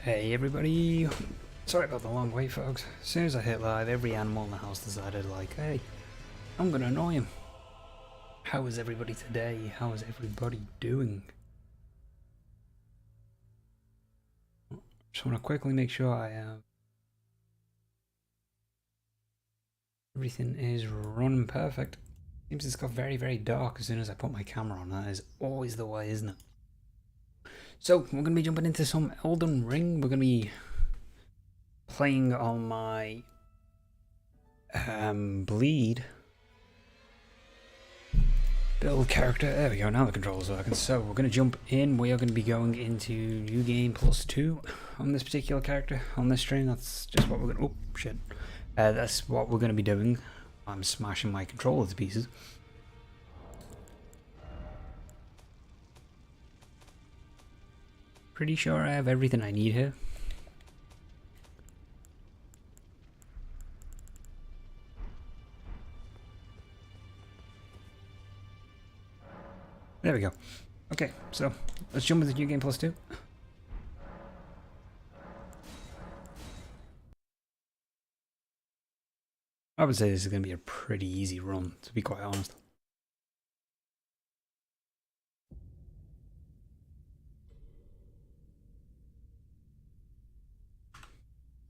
Hey everybody! Sorry about the long wait, folks. As soon as I hit live, every animal in the house decided, like, hey, I'm gonna annoy him. How is everybody today? How is everybody doing? Just want to quickly make sure I have everything is running perfect. Seems it's got very, very dark as soon as I put my camera on. That is always the way, isn't it? So, we're going to be jumping into some Elden Ring. We're going to be playing on my Bleed build character. There we go, now the controls are working. So we're going to jump in. We are going to be going into New Game +2 on this particular character on this stream. That's just what we're going to... Oh, shit. That's what we're going to be doing. I'm smashing my controller to pieces. Pretty sure I have everything I need here. There we go. Okay, so let's jump into New Game +2. I would say this is going to be a pretty easy run, to be quite honest.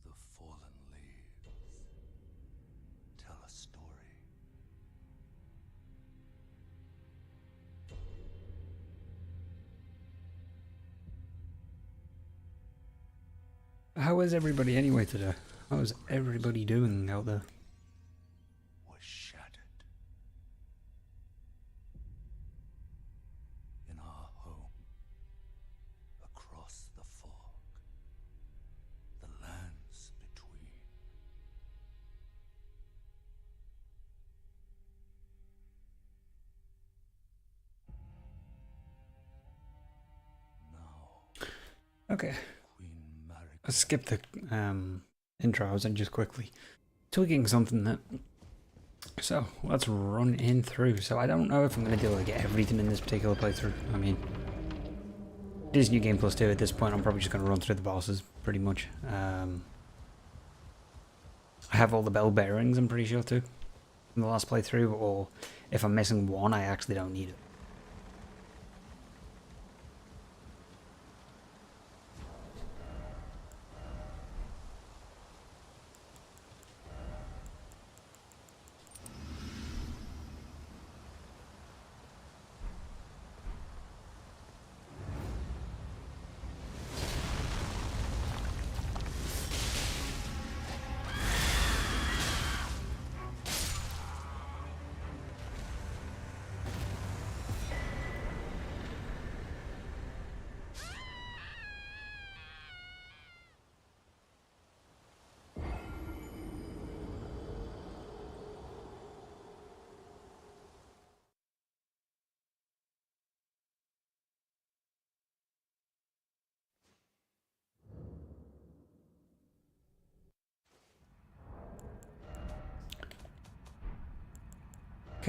The fallen leaves tell a story. How is everybody anyway today? How is everybody doing out there? Was shattered in our home, across the fog, the lands between. Now, Okay. Queen Marika. Let's skip the intros and just quickly tweaking something that... So, let's run in through. So I don't know if I'm going to do like everything in this particular playthrough. I mean, it is New Game +2 at this point. I'm probably just going to run through the bosses, pretty much. I have all the bell bearings, I'm pretty sure, too, from the last playthrough, or if I'm missing one, I actually don't need it.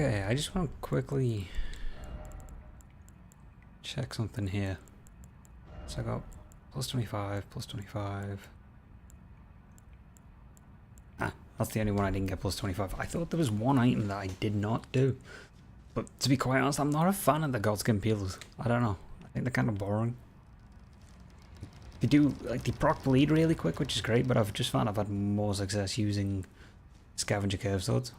Okay, I just want to quickly check something here. So I got +25, +25. Ah, that's the only one I didn't get +25. I thought there was one item that I did not do. But to be quite honest, I'm not a fan of the Godskin peels. I don't know. I think they're kind of boring. They do, like, they proc bleed really quick, which is great, but I've just found I've had more success using scavenger curve swords.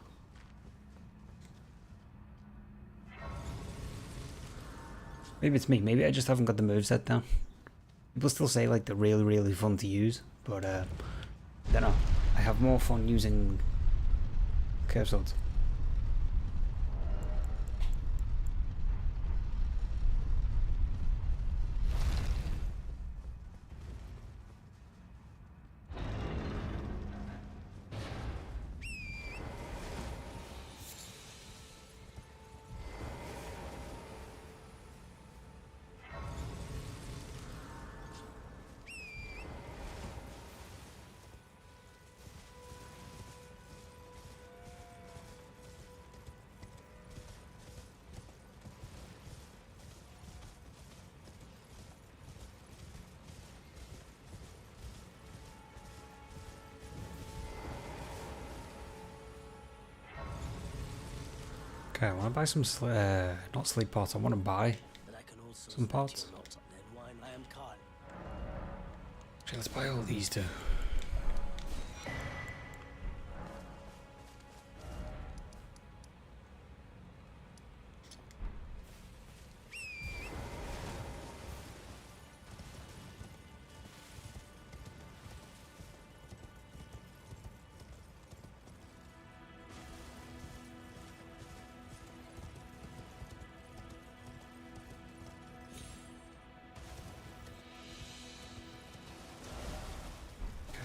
Maybe it's me. Maybe I just haven't got the moveset down. People still say like they're really, really fun to use, but I don't know. I have more fun using curve swords. Okay, I want to buy some, not sleep pots, I want to buy But I can also some snatch pots. you not then wine I am caught. Actually, let's buy all these too.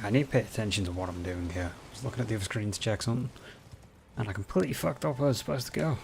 I need to pay attention to what I'm doing here. I was looking at the other screen to check something, and I completely fucked up where I was supposed to go.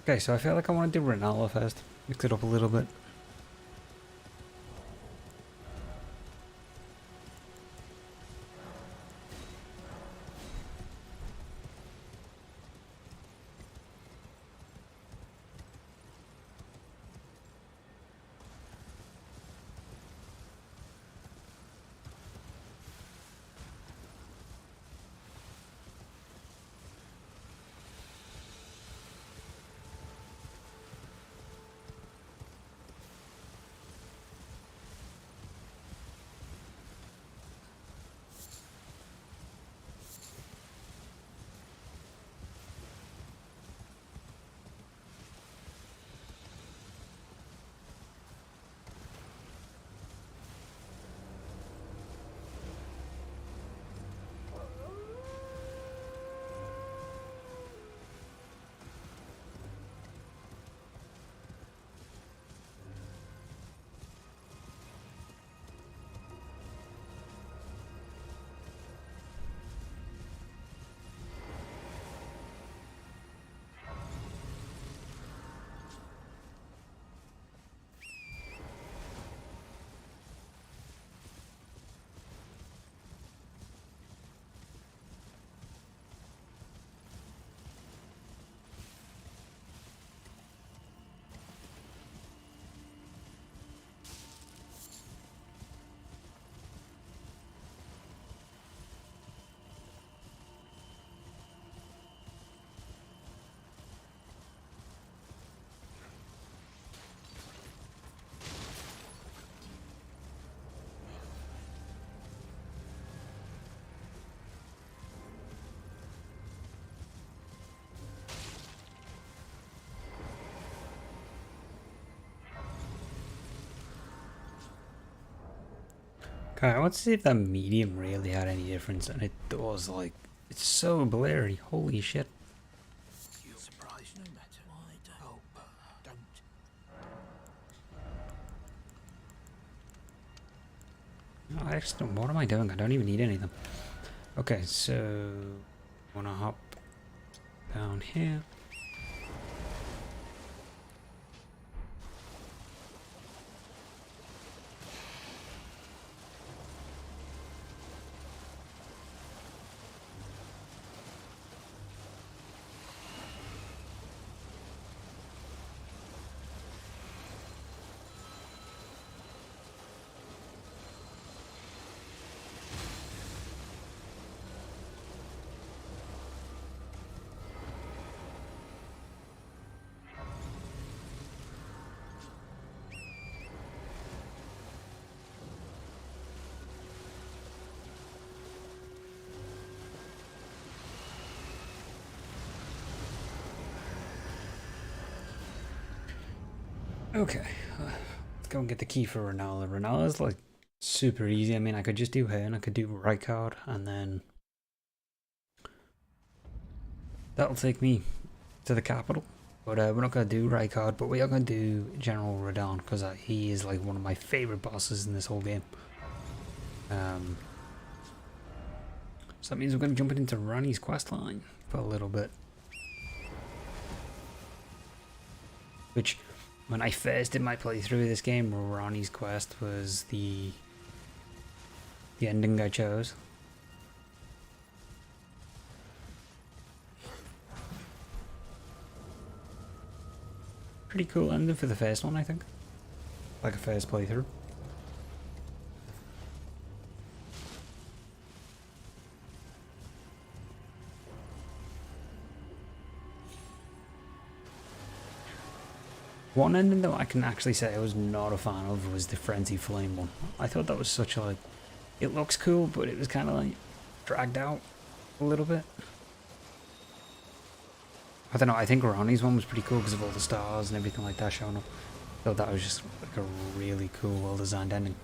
Okay, so I feel like I want to do Renala first. Mix it up a little bit. Okay, I want to see if that medium really had any difference, and it does, like, it's so blurry, holy shit. You're surprised no matter. Why don't? No, I actually don't, what am I doing? I don't even need any of them. Okay, so, I want to hop down here. Okay, let's go and get the key for Renala. Renala's like super easy. I mean, I could just do her and I could do Rykard, and then that'll take me to the capital. But we're not going to do Rykard, but we are going to do General Radahn, because he is like one of my favourite bosses in this whole game. So that means we're going to jump into Ranni's questline for a little bit. Which, when I first did my playthrough of this game, Ranni's quest was the ending I chose. Pretty cool ending for the first one, I think. Like a first playthrough. One ending though I can actually say I was not a fan of was the Frenzy Flame one. I thought that was such a, like, it looks cool, but it was kind of like dragged out a little bit. I don't know, I think Ronnie's one was pretty cool because of all the stars and everything like that showing up. I thought that was just like a really cool, well designed ending.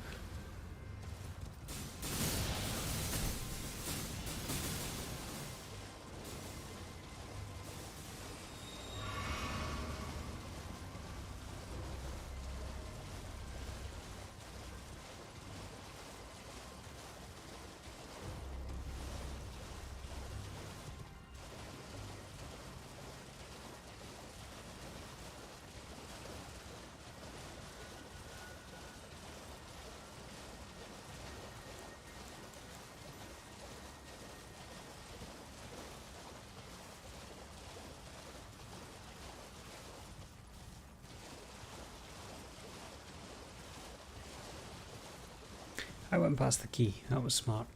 I went past the key, that was smart.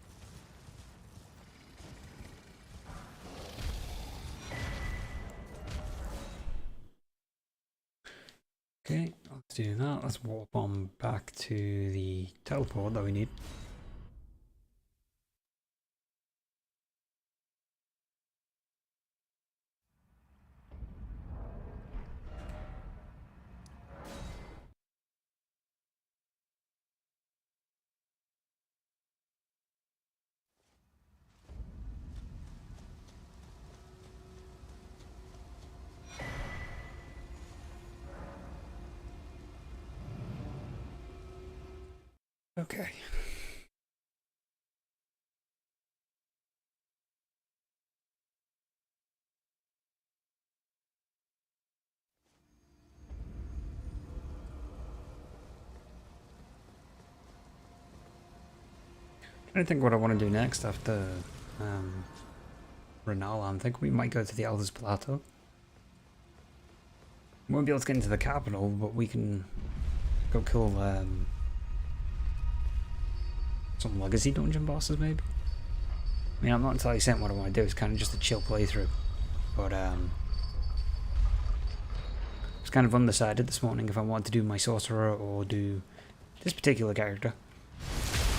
Okay, let's do that. Let's warp on back to the teleport that we need. Okay. I think what I want to do next after Renala, I think we might go to the Elder's Plateau. We won't be able to get into the capital, but we can go kill some legacy dungeon bosses maybe. I mean, I'm not entirely certain what I want to do. It's kind of just a chill playthrough, but it's kind of undecided this morning if I want to do my sorcerer or do this particular character.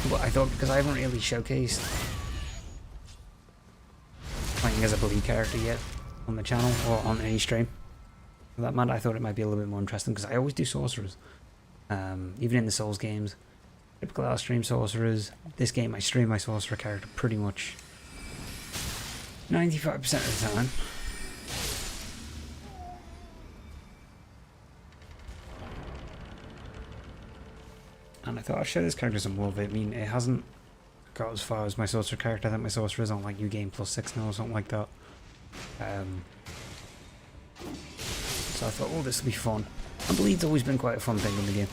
But I thought, because I haven't really showcased playing as a bleed character yet on the channel or on any stream, for that matter, I thought it might be a little bit more interesting because I always do sorcerers. Even in the Souls games, typically I'll stream sorcerers. This game I stream my sorcerer character pretty much 95% of the time. And I thought I'd show this character some love. I mean, it hasn't got as far as my sorcerer character. I think my sorcerer is on like New Game +6 now or something like that. So I thought, oh, this will be fun. And bleed's always been quite a fun thing in the game.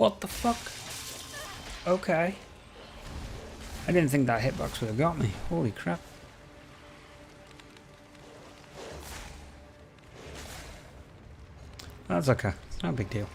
What the fuck? Okay. I didn't think that hitbox would have got me. Holy crap. That's okay. It's not a big deal.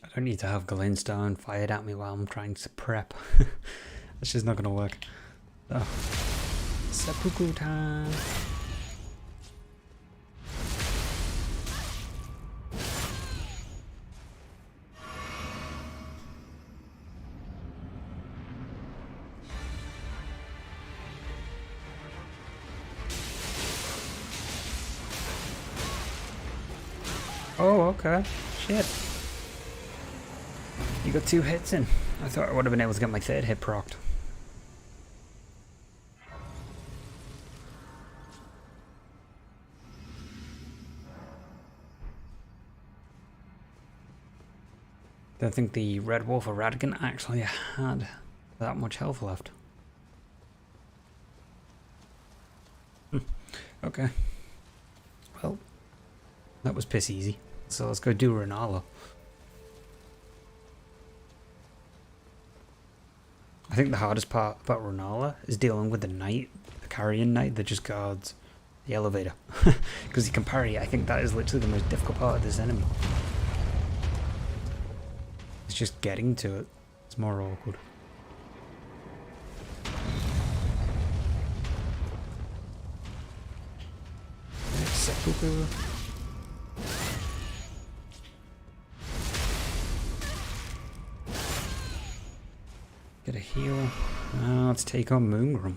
I don't need to have Glintstone fired at me while I'm trying to prep. That's just not gonna work. So, seppuku time. Oh, okay. Shit. You got 2 hits in. I thought I would have been able to get my 3rd hit procced. Don't think the Red Wolf or Radigan actually had that much health left. Okay. Well, that was piss easy. So let's go do Renala. I think the hardest part about Renala is dealing with the knight, the carrion knight that just guards the elevator. Because he can parry. I think that is literally the most difficult part of this enemy. It's just getting to it. It's more awkward. Seppuku. Get a heal. Let's take on Moongrum.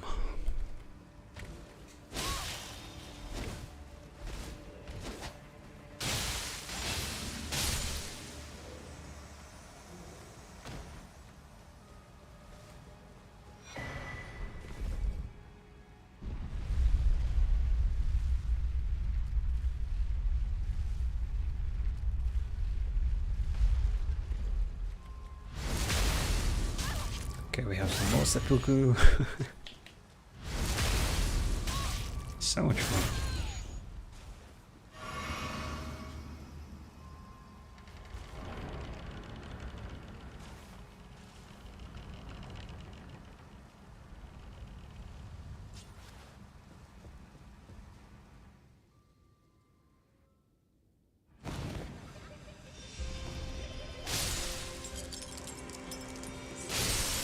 Okay, we have some more seppuku. So much fun.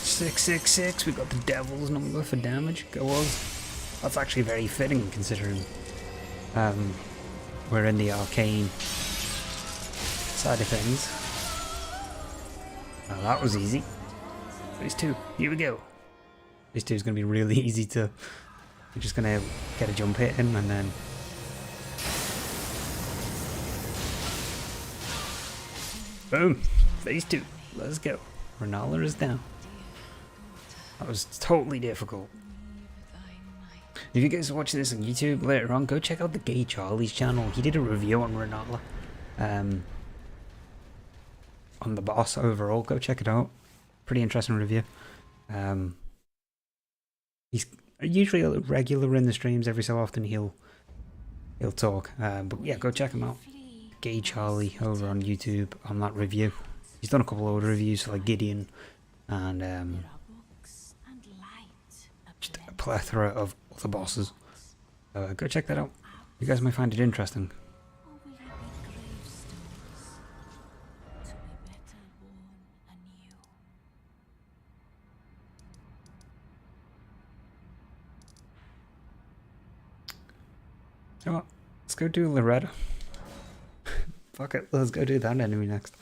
Six, 6, 6. We got the devil's number for damage. Go on. That's actually very fitting considering we're in the arcane side of things. Now that was easy. Phase 2. Here we go. Phase 2 is going to be really easy to... You're just going to get a jump hit in and then... Boom! Phase 2. Let's go. Renala is down. That was totally difficult. If you guys are watching this on YouTube later on, go check out the Gay Charlie's channel. He did a review on Renala. On the boss overall. Go check it out. Pretty interesting review. He's usually a regular in the streams. Every so often he'll talk. But yeah, go check him out. Gay Charlie over on YouTube on that review. He's done a couple of other reviews for like Gideon and just a plethora of other bosses. Go check that out. You guys might find it interesting. You know what? Let's go do Loretta. Fuck it, let's go do that enemy next.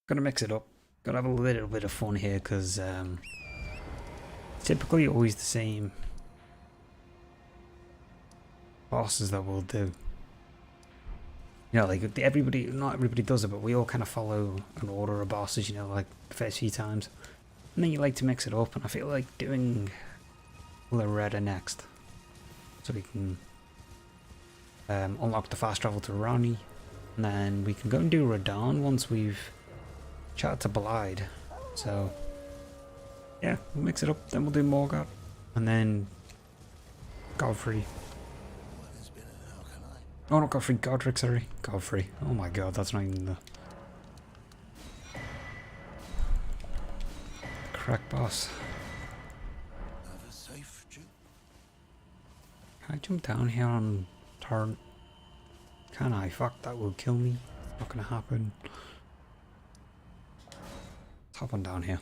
Gonna mix it up. Gotta have a little bit of fun here because typically always the same bosses that we'll do. You know, like everybody, not everybody does it, but we all kind of follow an order of bosses, you know, like the first few times. And then you like to mix it up, and I feel like doing Loretta next. So we can unlock the fast travel to Ronnie, and then we can go and do Radon once we've chatted to Blide. So, yeah, we'll mix it up, then we'll do Morgoth, and then Godfrey. What has been and how can I? Oh, not Godfrey, Godric, sorry. Godfrey. Oh my god, that's not even the correct boss. Have a safe Jew. Can I jump down here on turn? Can I? Fuck, that will kill me. Not gonna happen. Let's hop on down here.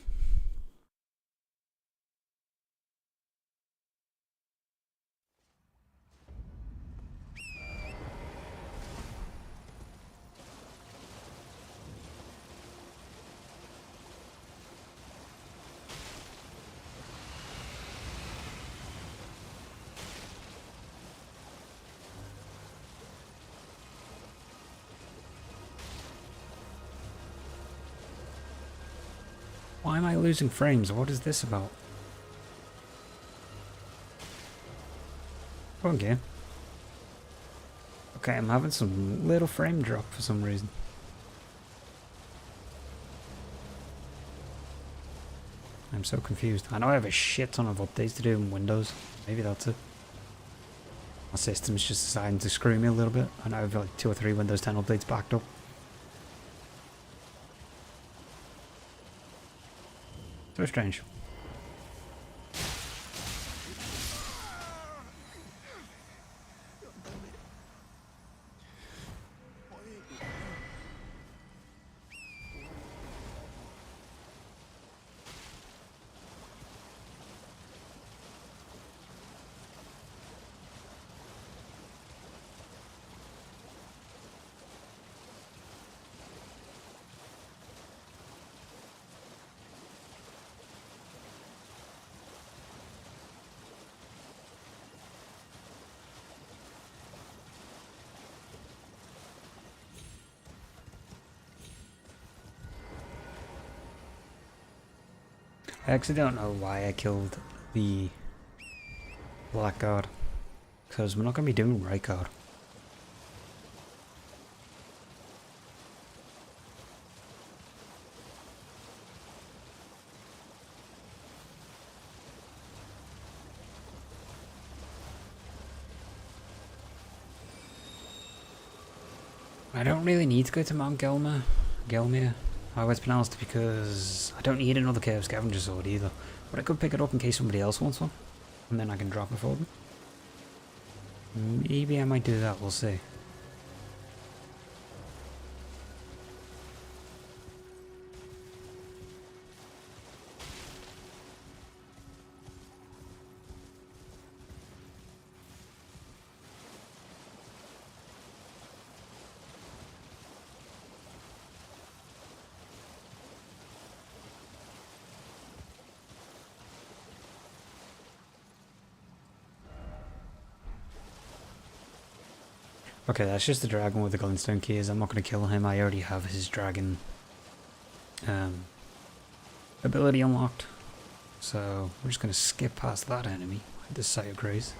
Why am I losing frames? What is this about? Come on, game. Okay, I'm having some little frame drop for some reason. I'm so confused. I know I have a shit ton of updates to do in Windows. Maybe that's it. My system's just deciding to screw me a little bit. I know I have like 2 or 3 Windows 10 updates backed up. So strange. I actually don't know why I killed the Black Guard, because we're not going to be doing Right Guard. I don't really need to go to Mount Gelmir, how it's pronounced, because I don't need another Curved Scavenger Sword either. But I could pick it up in case somebody else wants one, and then I can drop it for them. Maybe I might do that, we'll see. Okay, that's just the dragon with the glintstone keys. I'm not going to kill him. I already have his dragon ability unlocked. So we're just going to skip past that enemy, this Site of Grace.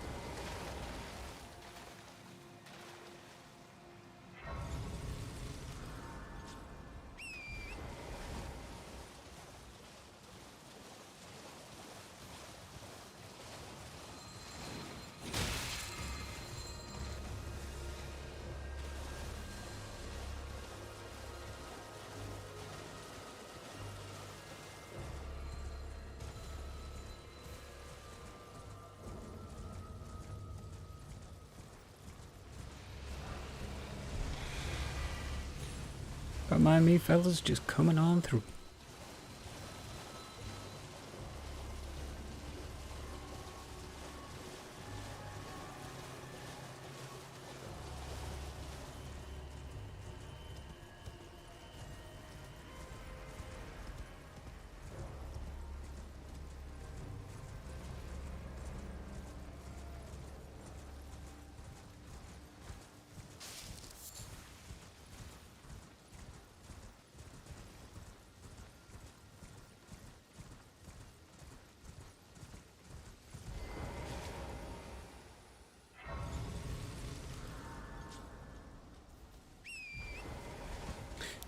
Don't mind me, fellas, just coming on through.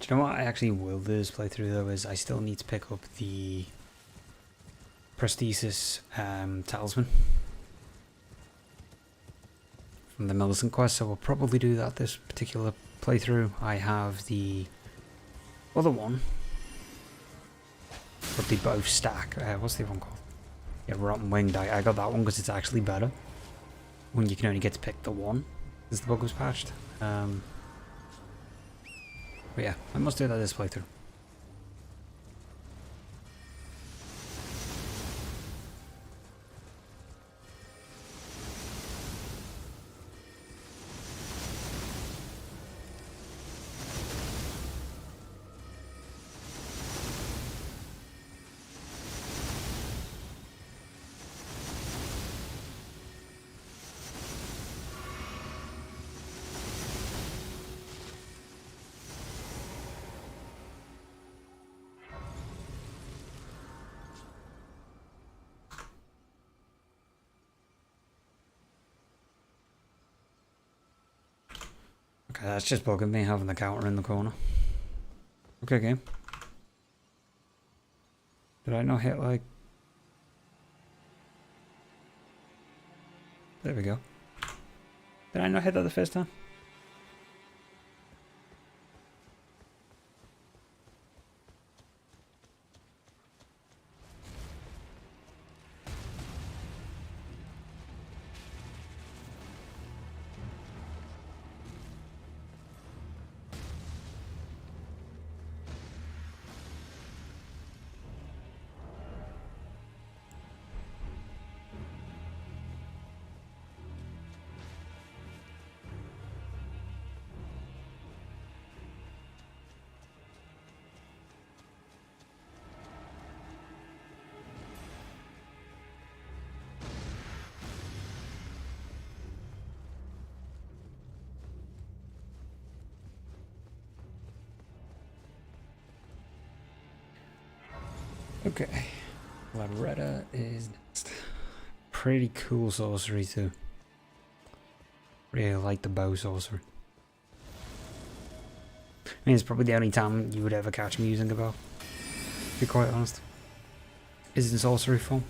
Do you know what I actually will do this playthrough though, is I still need to pick up the prosthesis talisman from the Millicent quest, so we'll probably do that this particular playthrough. I have the other one, but they both stack. What's the other one called? Yeah, Rotten Winged. I got that one because it's actually better when you can only get to pick the one, as the bug was patched. But yeah, I must do that this playthrough. Okay, that's just bugging me having the counter in the corner. Okay, game. Did I not hit like... There we go. Did I not hit that the first time? Okay, Loretta is next. Pretty cool sorcery too. Really like the bow sorcery. I mean, it's probably the only time you would ever catch me using a bow, to be quite honest. Is it in sorcery form?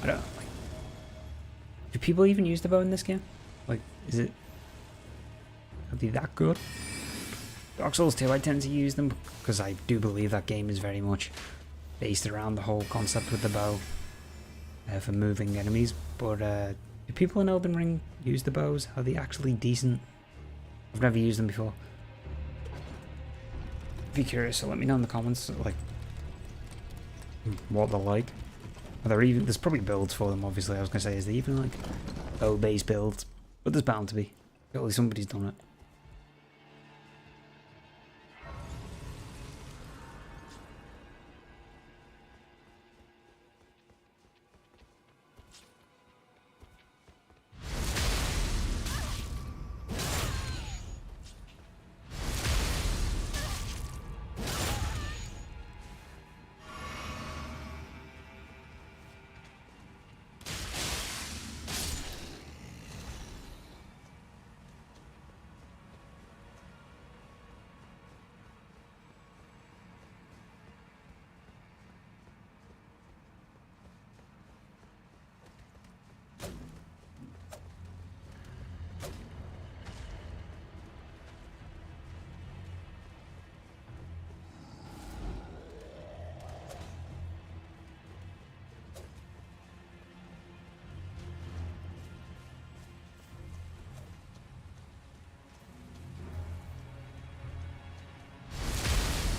I don't know, like... Do people even use the bow in this game? Like, is it... Are they that good? Dark Souls 2, I tend to use them, because I do believe that game is very much based around the whole concept with the bow for moving enemies, but do people in Elden Ring use the bows? Are they actually decent? I've never used them before. Be curious, so let me know in the comments, like, what they're like. Are there even, there's probably builds for them, obviously. I was going to say, is there even like bow based builds? But there's bound to be. Surely somebody's done it.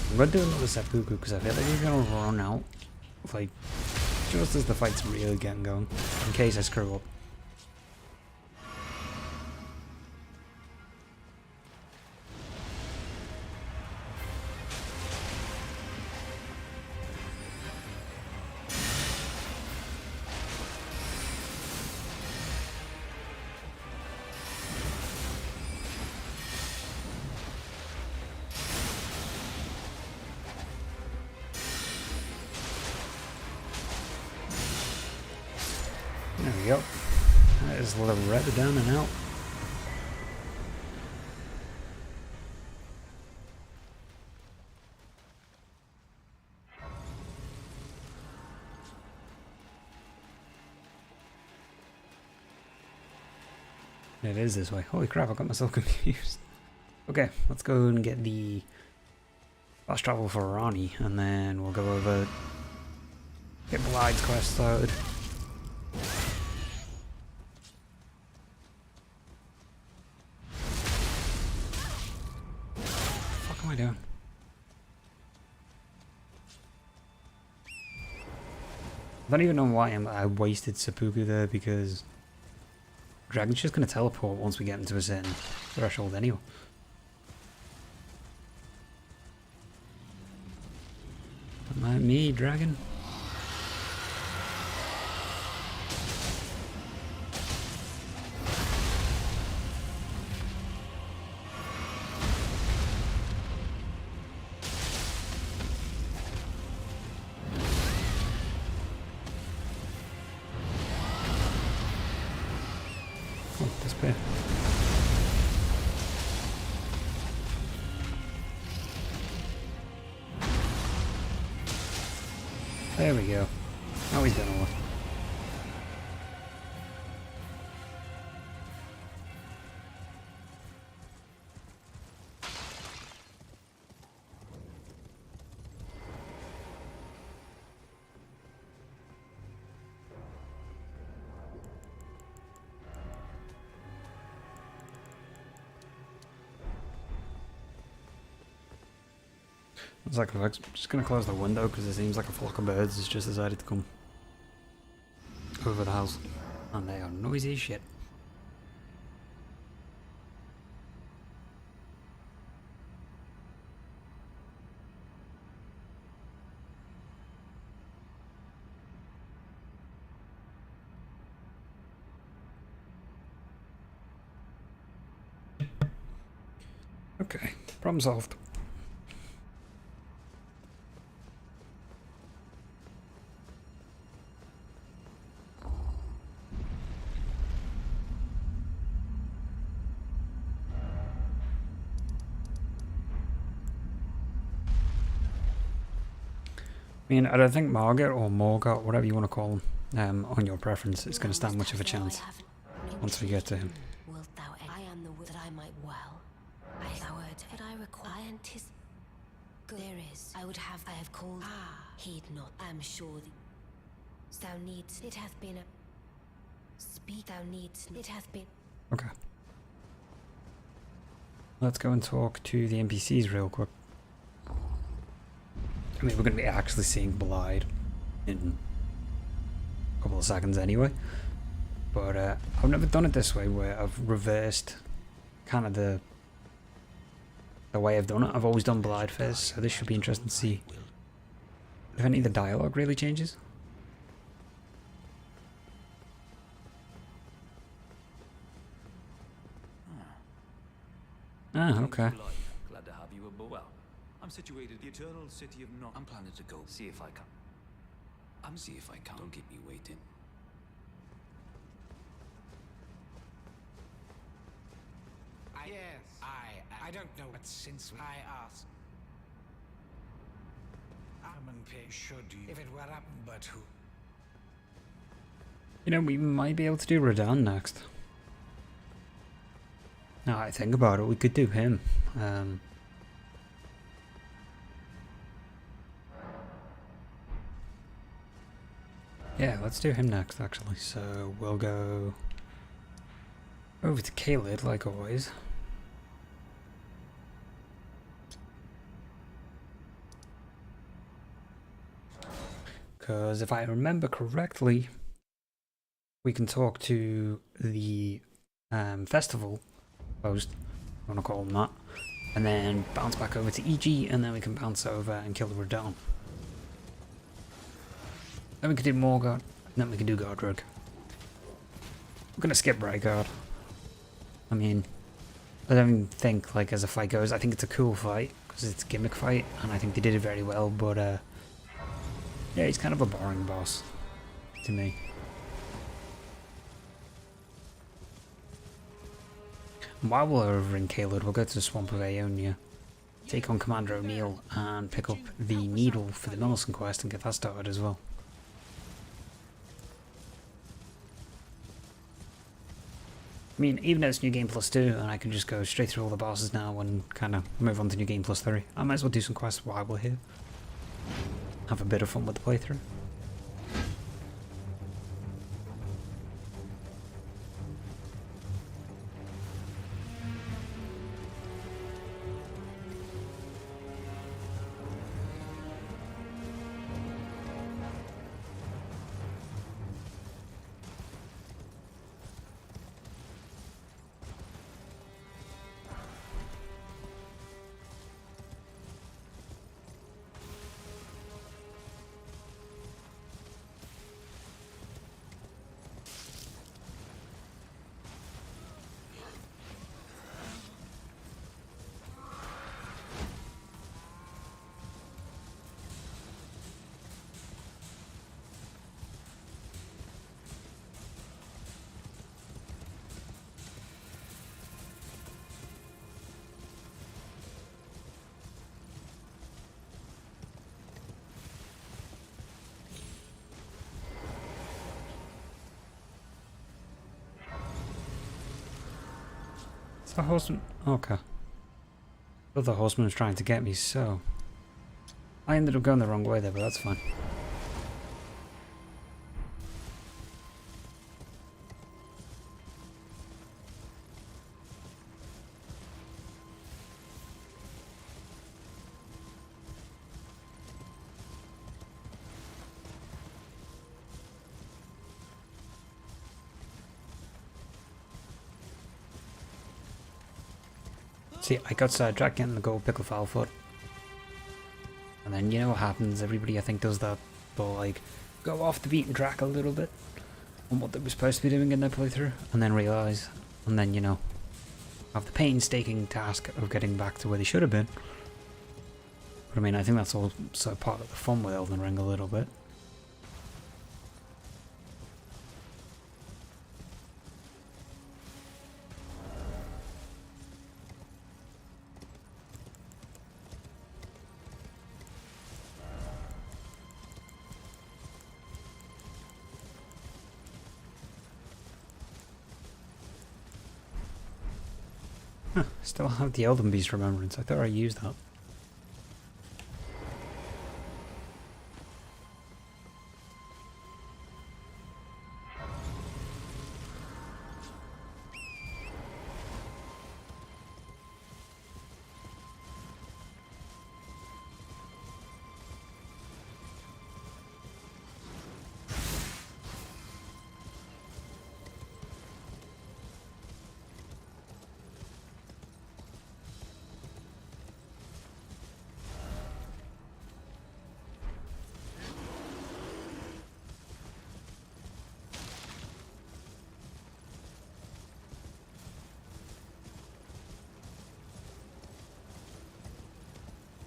I'm gonna do another seppuku because I feel like we're gonna run out, like, just as the fight's really getting going, in case I screw up. There we go. That is Loretta down and out. It is this way. Holy crap, I got myself confused. Okay, let's go and get the fast travel for Rani, and then we'll go over, get Blide's quest started. What the fuck am I doing? I don't even know why I wasted Seppuku there, because Dragon's just going to teleport once we get into a certain threshold anyway. Don't mind me, Dragon. Oh, disappear. There we go. Now he's done all. It's like I'm just gonna close the window because it seems like a flock of birds has just decided to come over the house, and they are noisy as shit. Okay, problem solved. I mean, I don't think Margaret or Morgott, whatever you want to call him, on your preference, is going to stand much of a chance once we get to him. Wilt thou I am the will that I might well. I thou word that I require there is. I have called. Heed not. I am sure thou needs. It hath been a speak. Thou needs. It hath been. Okay. Let's go and talk to the NPCs real quick. I mean, we're going to be actually seeing Blide in a couple of seconds anyway. But I've never done it this way, where I've reversed kind of the way I've done it. I've always done Blide first, so this should be interesting to see if any of the dialogue really changes. Ah, okay. Glad to have you aboard. Well, I'm situated the eternal city of Not. I'm planning to go see if I can. See if I can. Don't keep me waiting. Yes, I don't know, but since I asked, should you, if it were up, but who? You know, we might be able to do Radahn next. Now I think about it, we could do him. Yeah, let's do him next, actually. So we'll go over to Caelid, like always. Because if I remember correctly, we can talk to the festival post, I want to call them that, and then bounce back over to EG, and then we can bounce over and kill the Radahn. Then we can do Morgott, and then we can do Godric. We're going to skip Rhaegar. I mean, I don't even think, like, as a fight goes, I think it's a cool fight, because it's a gimmick fight, and I think they did it very well, but yeah, he's kind of a boring boss to me. While we're over in Caelid, we'll go to the Swamp of Aeonia, take on Commander O'Neill, and pick up the needle for the Millicent quest and get that started as well. I mean, even though it's New Game Plus 2, and I can just go straight through all the bosses now and kind of move on to New Game Plus 3, I might as well do some quests while we're here. Have a bit of fun with the playthrough. The horseman. Okay. But the horseman was trying to get me, so I ended up going the wrong way there, but that's fine. See, I got sidetracked getting the gold pickle foul foot. And then you know what happens, everybody I think does that, they'll like go off the beaten track a little bit on what they were supposed to be doing in their playthrough, and then realise, and then you know, have the painstaking task of getting back to where they should have been. But I mean, I think that's also part of the fun with Elden Ring a little bit. Still have the Elden Beast remembrance. I thought I used that.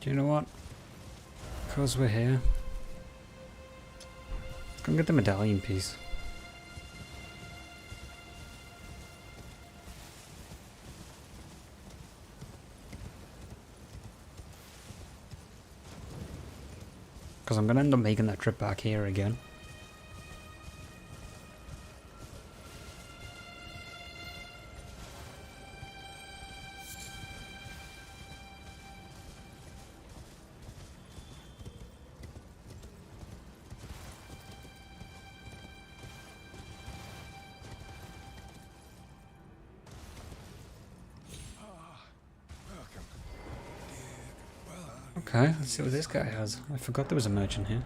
Do you know what? Because we're here, let's go and get the medallion piece. Because I'm going to end up making that trip back here again. Okay, let's see what this guy has. I forgot there was a merchant here.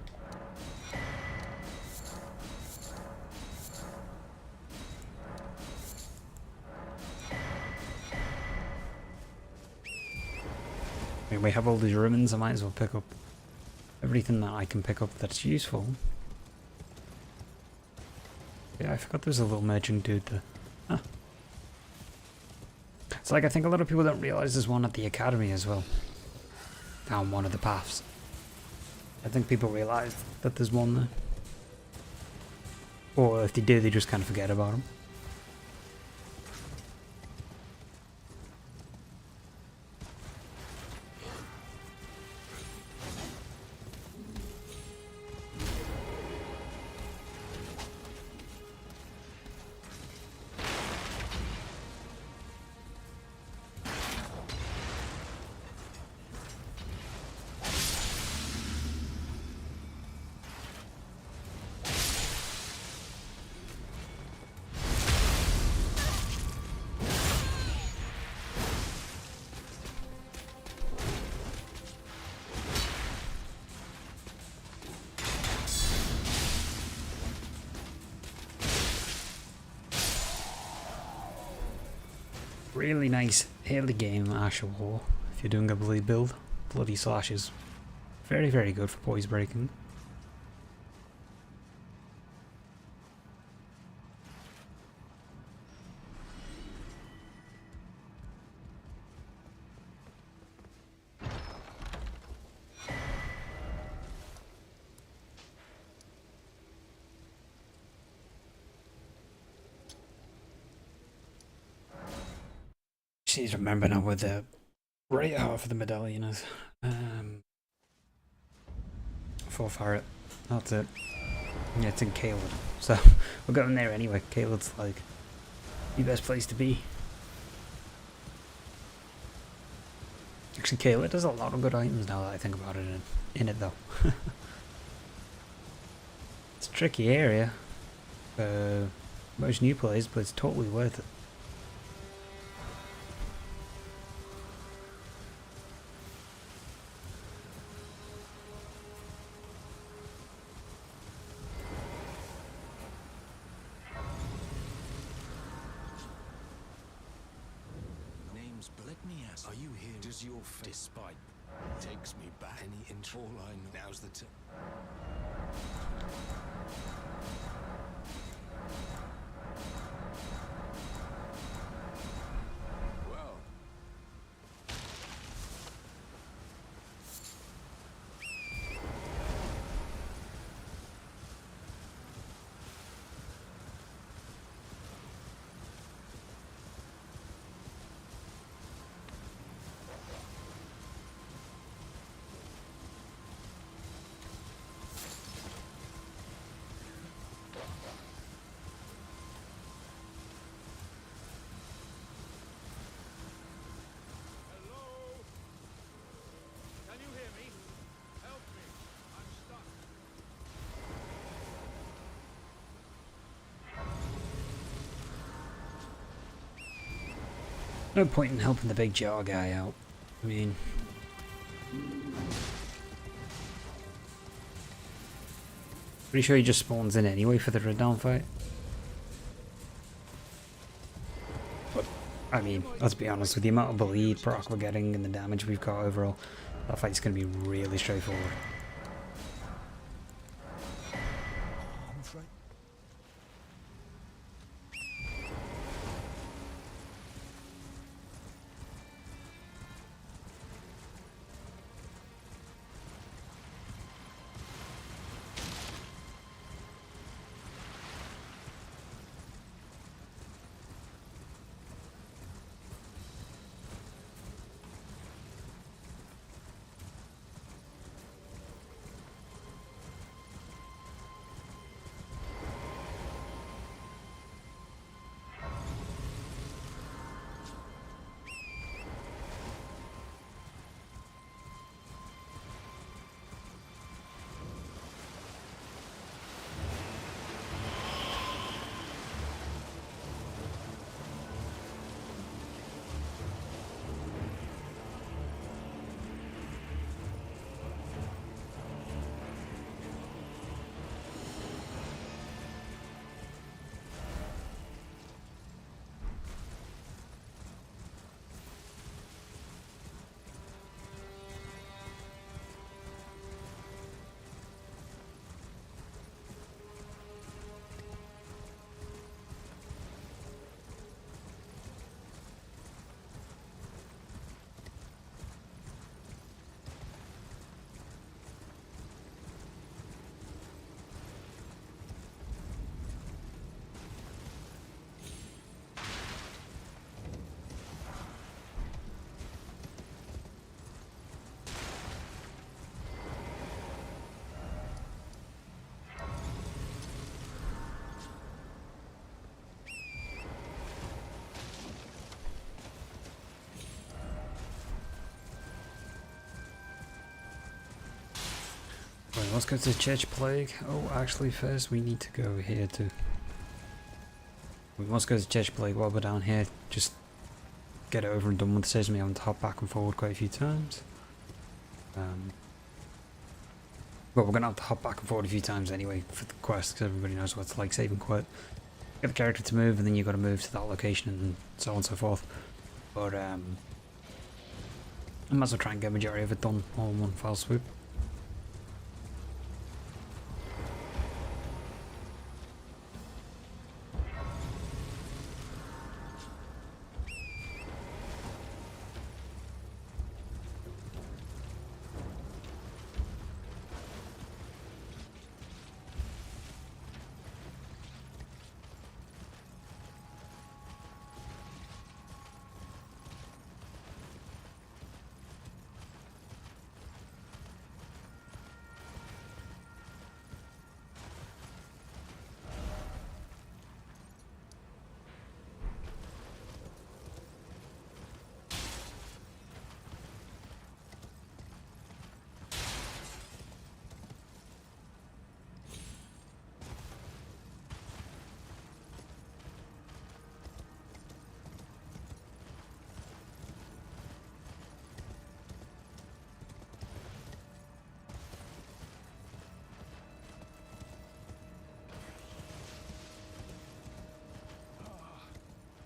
I mean, we have all these ribbons, I might as well pick up everything that I can pick up that's useful. Yeah, I forgot there was a little merchant dude there. Huh. It's like, I think a lot of people don't realise there's one at the academy as well. Down one of the paths. I think people realise that there's one there. Or if they do, they just kind of forget about them. really nice early game Asher War if you're doing a bloody build. Bloody slashes. Very, very good for poise breaking. Just need to remember now where the right half of the medallion is. For Farret. That's it. Yeah, it's in Caelid. So, we're going there anyway. Caelid's like the best place to be. Actually, Caelid does a lot of good items now that I think about it in it though. It's a tricky area for most new players, but it's totally worth it. Let me ask, are you here? Does your despite takes me back? Any intro? All I know now's the time. Well. No point in helping the big jar guy out. I mean, pretty sure he just spawns in anyway for the red down fight. But I mean, let's be honest, with the amount of bleed proc we're getting and the damage we've got overall, that fight's going to be really straightforward. Right, let's go to the Church Plague. Oh, actually first we need to go here too. We must go to the Church Plague while we're down here. Just get it over and done with. Saves me having to hop back and forward quite a few times. But we're going to have to hop back and forward a few times anyway for the quest, because everybody knows what it's like saving quest. Get the character to move and then you've got to move to that location and so on and so forth. but I might as well try and get a majority of it done all in one fell swoop.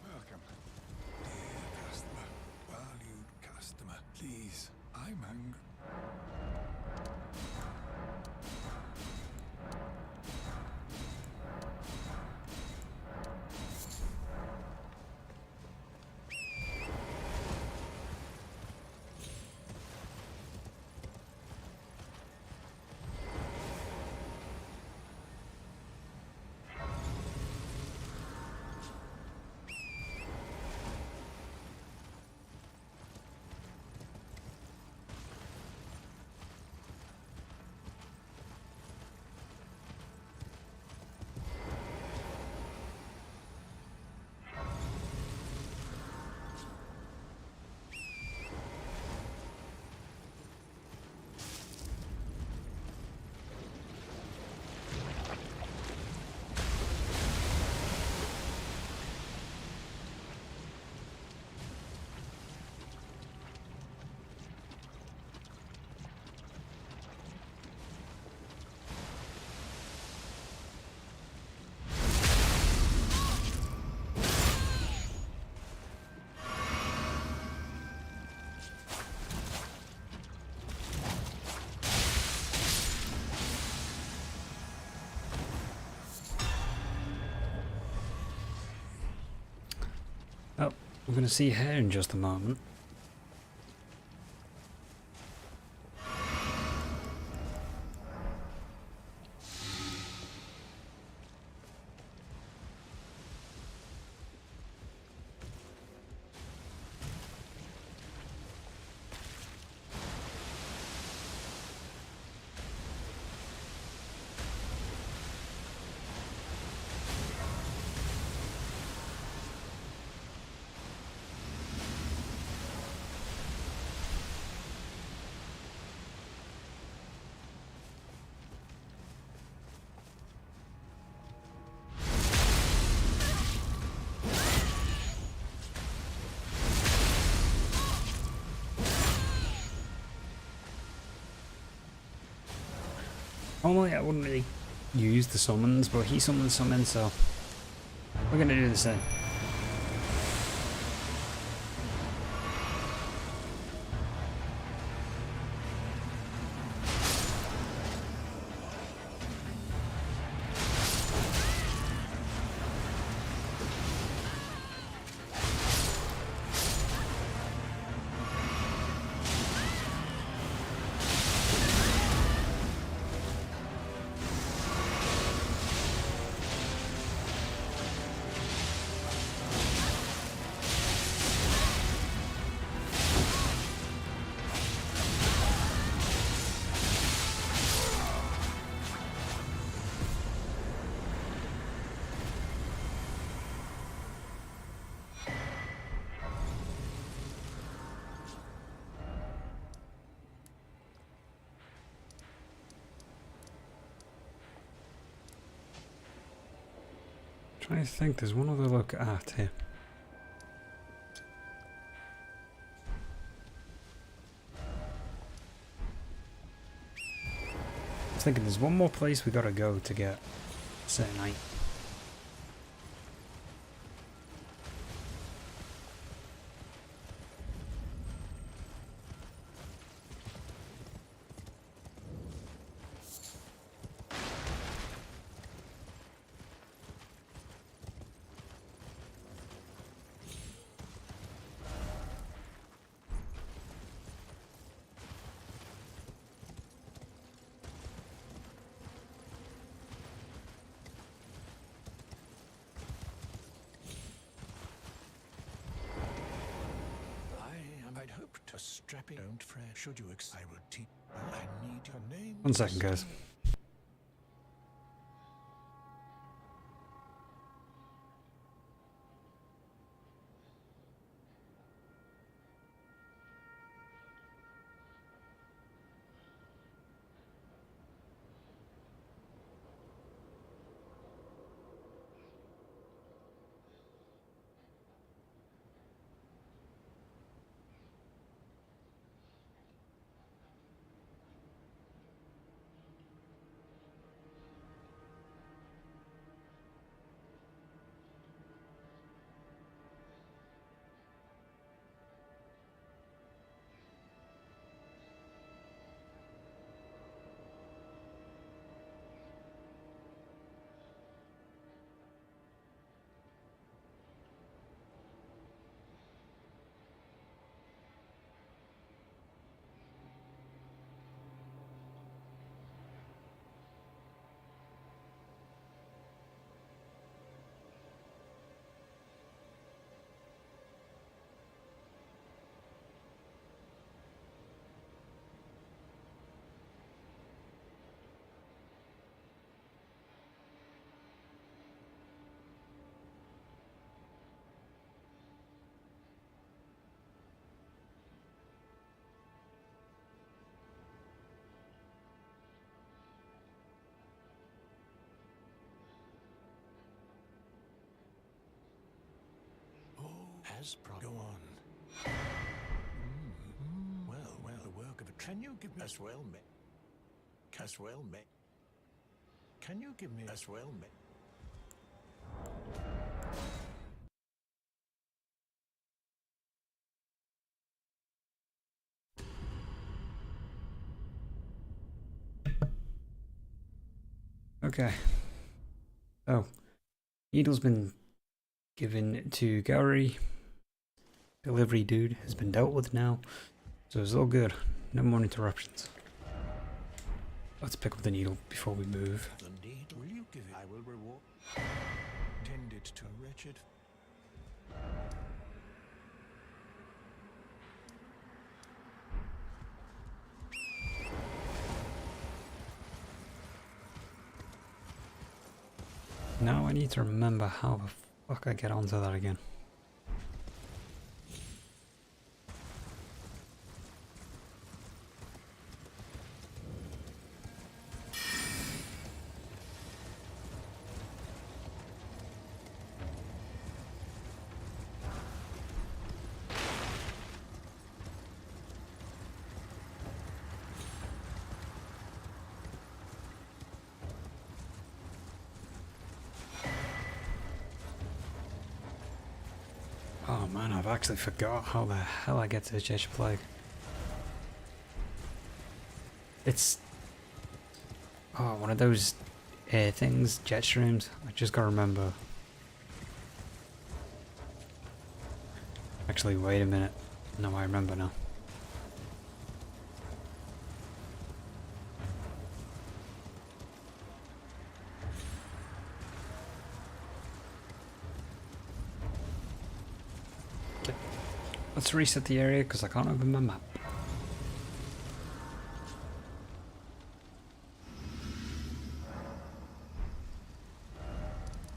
Welcome. Dear customer, valued customer, please, I'm hungry. Oh, we're going to see her in just a moment. Normally I wouldn't really use the summons, but he summoned something, so we're going to do the same. Trying to think, there's one other look at here. I was thinking there's one more place we gotta go to get Strenght. strapping. Don't fret. Should you I will teach. I need your name. 1 second, guys. Go on. Well, the work of a. Can you give me as well, me? As well, me. Can you give me as well, me? Okay. Oh. Needle's been given to Gary. Delivery dude has been dealt with now. So it's all good. No more interruptions. Let's pick up the needle before we move. Indeed, will you give it? I will reward. Tended to wretched. Now I need to remember how the fuck I get onto that again. Oh man, I've actually forgot how the hell I get to the Church Plague. It's one of those things, jet streams. I just gotta remember. Actually, wait a minute. No, I remember now. Let's reset the area because I can't open my map.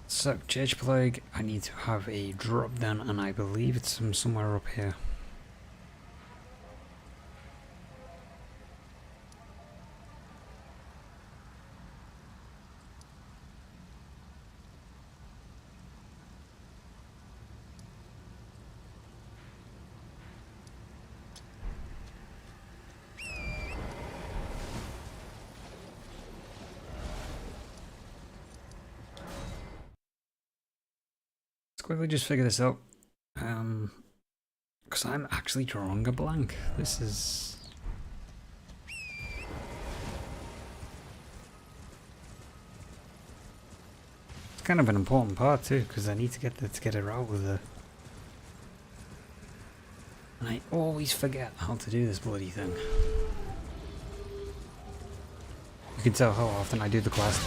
So, Church Plague, I need to have a drop down and I believe it's from somewhere up here. Quickly just figure this out, because I'm actually drawing a blank. This is... It's kind of an important part too, because I need to get it out with the... And I always forget how to do this bloody thing. You can tell how often I do the quest.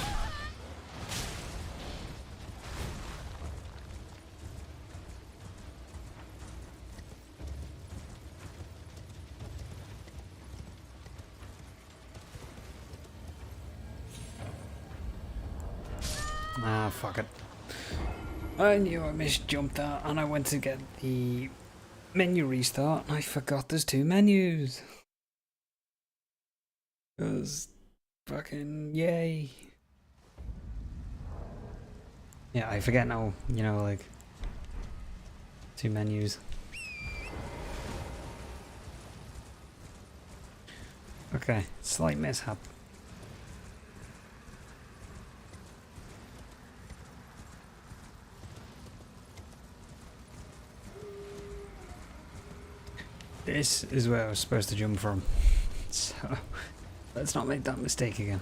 Ah, fuck it. I knew I misjumped that, and I went to get the menu restart, and I forgot there's 2 menus. Cause fucking yay. Yeah, I forget now, you know, like 2 menus. Okay, slight mishap. This is where I was supposed to jump from. So, let's not make that mistake again.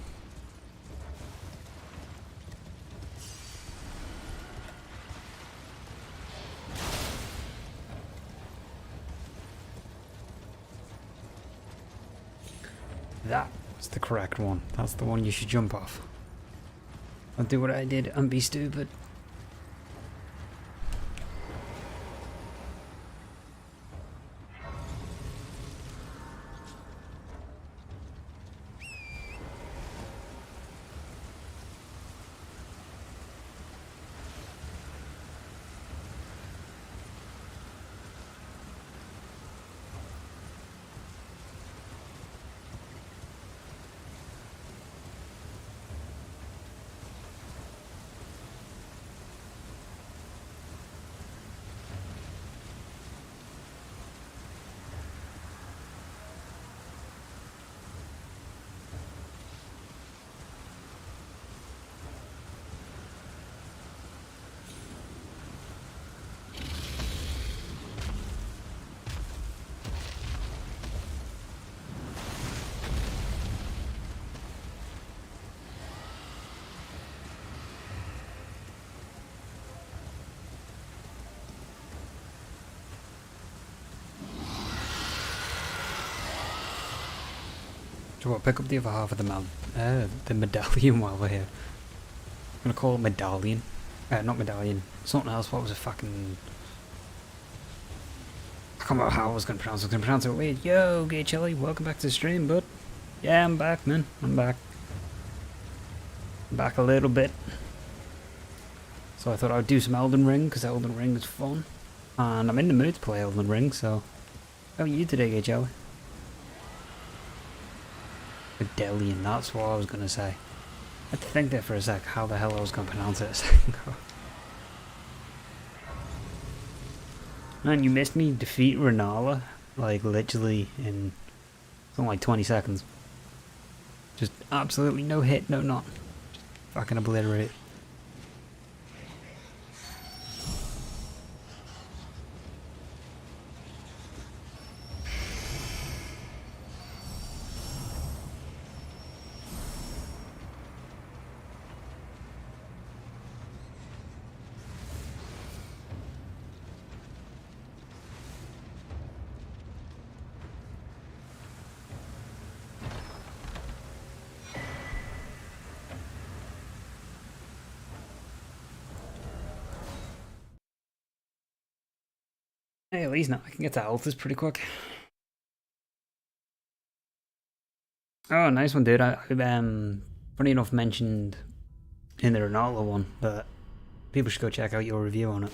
That's the correct one. That's the one you should jump off. Don't do what I did and be stupid. Do you want to pick up the other half of the medallion while we're here? I'm gonna call it medallion. Not medallion. Something else. What was it? Fucking. I can't remember how I was gonna pronounce it. I was gonna pronounce it weird. Yo, Gay Chili, welcome back to the stream, bud. Yeah, I'm back, man. I'm back. I'm back a little bit. So I thought I would do some Elden Ring, because Elden Ring is fun. And I'm in the mood to play Elden Ring, so. How are you today, Gay Chili? Medallion, that's what I was going to say. I had to think there for a sec how the hell I was going to pronounce it a second ago. Man, you missed me defeat Renala, like literally in something like 20 seconds. Just absolutely no hit, no not. Just fucking obliterate it. Hey, at least now I can get to Altus pretty quick. Oh, nice one, dude. I funny enough, mentioned in the Ronaldo one that people should go check out your review on it.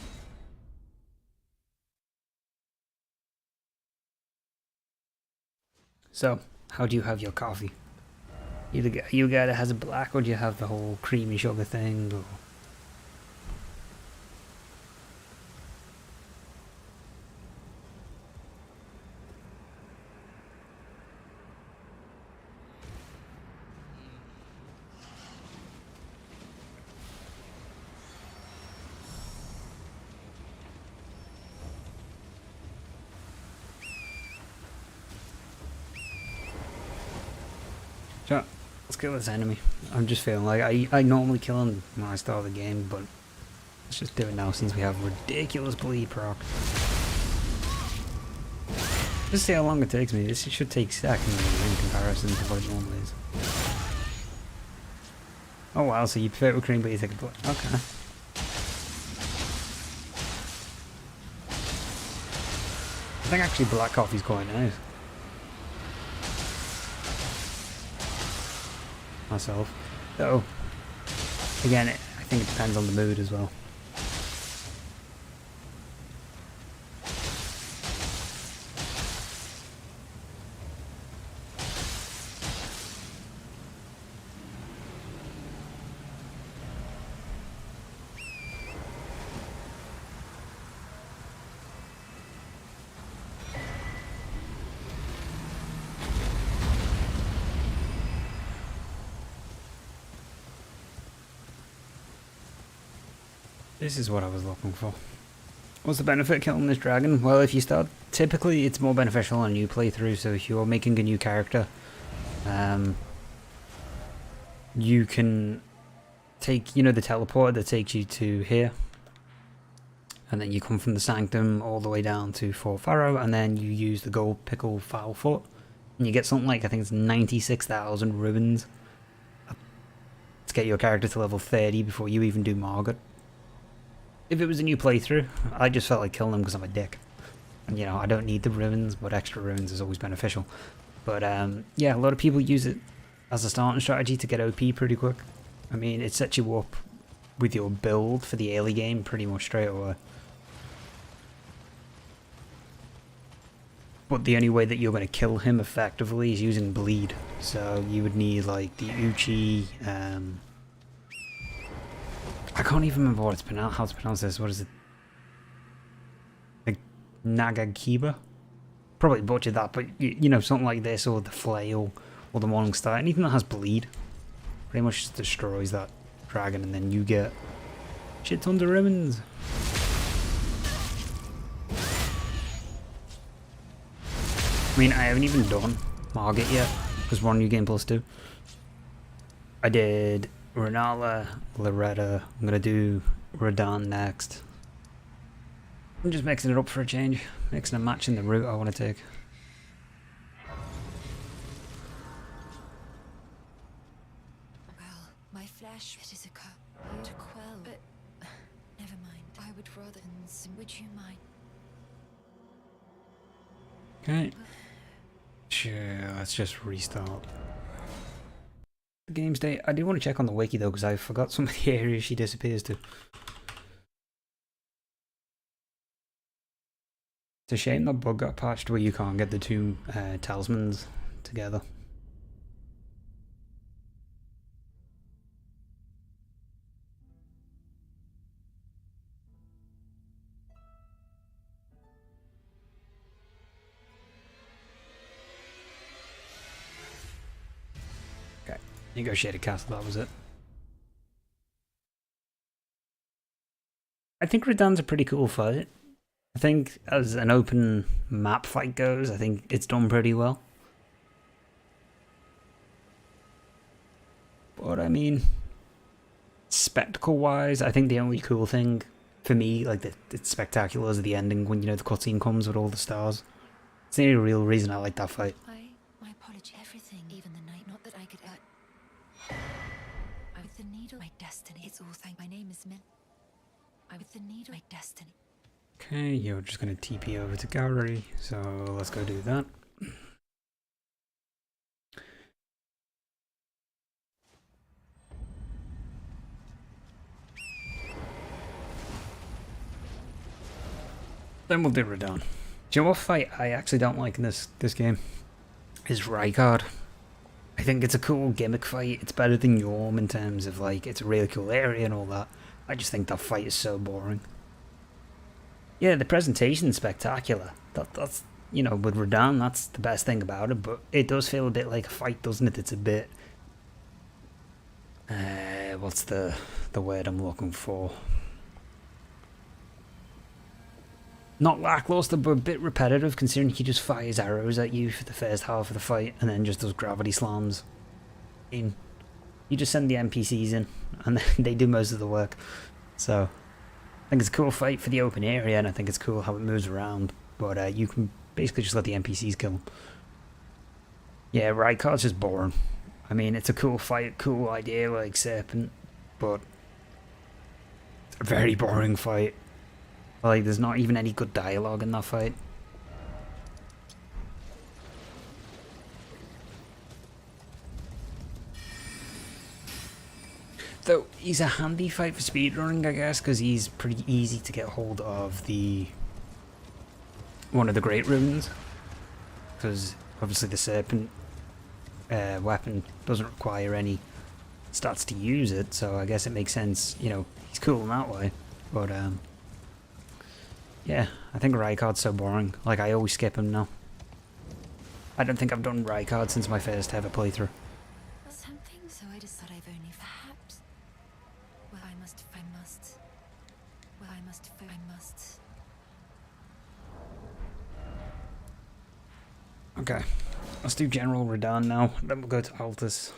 So, how do you have your coffee? You a guy that has a black, or do you have the whole creamy sugar thing? Or... So, let's kill this enemy. I'm just feeling like I normally kill him when I start the game, but let's just do it now since we have ridiculous bleed proc. Just see how long it takes me. This should take seconds in comparison to what it normally is. Oh wow, so you prefer it with cream but you take a blood. Okay. I think actually black coffee's quite nice. Myself. So, again, I think it depends on the mood as well. This is what I was looking for. What's the benefit of killing this dragon? Well, if you start, typically it's more beneficial on a new playthrough, so if you're making a new character, you can take, you know, the teleporter that takes you to here, and then you come from the Sanctum all the way down to Fort Pharaoh, and then you use the gold pickle foul foot, and you get something like, I think it's 96,000 ruins to get your character to level 30 before you even do Margaret. If it was a new playthrough, I just felt like killing them because I'm a dick. And, you know, I don't need the ruins, but extra ruins is always beneficial. But, yeah, a lot of people use it as a starting strategy to get OP pretty quick. I mean, it sets you up with your build for the early game pretty much straight away. But the only way that you're going to kill him effectively is using bleed. So you would need, like, the Uchi, I can't even remember what it's how to pronounce this. What is it? Like Nagakiba? Probably butchered that, but you know, something like this, or the flail, or the morning star. Anything that has bleed pretty much just destroys that dragon, and then you get shit tons of ruins. I mean, I haven't even done Margit yet, because we're on New Game Plus 2. I did Renala, Loretta, I'm gonna do Radahn next. I'm just mixing it up for a change, mixing and matching the route I want to take. Well, my flesh, it is a cup to quell, but never mind. I would rather than would you mind? Okay. Sure, let's just restart. The game state. I do want to check on the wiki though, because I forgot some of the areas she disappears to. It's a shame that bug got patched where you can't get the two talismans together. Okay, negotiated castle, that was it. I think Radahn's a pretty cool fight. I think as an open map fight goes, I think it's done pretty well. But I mean, spectacle wise, I think the only cool thing for me, like it's spectacular, is the ending when, you know, the cutscene comes with all the stars. It's the only real reason I like that fight. My apology, everything, even the night, not that I could I with the needle, my destiny, it's all thank my name is Min. I with the needle, my destiny. Okay, you're just going to TP over to gallery, so let's go do that. Then we'll do Radahn. Do you know what fight I actually don't like in this game? Is Rykard. I think it's a cool gimmick fight. It's better than Yorm in terms of, like, it's a really cool area and all that. I just think that fight is so boring. Yeah, the presentation's spectacular. That's, you know, with Radahn, that's the best thing about it, but it does feel a bit like a fight, doesn't it? It's a bit... what's the word I'm looking for? Not lackluster, but a bit repetitive, considering he just fires arrows at you for the first half of the fight, and then just does gravity slams. I mean, you just send the NPCs in, and then they do most of the work. So... I think it's a cool fight for the open area, and I think it's cool how it moves around, but you can basically just let the NPCs kill him. Yeah, Rykard's just boring. I mean, it's a cool fight, cool idea like Serpent, but it's a very boring fight. Like, there's not even any good dialogue in that fight. Though he's a handy fight for speedrunning, I guess, because he's pretty easy to get hold of one of the great runes. Because obviously the serpent weapon doesn't require any stats to use it, so I guess it makes sense, you know, he's cool in that way. But yeah, I think Rykard's so boring. Like, I always skip him now. I don't think I've done Rykard since my first ever playthrough. Something, so I just thought I've only perhaps. Well, I must. Well, I must. Okay, let's do General Radahn now, then we'll go to Altus.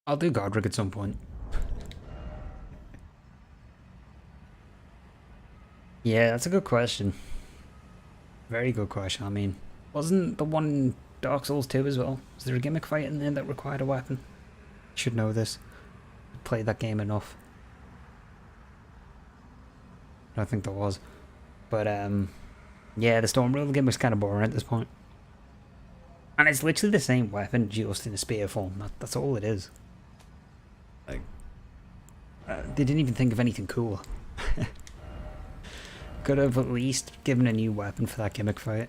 I'll do Godric at some point. Yeah, that's a good question. Very good question. I mean, wasn't the one in Dark Souls 2 as well? Was there a gimmick fight in there that required a weapon? Should know this. Played that game enough. I don't think there was. But, yeah, the Stormrule gimmick's kind of boring at this point. And it's literally the same weapon, just in a spear form. That's all it is. Like, they didn't even think of anything cooler. Could have at least given a new weapon for that gimmick fight.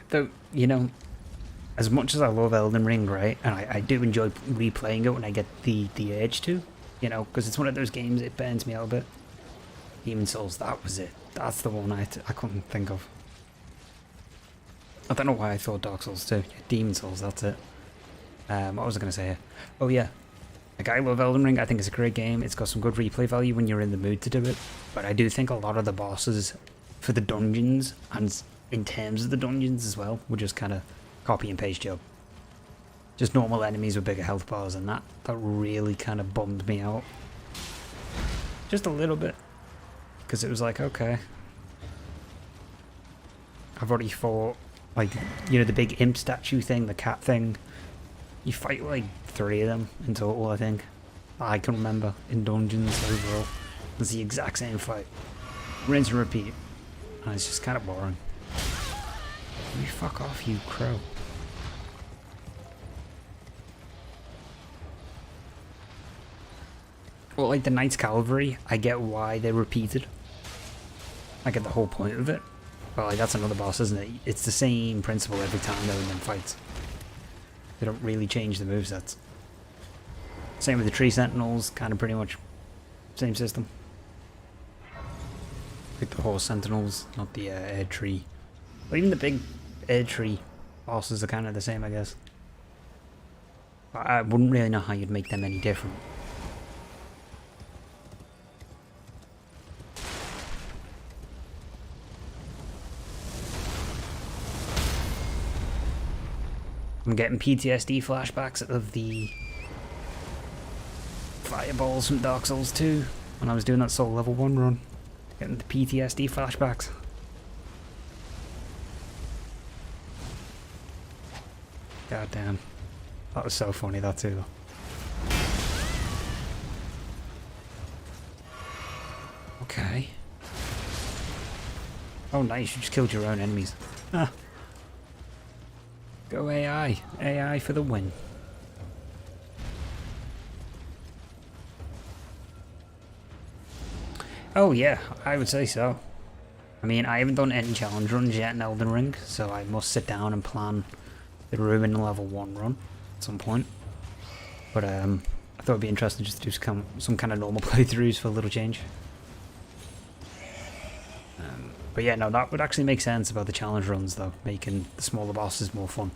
Though, you know, as much as I love Elden Ring, right, and I do enjoy replaying it when I get the urge to, you know, because it's one of those games, it burns me out a bit. Demon Souls, that was it. That's the one I couldn't think of. I don't know why I thought Dark Souls 2. Demon Souls, that's it. What was I going to say here? Oh yeah, like, I love Elden Ring. I think it's a great game. It's got some good replay value when you're in the mood to do it. But I do think a lot of the bosses for the dungeons, and in terms of the dungeons as well, were just kind of copy and paste job. Just normal enemies with bigger health bars, and that really kind of bummed me out. Just a little bit. Because it was like, okay, I've already fought, like, you know, the big imp statue thing, the cat thing. You fight like 3 of them in total, I think. I can remember in dungeons overall. It's the exact same fight. Rinse and repeat. And it's just kind of boring. You fuck off, you crow. Well, like the Knights Cavalry, I get why they're repeated. I get the whole point of it. But like, that's another boss, isn't it? It's the same principle every time though in them fights. They don't really change the movesets. Same with the Tree Sentinels, kind of pretty much same system. Like the Horse Sentinels, not the Air Tree. But even the big Air Tree bosses are kind of the same, I guess. But I wouldn't really know how you'd make them any different. I'm getting PTSD flashbacks of the fireballs from Dark Souls 2 when I was doing that Soul Level 1 run. Getting the PTSD flashbacks. God damn. That was so funny, that too. Okay. Oh nice, you just killed your own enemies. Ah. Go AI. AI for the win. Oh yeah, I would say so. I mean, I haven't done any challenge runs yet in Elden Ring, so I must sit down and plan the Ruin level 1 run at some point. But I thought it'd be interesting just to do some kind of normal playthroughs for a little change. But yeah, no, that would actually make sense about the challenge runs though, making the smaller bosses more fun.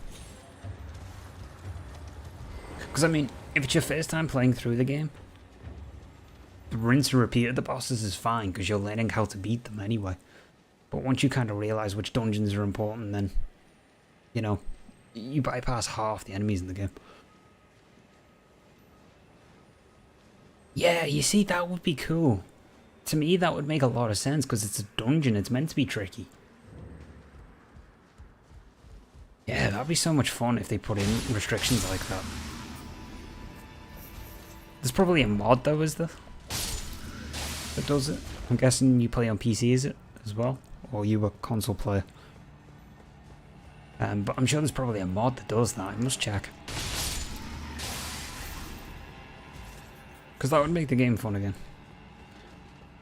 Because I mean, if it's your first time playing through the game, the rinse and repeat of the bosses is fine because you're learning how to beat them anyway. But once you kind of realise which dungeons are important, then, you know, you bypass half the enemies in the game. Yeah, you see, that would be cool. To me, that would make a lot of sense because it's a dungeon. It's meant to be tricky. Yeah, that'd be so much fun if they put in restrictions like that. There's probably a mod though, is there? That does it? I'm guessing you play on PC, is it? As well? Or you a console player? But I'm sure there's probably a mod that does that. I must check. Because that would make the game fun again.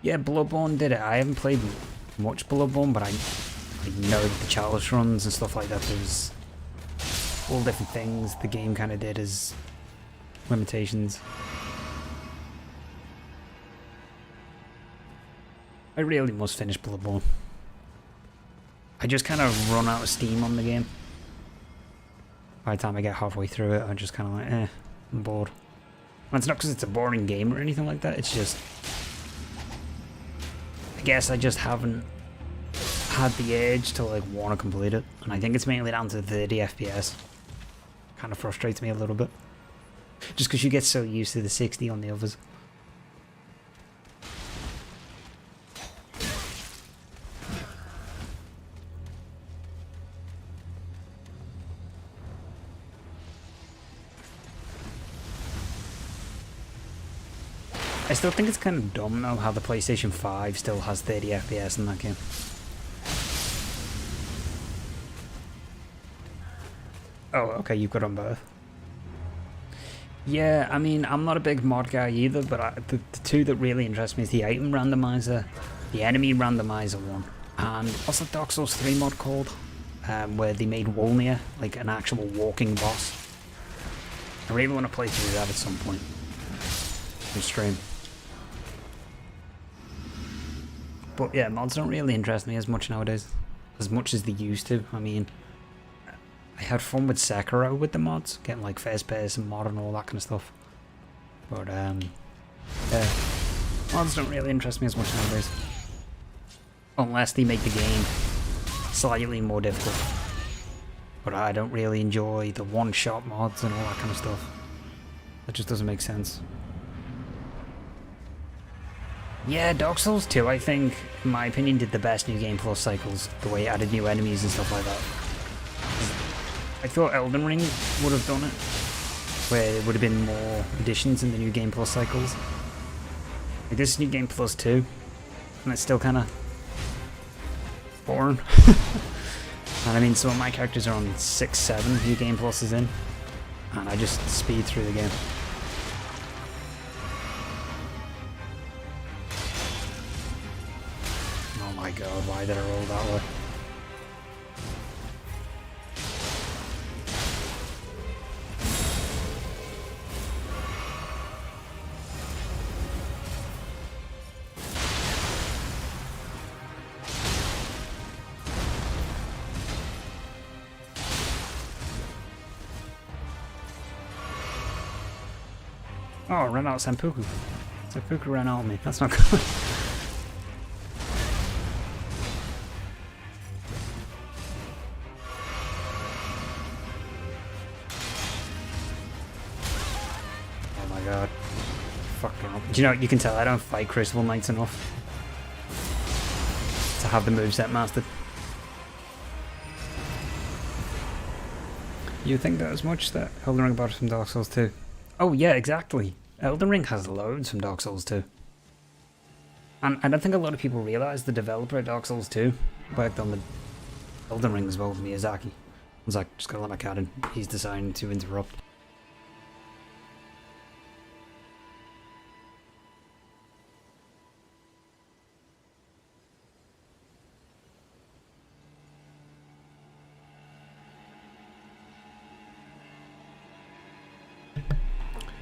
Yeah, Bloodborne did it. I haven't played much Bloodborne, but I know that the chalice runs and stuff like that. There's all different things the game kind of did as limitations. I really must finish Bloodborne. I just kind of run out of steam on the game. By the time I get halfway through it, I'm just kind of like, I'm bored. And it's not because it's a boring game or anything like that, it's just... I guess I just haven't had the urge to like want to complete it. And I think it's mainly down to 30 FPS. Kind of frustrates me a little bit. Just because you get so used to the 60 on the others. I still think it's kind of dumb though how the PlayStation 5 still has 30 FPS in that game. Oh, okay, you've got on both. Yeah, I mean, I'm not a big mod guy either, but the two that really interest me is the item randomizer, the enemy randomizer one, and what's the Dark Souls 3 mod called? Where they made Wolnir like an actual walking boss. I really want to play through that at some point. On stream. But yeah, mods don't really interest me as much nowadays. As much as they used to. I mean, I had fun with Sekiro with the mods. Getting like first person mod and all that kind of stuff. But yeah. Mods don't really interest me as much nowadays. Unless they make the game slightly more difficult. But I don't really enjoy the one-shot mods and all that kind of stuff. That just doesn't make sense. Yeah, Dark Souls 2, I think, in my opinion, did the best New Game Plus cycles, the way it added new enemies and stuff like that. I thought Elden Ring would have done it, where there would have been more additions in the New Game Plus cycles. Like, this is New Game Plus 2, and it's still kind of boring. And I mean, some of my characters are on 6, 7 New Game Pluses in, and I just speed through the game. Oh my god, why did I roll that way? Oh, I ran out of Senpuku. Senpuku ran out of me. That's not good. Oh my god. Fucking up. Do you know, you can tell I don't fight Crucible Knights enough to have the moveset mastered. You think that as much that Elden Ring bought from Dark Souls 2? Oh yeah, exactly. Elden Ring has loads from Dark Souls 2. And I don't think a lot of people realise the developer of Dark Souls 2 worked on the Elden Ring as well, Miyazaki. I was like, just gotta let my cat in. He's deciding to interrupt.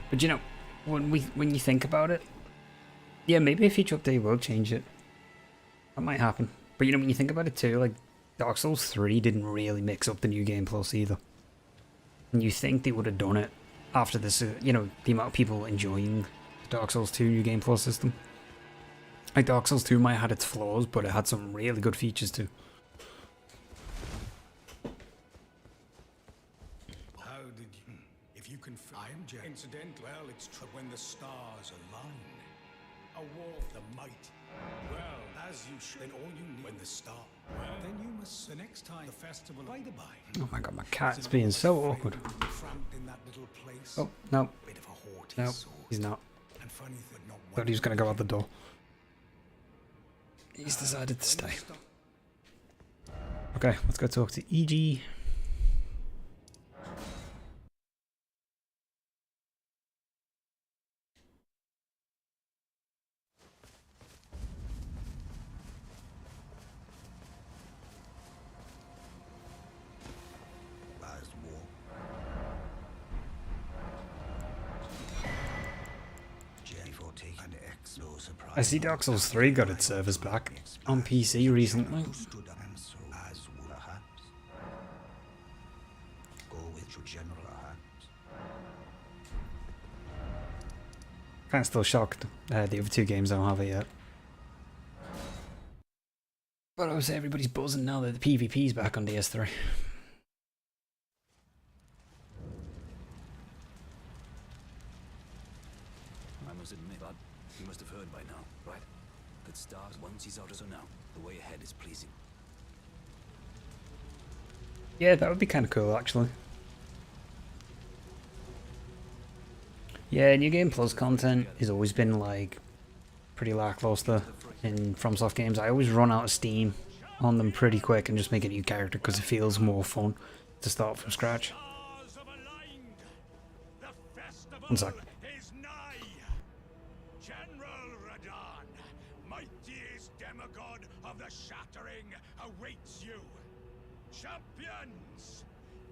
But you know, when you think about it, yeah, maybe a future update will change it. That might happen. But you know, when you think about it too, like Dark Souls 3 didn't really mix up the New Game Plus either. And you think they would have done it after this, you know, the amount of people enjoying the Dark Souls 2 New Game Plus system. Like Dark Souls 2 might have had its flaws, but it had some really good features too. Incident, well, it's true when the stars align. A war of the might. Well, as you should. Then all you need when the star. Well, then you must. The next time the festival by the by. Oh my god, my cat's being so awkward. In that little place. Oh no, Bit of a haughty no, sort. he's not. And funny thing, not Thought he was gonna go out the door. He's decided to stay. Okay, let's go talk to EG. I see Dark Souls 3 got its servers back on PC recently. Kinda still shocked the other two games don't have it yet. But I would say everybody's buzzing now that the PvP's back on DS3. I must admit, but you must have heard by now, right? That stars once he's out, so now the way ahead is pleasing. Yeah, that would be kind of cool actually. Yeah, New Game Plus content has always been like pretty lackluster in FromSoft games. I always run out of steam on them pretty quick and just make a new character because it feels more fun to start from scratch. One sec. General Radon, mightiest demigod of the Shattering, awaits you. Champions,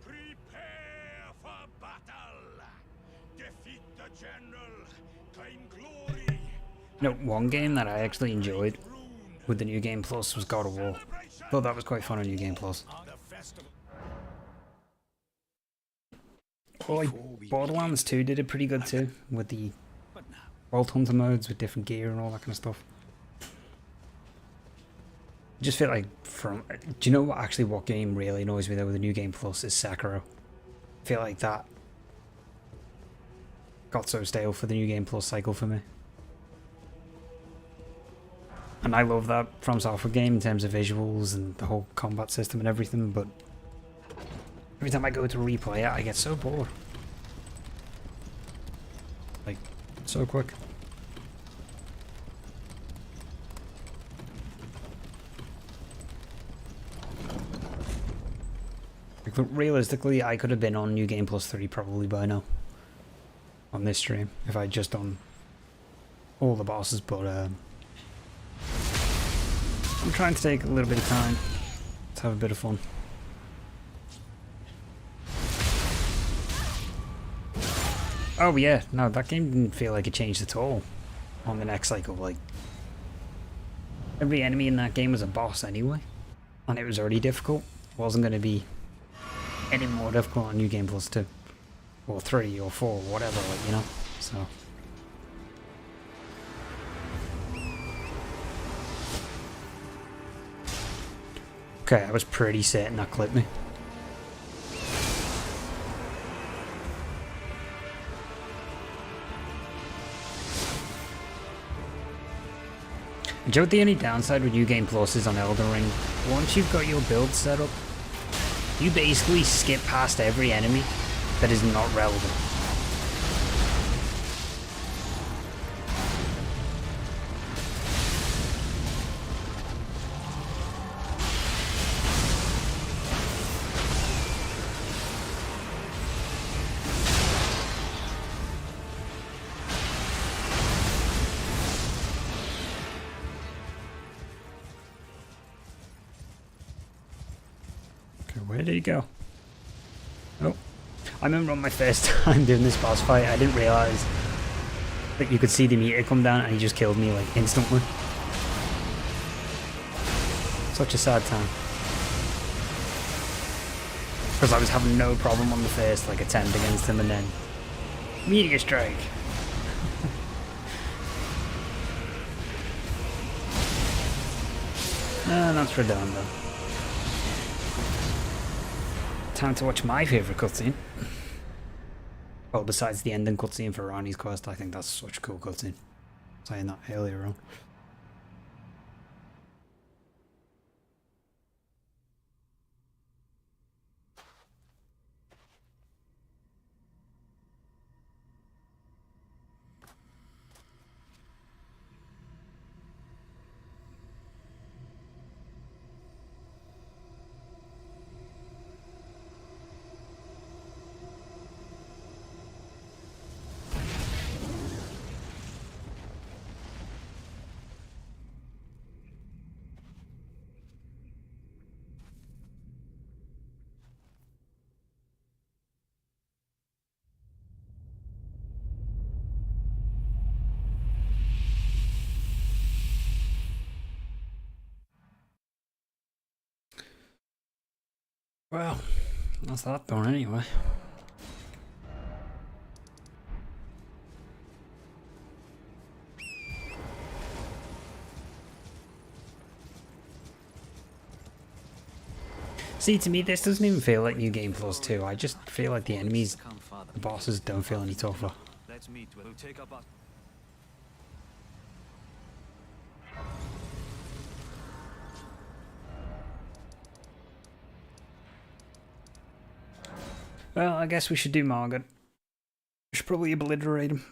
prepare for battle. Defeat the general, claim glory. No, one game that I actually enjoyed with the New Game Plus was God of War. Thought that was quite fun on New Game Plus. Well, like Borderlands 2 did it pretty good too, with the Vault Hunter modes with different gear and all that kind of stuff. I just feel like do you know what game really annoys me though with the New Game Plus is Sekiro. I feel like that got so stale for the New Game Plus cycle for me. And I love that From Software game in terms of visuals and the whole combat system and everything, but every time I go to replay it, I get so bored. Like, so quick. Like, realistically, I could have been on New Game Plus 3 probably by now. On this stream, if I'd just done all the bosses, but I'm trying to take a little bit of time to have a bit of fun. Oh yeah, no, that game didn't feel like it changed at all on the next cycle. Like, every enemy in that game was a boss anyway, and it was already difficult. It wasn't going to be any more difficult on New Game Plus 2. Or 3 or 4, whatever, like, you know, so. Okay, I was pretty certain that clipped me. Do you know what the only downside with New Game Plus is on Elden Ring? Once you've got your build set up, you basically skip past every enemy that is not relevant. Okay, where did he go? Oh. I remember on my first time doing this boss fight, I didn't realise that you could see the meter come down and he just killed me like instantly. Such a sad time. Because I was having no problem on the first like attempt against him and then meteor strike. No, that's redundant. Time to watch my favourite cutscene. Well, besides the ending cutscene for Rani's quest, I think that's such a cool cutscene. Saying that earlier on. Well, that's that done anyway. See, to me, this doesn't even feel like New Game Plus 2. I just feel like the enemies, the bosses, don't feel any tougher. Let's meet. We'll take up our... Well, I guess we should do Margaret. We should probably obliterate him.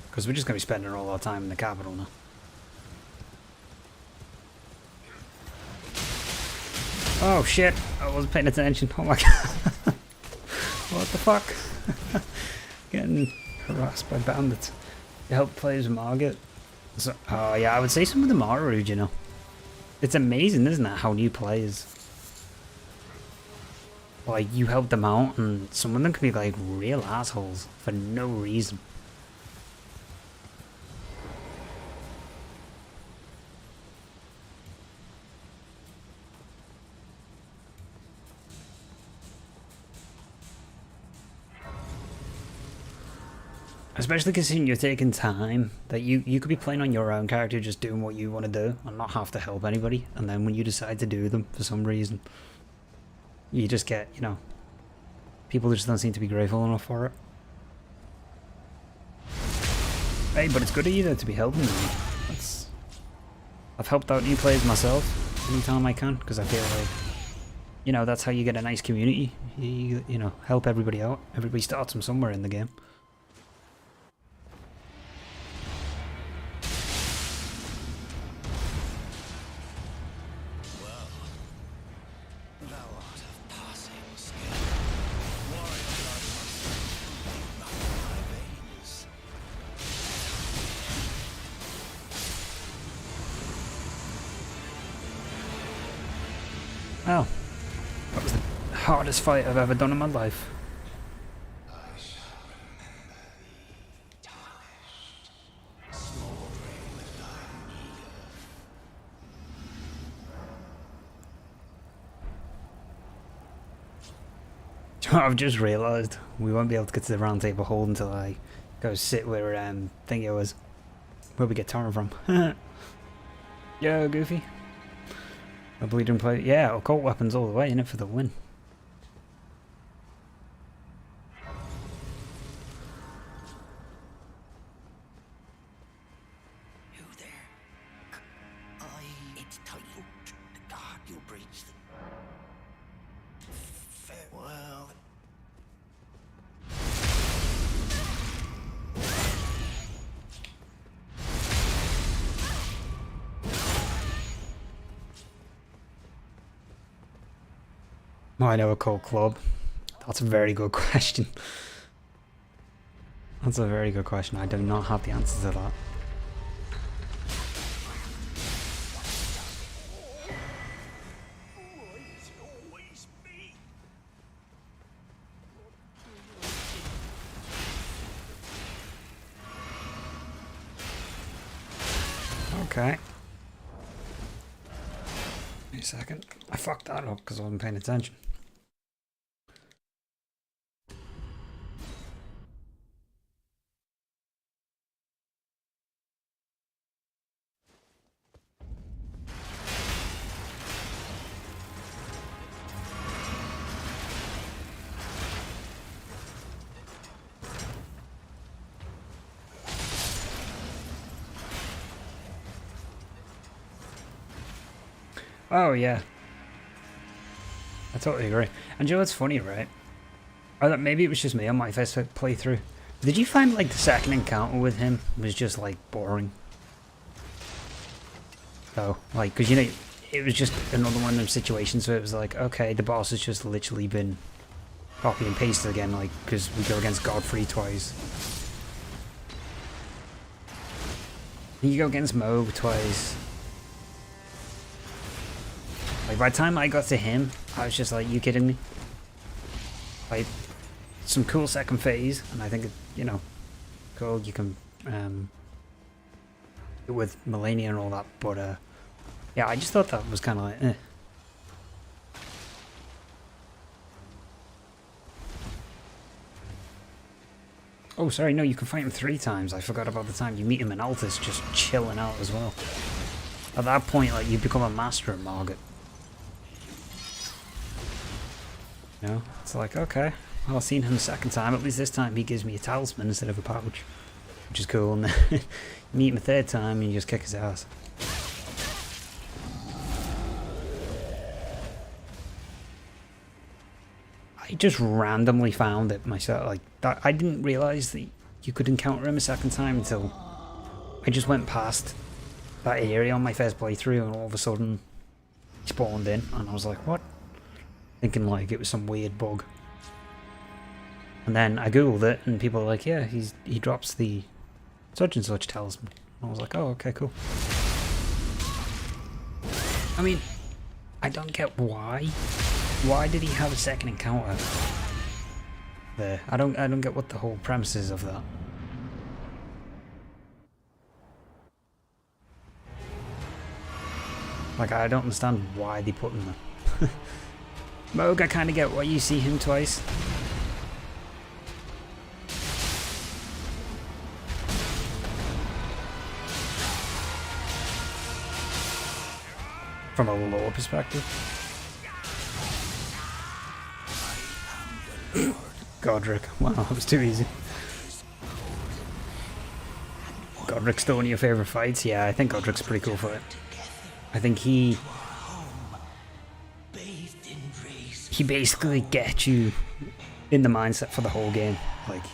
Because we're just going to be spending all our time in the capital now. Oh shit, I wasn't paying attention. Oh my god. What the fuck? Getting harassed by bandits. You help players Margaret. So, oh yeah, I would say some of them are rude, you know. It's amazing, isn't it, how new players... Like, you help them out and some of them can be like real assholes for no reason. Especially considering you're taking time, that you could be playing on your own character, just doing what you want to do, and not have to help anybody, and then when you decide to do them, for some reason, you just get, you know, people just don't seem to be grateful enough for it. Hey, but it's good of you though to be helping them. I've helped out new players myself, anytime I can, because I feel like, you know, that's how you get a nice community. You know, help everybody out. Everybody starts from somewhere in the game. Oh, that was the hardest fight I've ever done in my life. I've just realised we won't be able to get to the round table hold until I go sit where thingy was, where we get torn from. Yo, Goofy. A bleeding play. Yeah, occult weapons all the way in it for the win. Who there? It's tight. The guard you'll breach them. Farewell. I know a cold club. That's a very good question. That's a very good question. I do not have the answer to that. Okay. Wait a second. I fucked that up because I wasn't paying attention. Oh yeah, I totally agree. And you know what's funny, right? I thought maybe it was just me on my first playthrough. Did you find like the second encounter with him was just like boring? Oh, like, because you know, it was just another one of those situations where it was like, okay, the boss has just literally been copy and pasted again, like, because we go against Godfrey twice. You go against Moog twice. Like, by the time I got to him, I was just like, you kidding me? Like, some cool second phase, and I think, it, you know, cool, you can with Melania and all that, but yeah, I just thought that was kind of like, eh. Oh, sorry, no, you can fight him 3 times. I forgot about the time you meet him in Altus, just chilling out as well. At that point, like, you become a master at Margit. You know, it's like, okay, well, I've seen him a second time. At least this time he gives me a talisman instead of a pouch, which is cool. And then you meet him a 3rd time and you just kick his ass. I just randomly found it myself. Like, that, I didn't realise that you could encounter him a 2nd time until I just went past that area on my first playthrough, and all of a sudden he spawned in, and I was like, what? Thinking like it was some weird bug. And then I googled it, and people were like, yeah, he drops the such and such talisman. And I was like, oh, okay, cool. I mean, I don't get why. Why did he have a 2nd encounter there? I don't get what the whole premise is of that. Like, I don't understand why they put him there. Moog, I kind of get why you see him twice. From a lore perspective. Godric. Wow, that was too easy. Godric's still one of your favourite fights? Yeah, I think Godric's a pretty cool fight. I think he basically gets you in the mindset for the whole game. Like,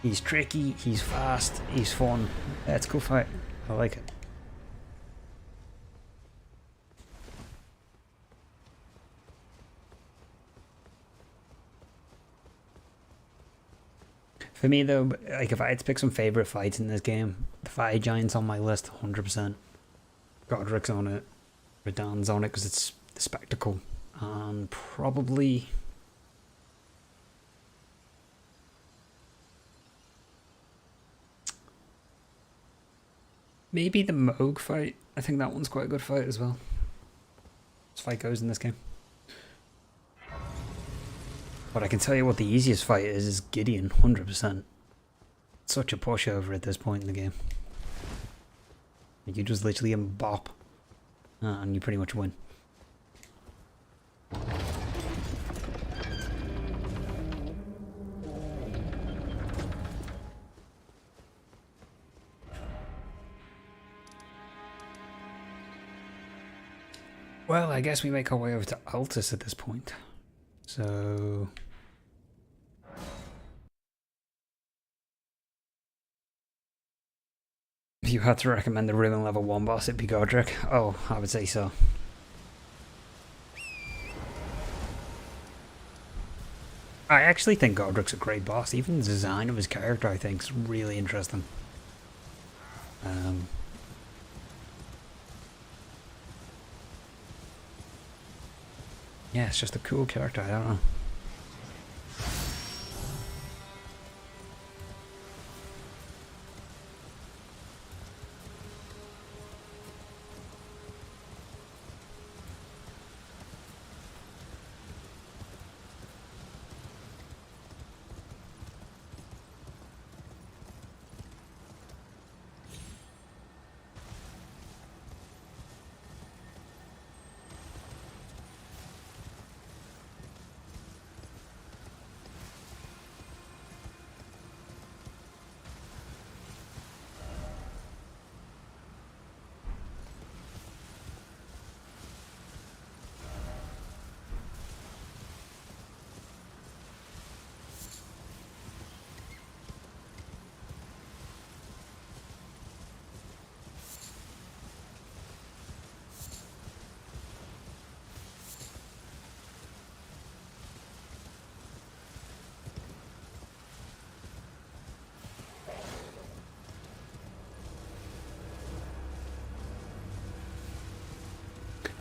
he's tricky, he's fast, he's fun. Yeah, it's a cool fight. I like it. For me though, like, if I had to pick some favourite fights in this game, the Fire Giant's on my list 100%. Godric's on it. Radahn's on it because it's the spectacle. And probably... maybe the Moog fight. I think that one's quite a good fight as well. As fight goes in this game. But I can tell you what the easiest fight is Gideon, 100%. Such a pushover at this point in the game. Like, you just literally bop, and you pretty much win. Well, I guess we make our way over to Altus at this point. So... if you had to recommend the Ruin Level 1 boss, it'd be Godric. Oh, I would say so. I actually think Godric's a great boss. Even the design of his character, I think, is really interesting. Yeah, it's just a cool character, I don't know.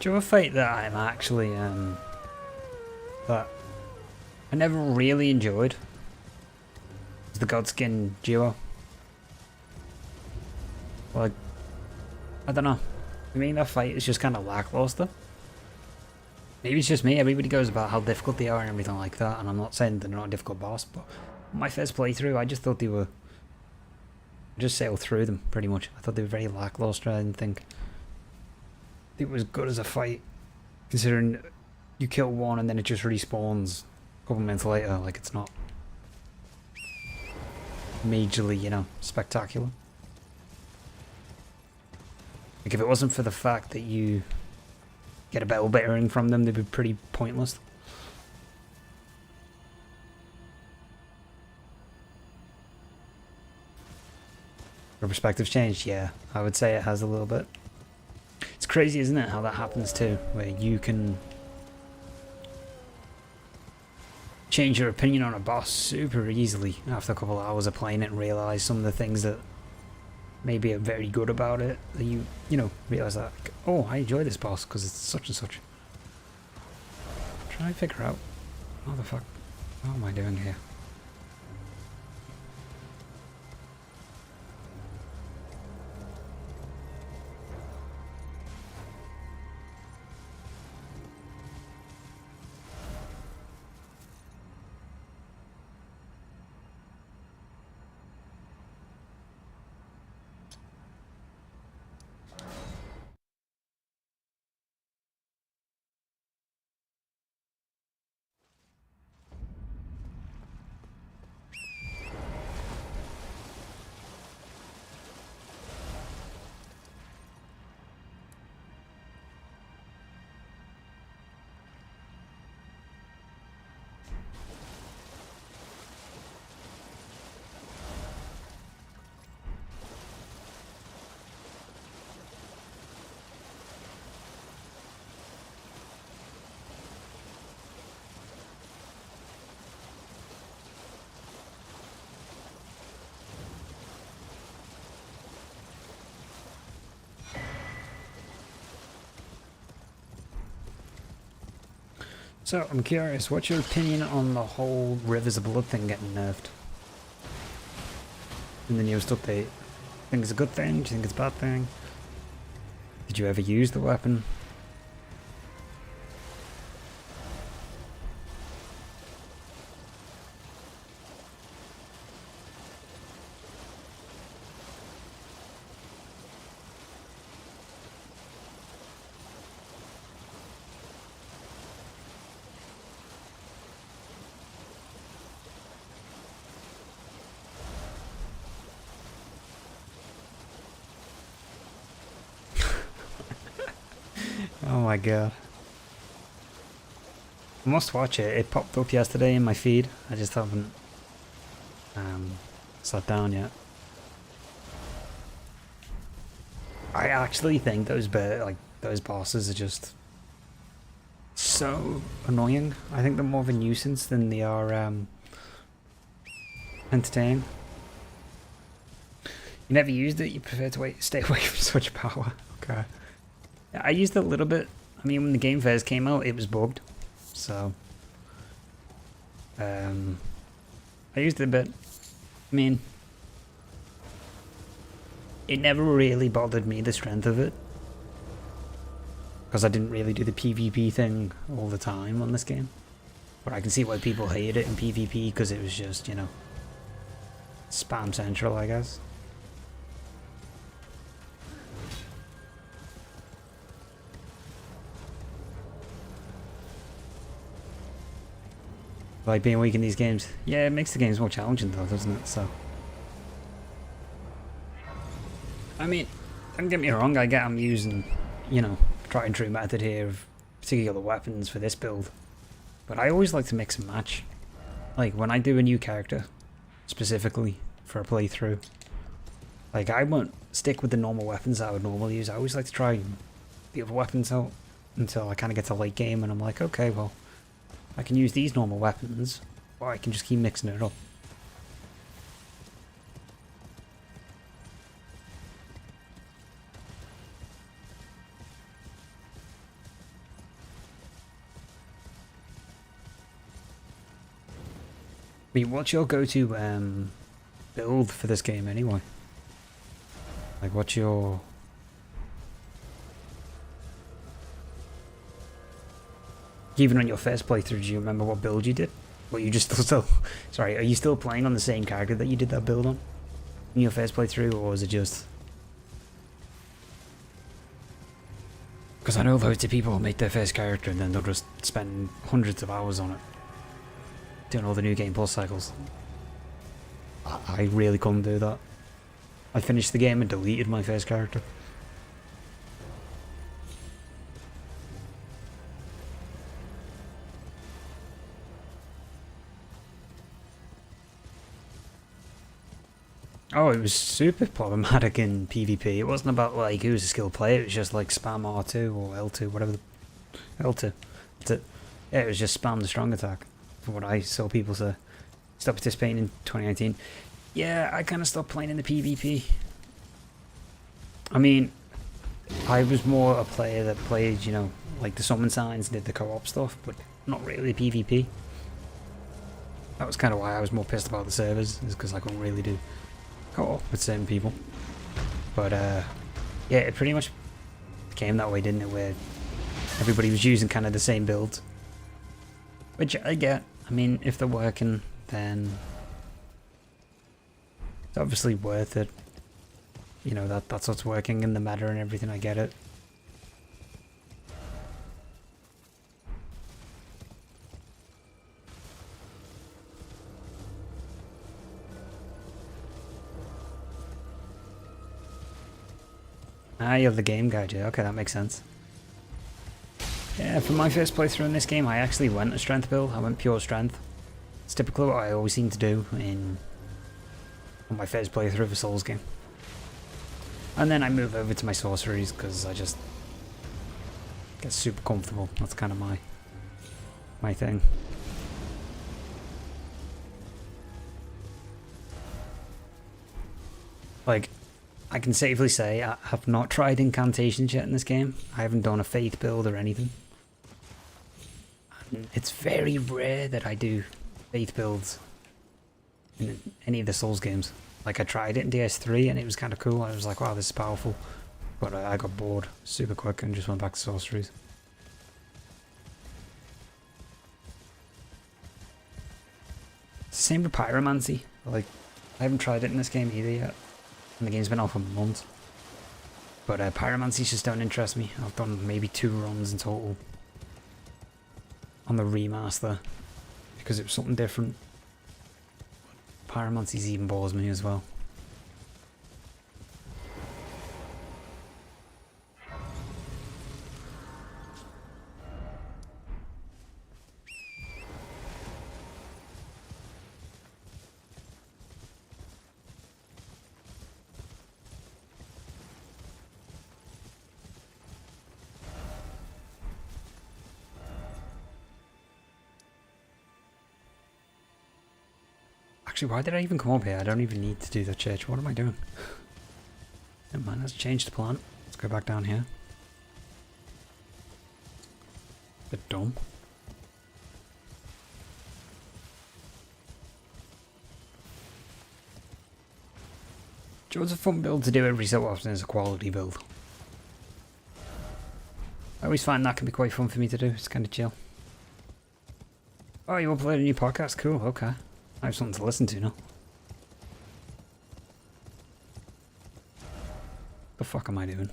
Do you have a fight that I'm actually, that I never really enjoyed? It's the Godskin duo. Like, I don't know. I mean, that fight is just kind of lackluster. Maybe it's just me. Everybody goes about how difficult they are and everything like that, and I'm not saying they're not a difficult boss, but my first playthrough, I just thought they were... I just sailed through them, pretty much. I thought they were very lackluster. I didn't think it was good as a fight, considering you kill one and then it just respawns a couple minutes later. Like, it's not majorly, you know, spectacular. Like, if it wasn't for the fact that you get a bell bearing from them, they'd be pretty pointless. Your perspective's changed? Yeah, I would say it has a little bit. It's crazy, isn't it, how that happens too, where you can change your opinion on a boss super easily after a couple of hours of playing it and realise some of the things that maybe are very good about it, that you know, realise that, like, oh, I enjoy this boss because it's such and such. I'm trying to figure out, what the fuck, what am I doing here? So, I'm curious, what's your opinion on the whole Rivers of Blood thing getting nerfed in the newest update? Think it's a good thing? Do you think it's a bad thing? Did you ever use the weapon? Oh my god. I must watch it. It popped up yesterday in my feed. I just haven't sat down yet. I actually think those bosses are just so annoying. I think they're more of a nuisance than they are entertaining. You never used it? You prefer to stay away from such power? Okay. I used it a little bit. I mean, when the game first came out, it was bugged. So, I used it a bit. I mean, it never really bothered me, the strength of it. Because I didn't really do the PvP thing all the time on this game. But I can see why people hate it in PvP, because it was just, you know, spam central, I guess. Like being weak in these games. Yeah, it makes the games more challenging though, doesn't it? So, I mean, don't get me wrong, I get I'm using, you know, tried and true method here of particular weapons for this build. But I always like to mix and match. Like when I do a new character, specifically for a playthrough, like I won't stick with the normal weapons that I would normally use. I always like to try the other weapons out until I kind of get to late game and I'm like, okay, well, I can use these normal weapons, or I can just keep mixing it up. I mean, what's your go-to build for this game anyway? Like, what's your even on your first playthrough, do you remember what build you did? Well, you just still sorry, are you still playing on the same character that you did that build on in your first playthrough, or was it just? Because I know loads of people make their first character and then they'll just spend hundreds of hours on it, doing all the new game plus cycles. I really couldn't do that. I finished the game and deleted my first character. Oh, it was super problematic in PvP. It wasn't about like who's a skilled player, it was just like spam R2 or L2, whatever the... L2. That's it. Yeah, it was just spam the strong attack, from what I saw people say. Stopped participating in 2019. Yeah, I kind of stopped playing in the PvP. I mean, I was more a player that played, you know, like the summon signs, did the co-op stuff, but not really PvP. That was kind of why I was more pissed about the servers, is because I couldn't really do co-op with certain people. But yeah, it pretty much became that way, didn't it, where everybody was using kind of the same builds. Which I get. I mean, if they're working, then it's obviously worth it. You know, that's what's working in the meta and everything, I get it. Ah, you have the game guide, yeah. Okay, that makes sense. Yeah, for my first playthrough in this game, I actually went a strength build. I went pure strength. It's typically what I always seem to do on my first playthrough of a Souls game. And then I move over to my sorceries because I just get super comfortable. That's kind of my thing. Like, I can safely say I have not tried incantations yet in this game. I haven't done a faith build or anything. And it's very rare that I do faith builds in any of the Souls games. Like, I tried it in DS3 and it was kind of cool. I was like, wow, this is powerful. But I got bored super quick and just went back to sorceries. It's the same with pyromancy. Like, I haven't tried it in this game either yet. And the game's been out for months. But pyromancy just don't interest me. I've done maybe 2 runs in total on the remaster because it was something different. Pyromancy's even bores me as well. Actually, why did I even come up here? I don't even need to do the church. What am I doing? Never mind, let's change the plan. Let's go back down here. Bit dumb. Joe's a fun build to do every so often as a quality build. I always find that can be quite fun for me to do. It's kind of chill. Oh, you uploaded a new podcast? Cool, okay. I have something to listen to now. The fuck am I doing?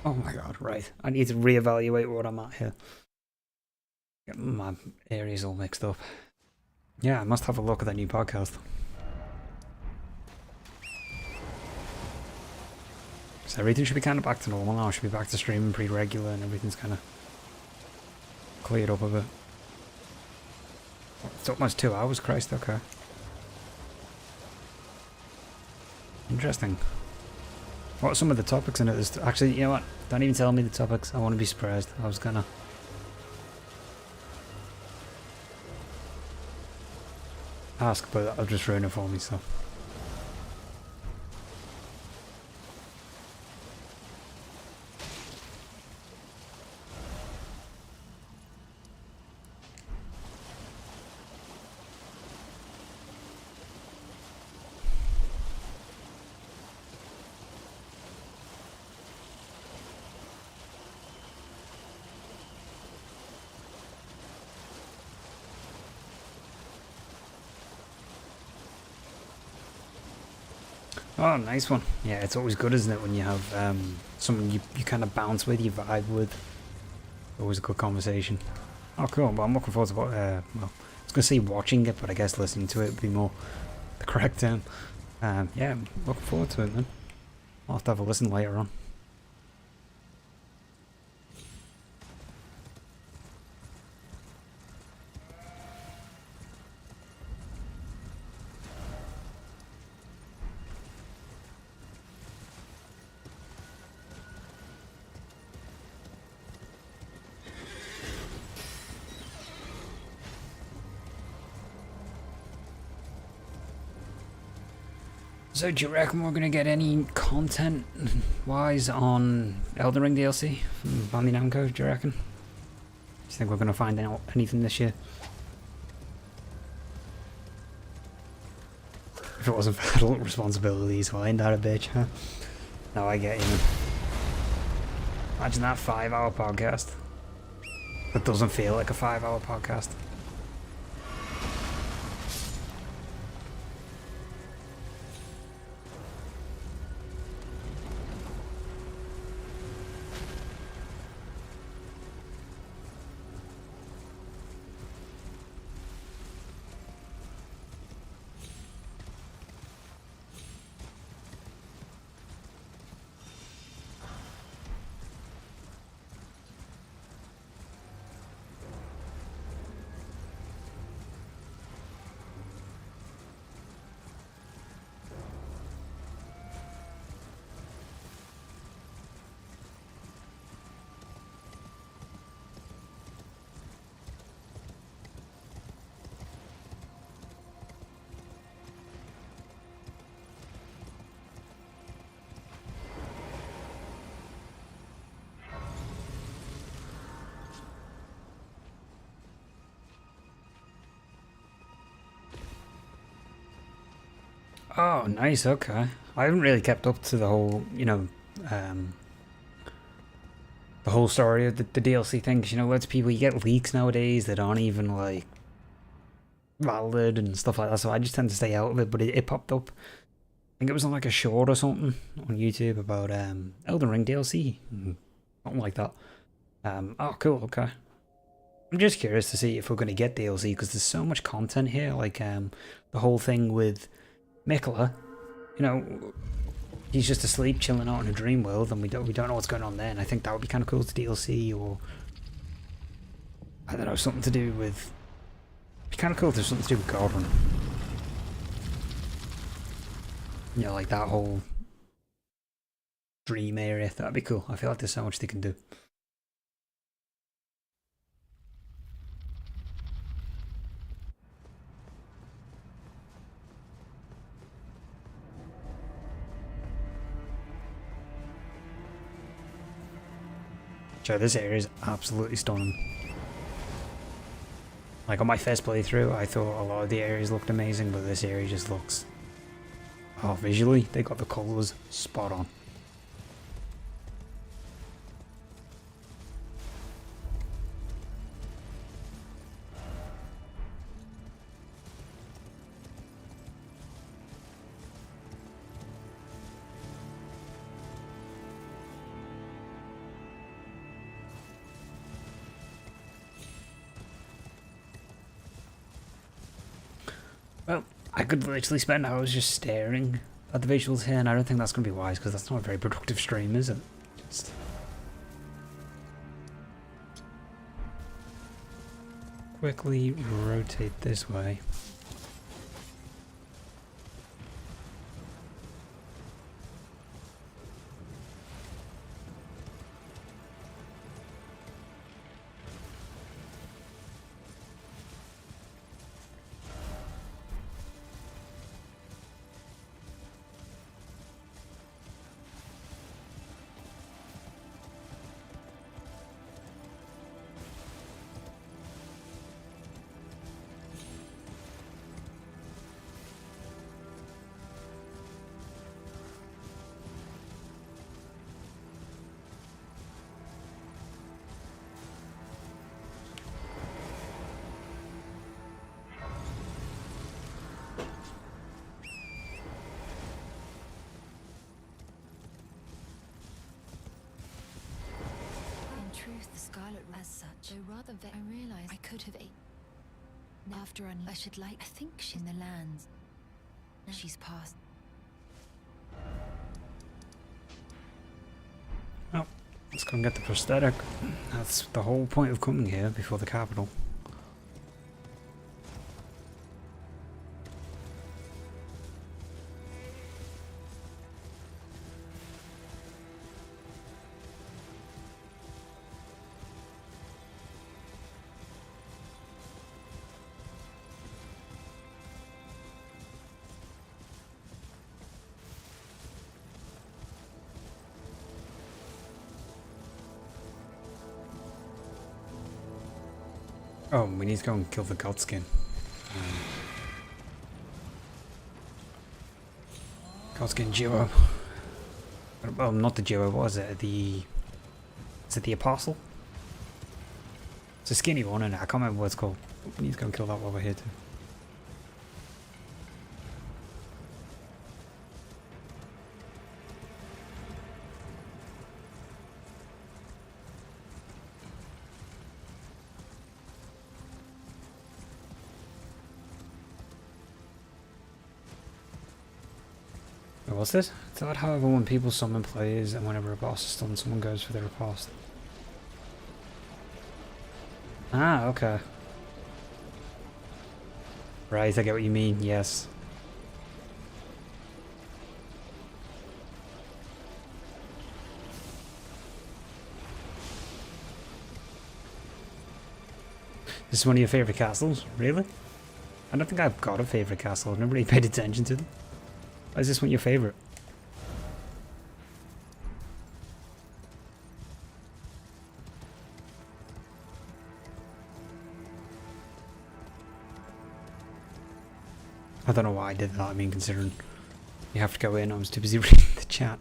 Oh my god, right. I need to reevaluate what I'm at here. Get my areas all mixed up. Yeah, I must have a look at that new podcast. So everything should be kind of back to normal now. I should be back to streaming pretty regular and everything's kind of cleared up a bit. It's almost 2 hours, Christ, okay. Interesting. What are some of the topics in it? Actually, you know what? Don't even tell me the topics. I want to be surprised. I was gonna ask, but I'll just ruin it for me, so. Oh, nice one. Yeah, it's always good, isn't it, when you have someone you kind of bounce with, you vibe with. Always a good conversation. Oh, cool. Well, I'm looking forward to what, well, I was going to say watching it, but I guess listening to it would be more the correct term. Yeah, I'm looking forward to it, man. I'll have to have a listen later on. So do you reckon we're going to get any content-wise on Elden Ring DLC from Bandai Namco, do you reckon? Do you think we're going to find out anything this year? If it wasn't for adult responsibilities, well, ain't that a bitch, huh? No, I get you, man. Imagine that 5-hour podcast. That doesn't feel like a 5-hour podcast. Oh, nice, okay. I haven't really kept up to the whole, you know, the whole story of the DLC thing, 'cause, you know, loads of people, you get leaks nowadays that aren't even, like, valid and stuff like that, so I just tend to stay out of it, but it popped up. I think it was on, like, a short or something on YouTube about, Elden Ring DLC, something like that. Oh, cool, okay. I'm just curious to see if we're going to get DLC, because there's so much content here, like, the whole thing with Mikola, you know, he's just asleep, chilling out in a dream world, and we don't know what's going on there. And I think that would be kind of cool to DLC, or I don't know, something to do with. It'd be kind of cool to have something to do with Gordon. You know, like that whole dream area. That'd be cool. I feel like there's so much they can do. So this area is absolutely stunning. Like on my first playthrough, I thought a lot of the areas looked amazing, but this area just looks... Oh, visually, they got the colours spot on. Well, I could literally spend hours just staring at the visuals here, and I don't think that's going to be wise, because that's not a very productive stream, is it? Just... quickly rotate this way. pilot as such. Though rather I realized I could have after I should like. I think she's in the lands. She's passed. Oh, let's go and get the prosthetic. That's the whole point of coming here before the capital. Oh, we need to go and kill the Godskin. Godskin duo. Oh, not the duo, what was it? Is it the Apostle? It's a skinny one, and I can't remember what it's called. We need to go and kill that while we're here too. What's this? It's about however when people summon players and whenever a boss is stunned, someone goes for their riposte. Ah, okay. Right, I get what you mean, yes. This is one of your favourite castles? Really? I don't think I've got a favourite castle. I've never really paid attention to them. Why is this one your favourite? I don't know why I did that. I mean, considering you have to go in, I was too busy reading the chat.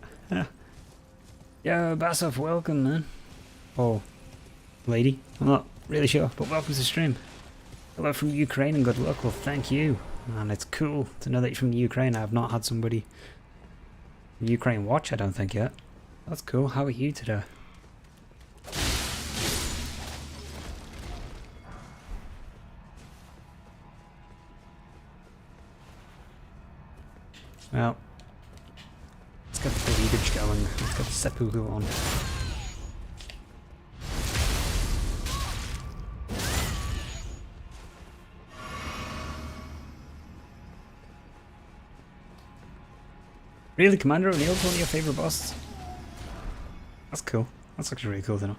Yo, Basov, welcome, man. Oh, lady, I'm not really sure, but welcome to the stream. Hello from Ukraine and good luck. Well, thank you. And it's cool to know that you're from the Ukraine. I have not had somebody from Ukraine watch, I don't think, yet. That's cool. How are you today? Well, let's get the believage going. Let's get the seppuku on. Really, Commander O'Neill's one of your favourite bosses? That's cool. That's actually really cool to know.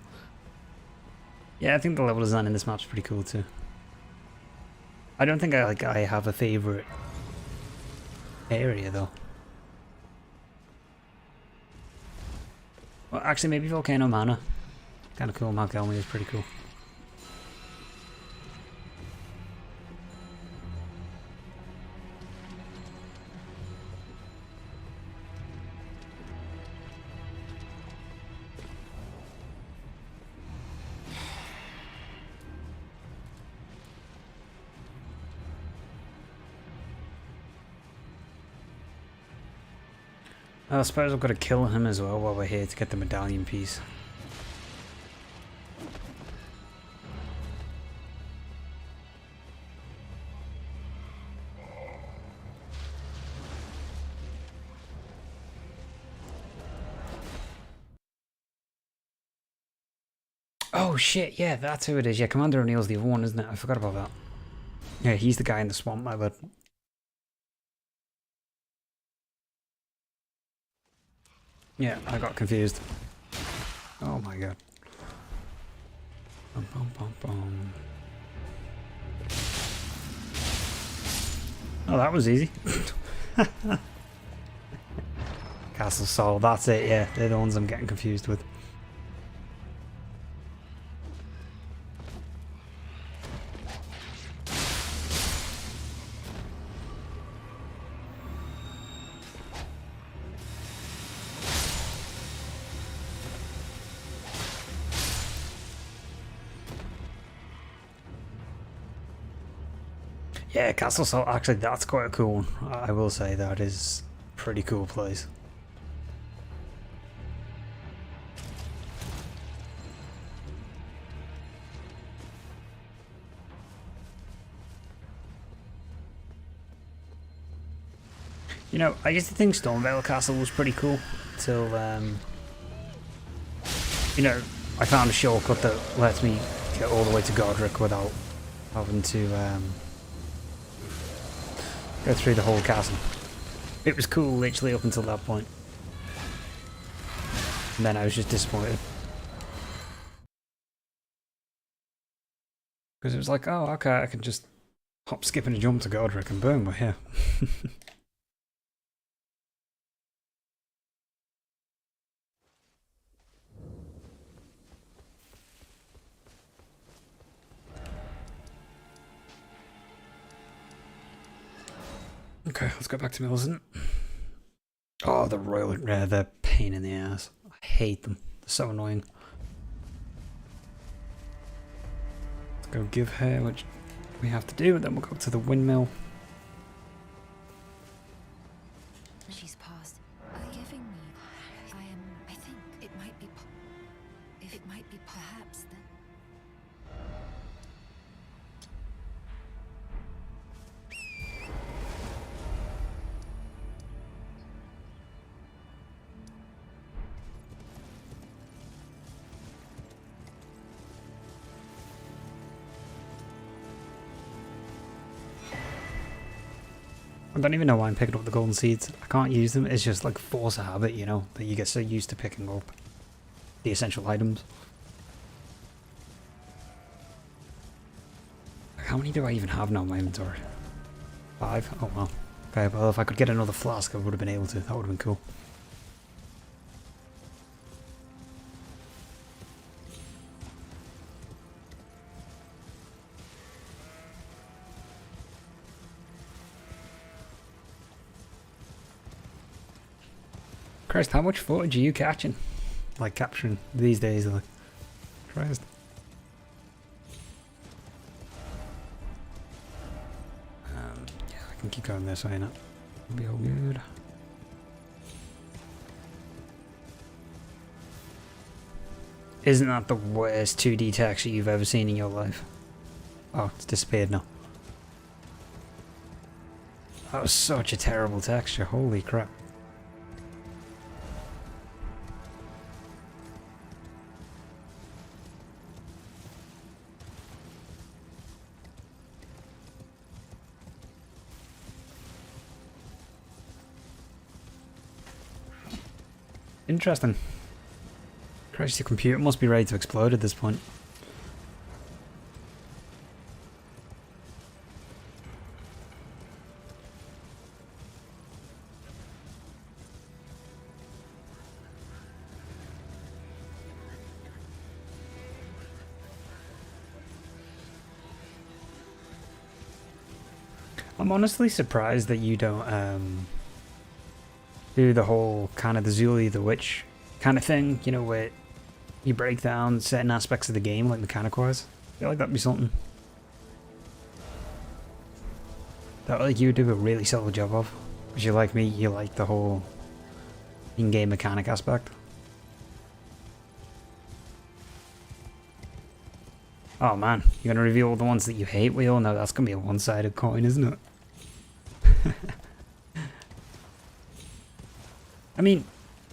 Yeah, I think the level design in this map's pretty cool too. I don't think I have a favourite area though. Well, actually, maybe Volcano Manor. Kind of cool. Mount Gelmi is pretty cool. I suppose I've got to kill him as well while we're here to get the medallion piece. Oh shit, yeah, that's who it is. Yeah, Commander O'Neill's the other one, isn't it? I forgot about that. Yeah, he's the guy in the swamp, my bad. Yeah, I got confused. Oh my god. Bum, bum, bum, bum. Oh, that was easy. Castle Sol, that's it, yeah. They're the ones I'm getting confused with. Yeah, Castle Salt, actually that's quite a cool one. I will say that is a pretty cool place. You know, I used to think Stormvale Castle was pretty cool till, you know, I found a shortcut that lets me get all the way to Godric without having to go through the whole castle. It was cool literally up until that point. And then I was just disappointed. Because it was like, oh, okay, I can just hop, skip and jump to Godric and boom, we're here. Okay, let's go back to Millicent. Oh, the royal, the pain in the ass. I hate them. They're so annoying. Let's go give her what we have to do, and then we'll go to the windmill. She's passed. Giving me. I think it might be. If it might be perhaps then. I don't even know why I'm picking up the golden seeds. I can't use them. It's just like force of habit, you know, that you get so used to picking up the essential items. Like, how many do I even have now in my inventory? 5? Oh well. Okay, well if I could get another flask I would have been able to. That would have been cool. Christ, how much footage are you catching? Like capturing these days, like Christ. Yeah, I can keep going this way now. It'll be all good. Isn't that the worst 2D texture you've ever seen in your life? Oh, it's disappeared now. That was such a terrible texture, holy crap. Interesting. Christ, your computer must be ready to explode at this point. I'm honestly surprised that you don't do the whole kind of the Zuli the Witch kind of thing, you know, where you break down certain aspects of the game, like mechanic-wise. I feel like that'd be something that like you would do a really solid job of. Because you like me, you like the whole in-game mechanic aspect. Oh man, you're gonna reveal all the ones that you hate? We all know that's gonna be a one-sided coin, isn't it? I mean,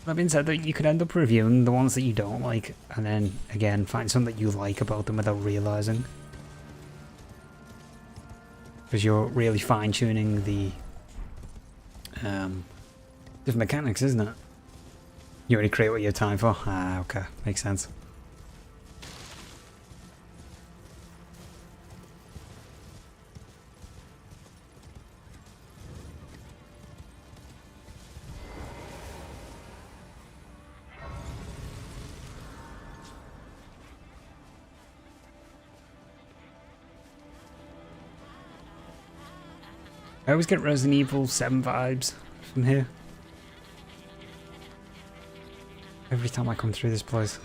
that being said, that you could end up reviewing the ones that you don't like, and then again find something that you like about them without realizing, because you're really fine-tuning the different mechanics, isn't it? You only create what you have time for. Ah, okay, makes sense. I always get Resident Evil 7 vibes from here. Every time I come through this place.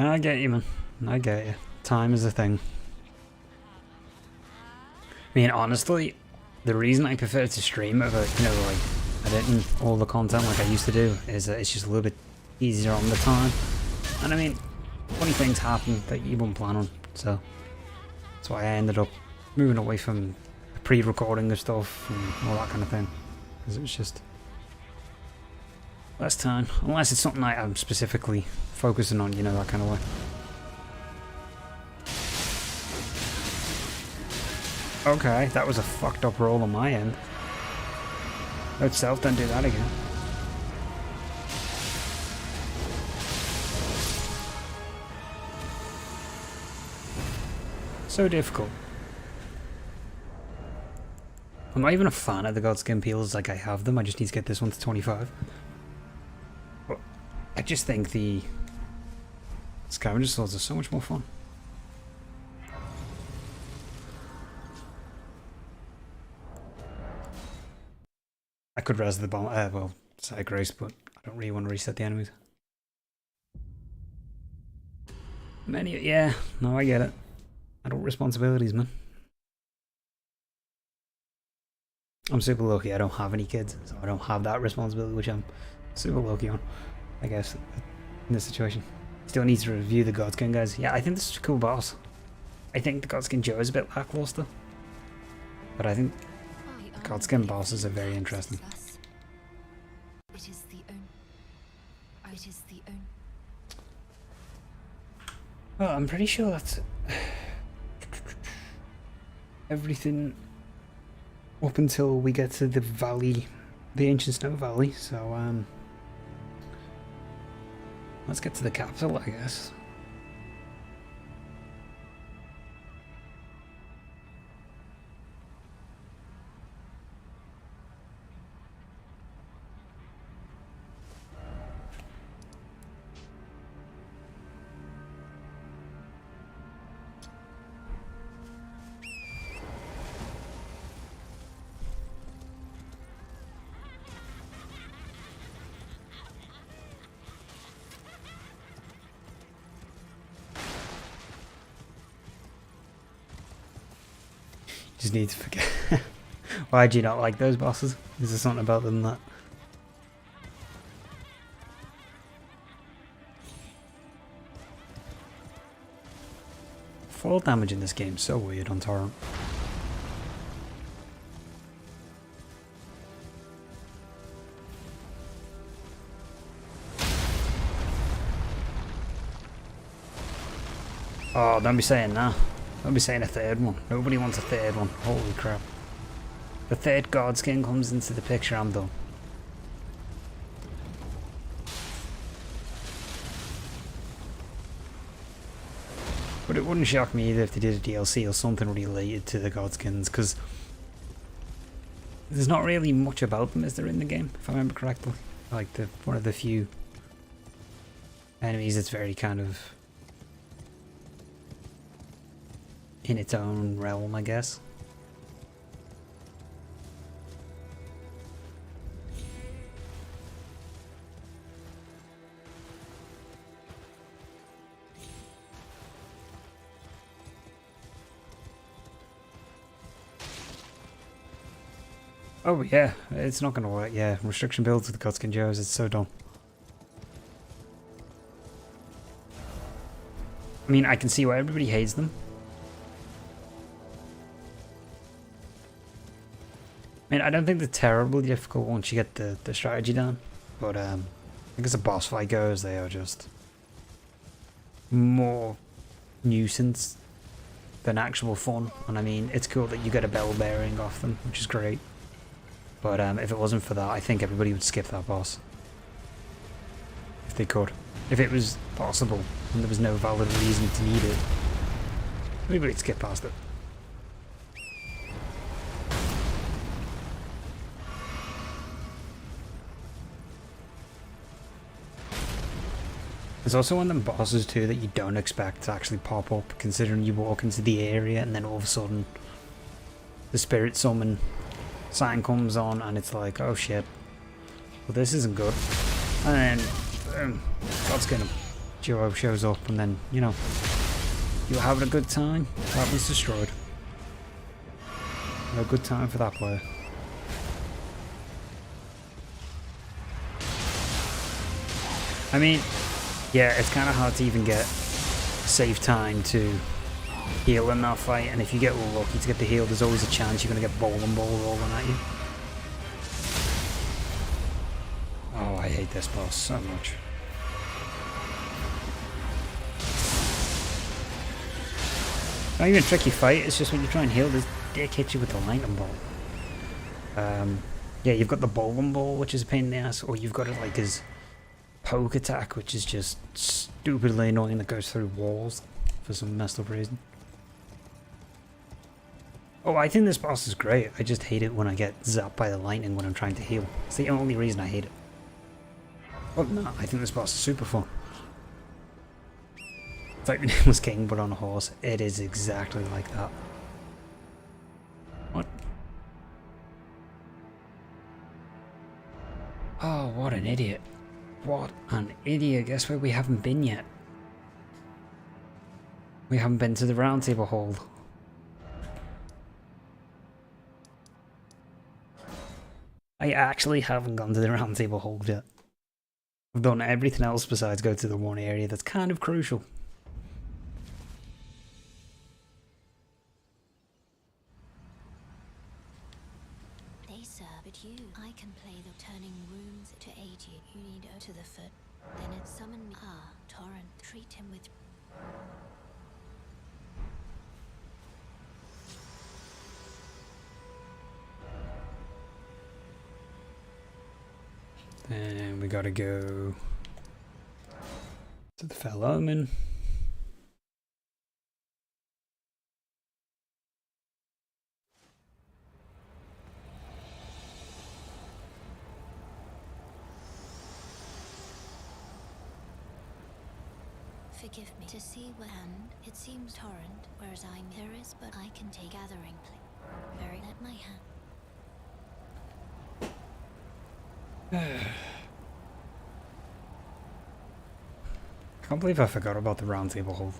I get you, man. I get you. Time is a thing. I mean, honestly, the reason I prefer to stream over, you know, like editing all the content like I used to do is that it's just a little bit easier on the time. And I mean, funny things happen that you wouldn't plan on, so that's why I ended up moving away from pre-recording of stuff and all that kind of thing, because it was just less time, unless it's something I'm specifically focusing on, you know, that kind of way. Okay, that was a fucked up roll on my end. Note self, don't do that again. So difficult. I'm not even a fan of the Godskin peels, like I have them, I just need to get this one to 25. But I just think the scavenger swords are so much more fun. I could res the bomb, well, side grace, but I don't really want to reset the enemies. Yeah, no, I get it. Adult responsibilities, man. I'm super lucky I don't have any kids, so I don't have that responsibility, which I'm super lucky on, I guess, in this situation. Still need to review the Godskin, guys. Yeah, I think this is a cool boss. I think the Godskin Joe is a bit lackluster, but I think the Godskin bosses are very interesting. It is the own. It is the own. Well, I'm pretty sure that's everything up until we get to the valley, the ancient snow valley. So let's get to the capital, I guess. Just need to forget. Why do you not like those bosses? Is there something about them that... Fall damage in this game is so weird on Torrent. Oh, don't be saying that. Don't be saying a third one. Nobody wants a third one. Holy crap. The third Godskin comes into the picture, I'm done. But it wouldn't shock me either if they did a DLC or something related to the Godskins, because there's not really much about them, is there, in the game, if I remember correctly? Like, one of the few enemies that's very kind of in its own realm, I guess. Oh yeah, it's not gonna work. Yeah, restriction builds with the Godskin Joes, it's so dumb. I mean, I can see why everybody hates them. I mean, I don't think they're terribly difficult once you get the strategy down, but I think as a boss fight goes, they are just more nuisance than actual fun. And I mean, it's cool that you get a bell bearing off them, which is great. But if it wasn't for that, I think everybody would skip that boss. If they could. If it was possible, and there was no valid reason to need it, everybody'd skip past it. There's also one of them bosses too that you don't expect to actually pop up, considering you walk into the area and then all of a sudden the spirit summon sign comes on and it's like, oh shit, well this isn't good. And then boom, Godskin him. duo shows up and then, you know, you're having a good time, that was destroyed. A good time for that player. I mean, yeah, it's kind of hard to even get save time to heal in that fight, and if you get lucky to get the heal, there's always a chance you're going to get bowling ball rolling at you. Oh, I hate this boss so much. Not even a tricky fight, it's just when you try and heal, this dick hits you with the lightning bolt. Yeah, you've got the bowling ball, which is a pain in the ass, or you've got it like his poke attack, which is just stupidly annoying, that goes through walls for some messed up reason. Oh, I think this boss is great. I just hate it when I get zapped by the lightning when I'm trying to heal. It's the only reason I hate it. Oh no, I think this boss is super fun. It's like the name was King but on a horse. It is exactly like that. What? Oh, what an idiot. What an idiot. Guess where we haven't been yet? We haven't been to the round table hold. I actually haven't gone to the round table hold yet. I've done everything else besides go to the one area that's kind of crucial. They sir, but I can play the turning runes to aid you. You need to the foot. Then it summon me. Ah, Torrent, treat him with. And we gotta go to the Fell Omen. Forgive me to see when it seems Torrent, whereas I'm there is, but I can take gathering play. Very let my hand. I can't believe I forgot about the round table hold.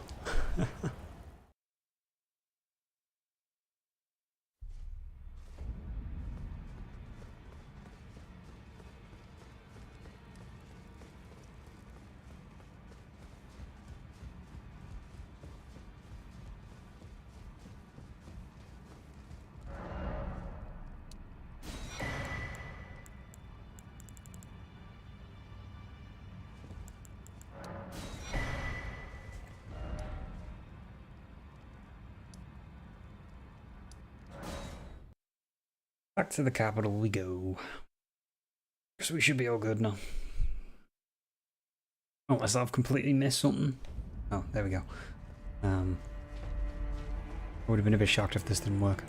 Back to the capital we go. So we should be all good now. Unless I've completely missed something. Oh, there we go. I would have been a bit shocked if this didn't work.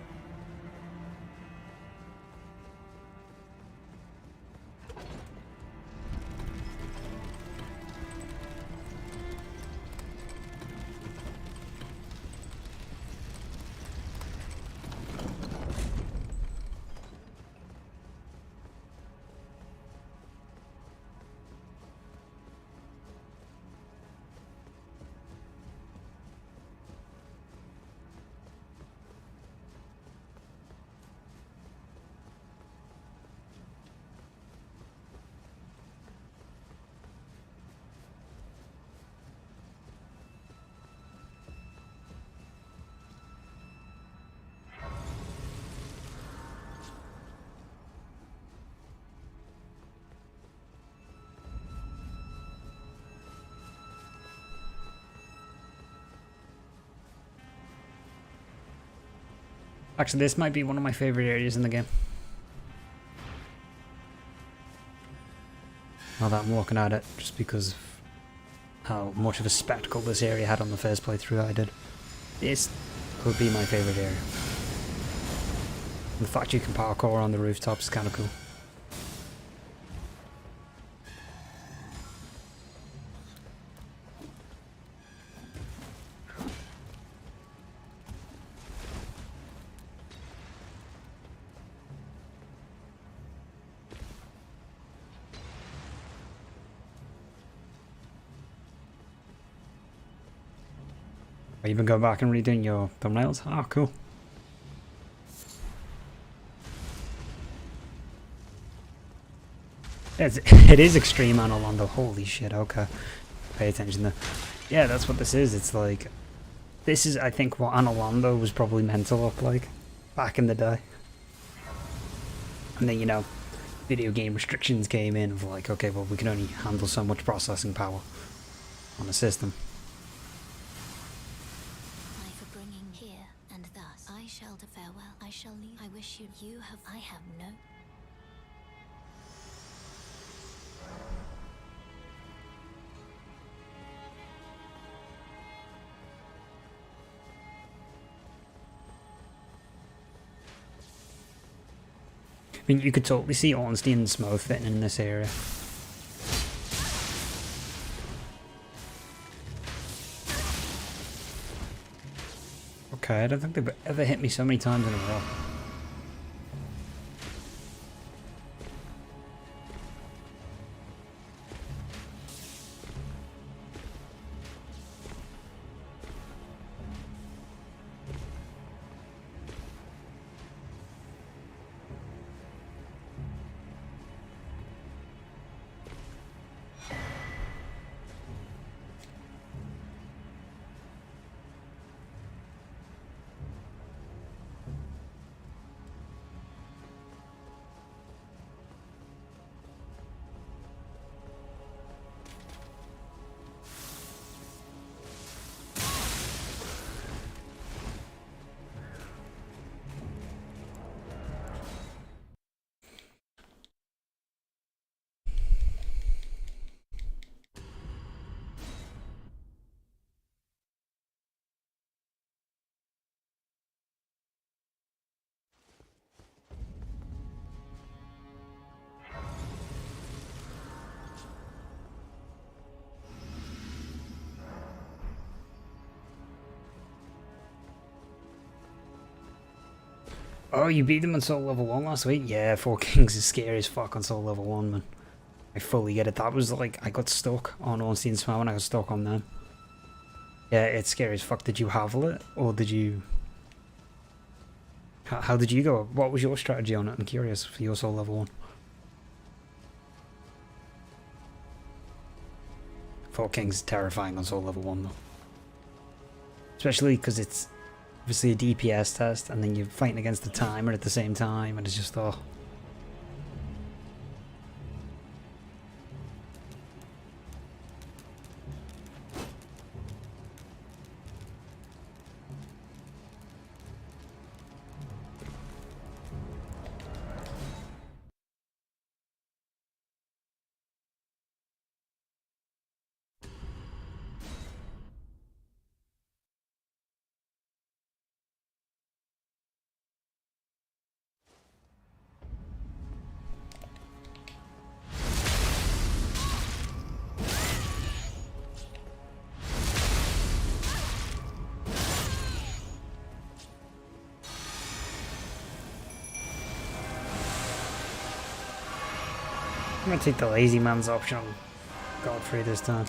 Actually, this might be one of my favorite areas in the game. Now that I'm looking at it, just because of how much of a spectacle this area had on the first playthrough I did. This could be my favorite area. And the fact you can parkour on the rooftops is kind of cool. Are you been going back and redoing your thumbnails? Ah, cool. It is extreme Anolondo. Holy shit, okay. Pay attention there. Yeah, that's what this is. It's like... This is, I think, what Anolondo was probably meant to look like back in the day. And then, you know, video game restrictions came in of like, okay, well, we can only handle so much processing power on a system. I for bringing here, and thus I shall to farewell. I shall leave. I wish you have. I have no. I mean, you could totally see Ornstein and Smo fitting in this area. Okay, I don't think they've ever hit me so many times in a row. Oh, you beat them on Soul Level 1 last week? Yeah, Four Kings is scary as fuck on Soul Level 1, man. I fully get it. That was like, I got stuck on Ornstein Smile and I got stuck on them. Yeah, it's scary as fuck. Did you havel it? Or did you... How did you go? What was your strategy on it? I'm curious for your Soul Level 1. Four Kings is terrifying on Soul Level 1 though. Especially because it's obviously a DPS test and then you're fighting against the timer at the same time and it's just, oh... I'm gonna take the lazy man's option on Godfrey this time.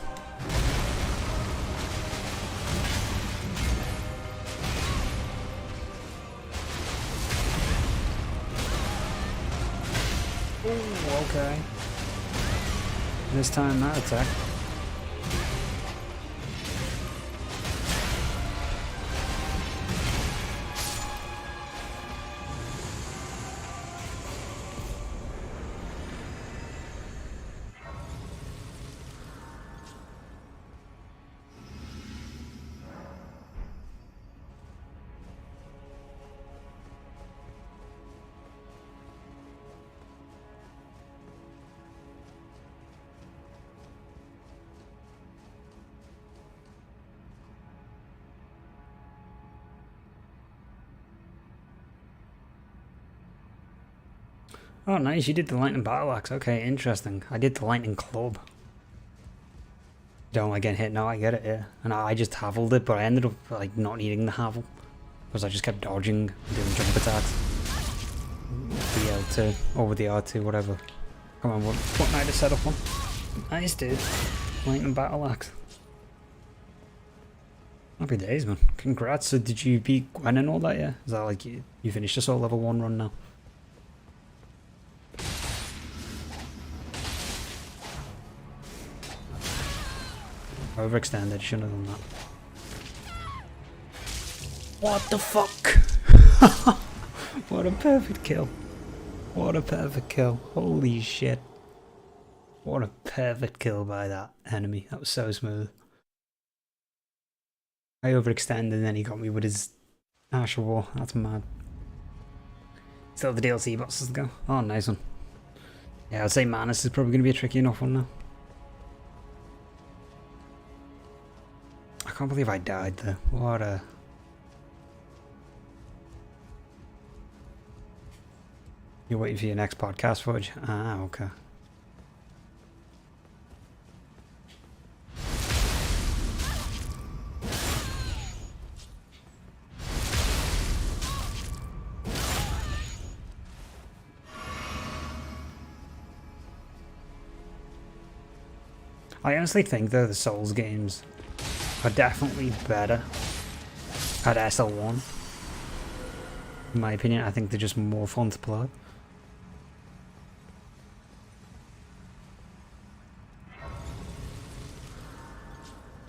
Ooh, okay. This time that attack. Oh nice, you did the lightning battle axe. Okay, interesting. I did the lightning club. Don't like getting hit now, I get it, yeah. And I just haveled it, but I ended up like not needing the havel. Because I just kept dodging, doing jump attacks. The L2, over the R2, whatever. Come on, what night to set up on? Nice dude. Lightning battle axe. Happy days, man. Congrats. So did you beat Gwen and all that, yeah? Is that like you finished this whole level 1 run now? Overextended, shouldn't have done that. What the fuck? What a perfect kill. What a perfect kill. Holy shit. What a perfect kill by that enemy. That was so smooth. I overextended and then he got me with his Ash War. That's mad. Still the DLC bosses to go. Oh, nice one. Yeah, I'd say Manus is probably going to be a tricky enough one now. I can't believe I died there. What a... You're waiting for your next podcast footage? Ah, okay. I honestly think though the Souls games are definitely better at SL1. In my opinion, I think they're just more fun to play.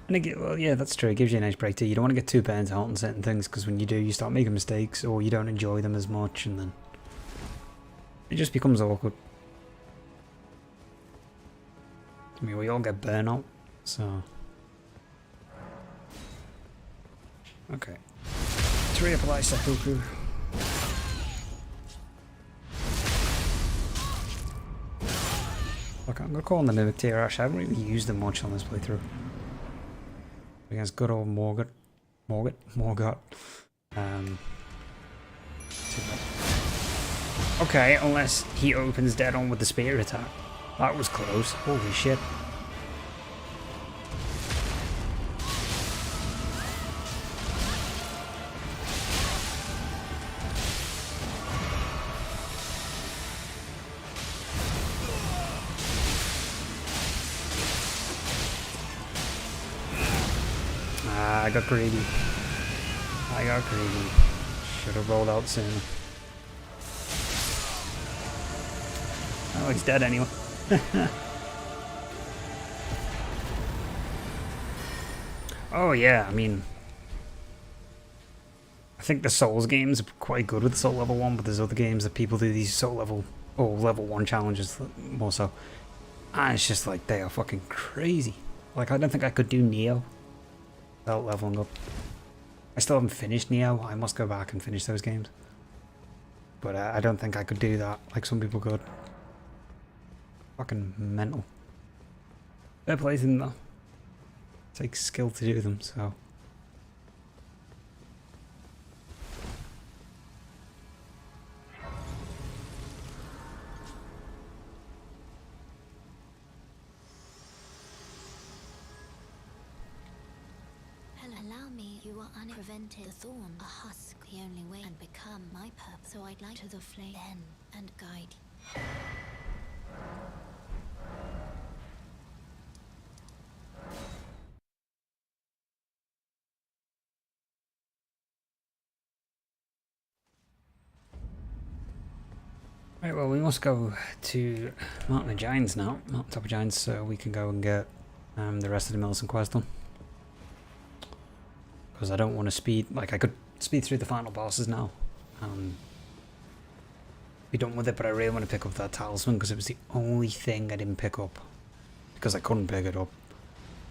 And again, well, yeah, that's true. It gives you a nice break too. You don't want to get too burnt out on certain things because when you do, you start making mistakes or you don't enjoy them as much, and then it just becomes awkward. I mean, we all get burnout, so... Okay. To reapply Seppuku. Look, I'm gonna call on the Mimic tier. Actually, I haven't really used them much on this playthrough. Against good old Morgot. Okay, unless he opens dead on with the spear attack. That was close. Holy shit. I got greedy. Should have rolled out sooner. Oh, he's dead anyway. Oh yeah, I mean, I think the Souls games are quite good with Soul Level 1, but there's other games that people do these Soul Level or Level 1 challenges more so. And it's just like, they are fucking crazy. Like, I don't think I could do Neo without leveling up. I still haven't finished Neo. I must go back and finish those games. But I don't think I could do that like some people could. Fucking mental. Fair play to them though. It takes skill to do them, so. Allow me, you are unprevented. The thorn, a husk, the only way, and become my purpose. So I'd like to the flame then and guide you. Right, well, we must go to Mountain of Giants now, Mountaintop of Giants, so we can go and get the rest of the Millicent quest done. Because I don't want to speed, like I could speed through the final bosses now. Be done with it, but I really want to pick up that talisman because it was the only thing I didn't pick up. Because I couldn't pick it up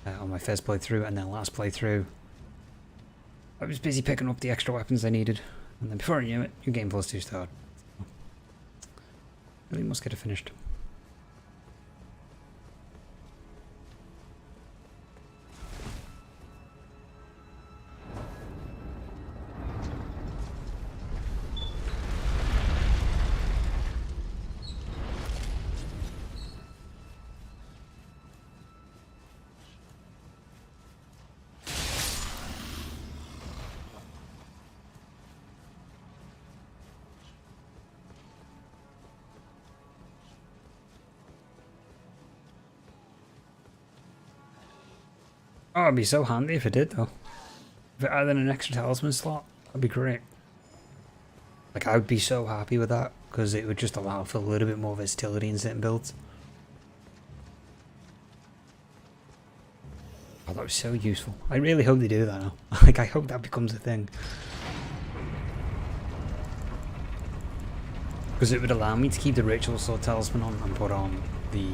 on my first playthrough, and then last playthrough I was busy picking up the extra weapons I needed. And then before I knew it, New Game Plus 2 started. Really must get it finished. Oh, it'd be so handy if it did, though. If it added an extra talisman slot, that'd be great. Like, I would be so happy with that, because it would just allow for a little bit more versatility in certain builds. Oh, that was so useful. I really hope they do that now. Like, I hope that becomes a thing. Because it would allow me to keep the ritual sword talisman on and put on the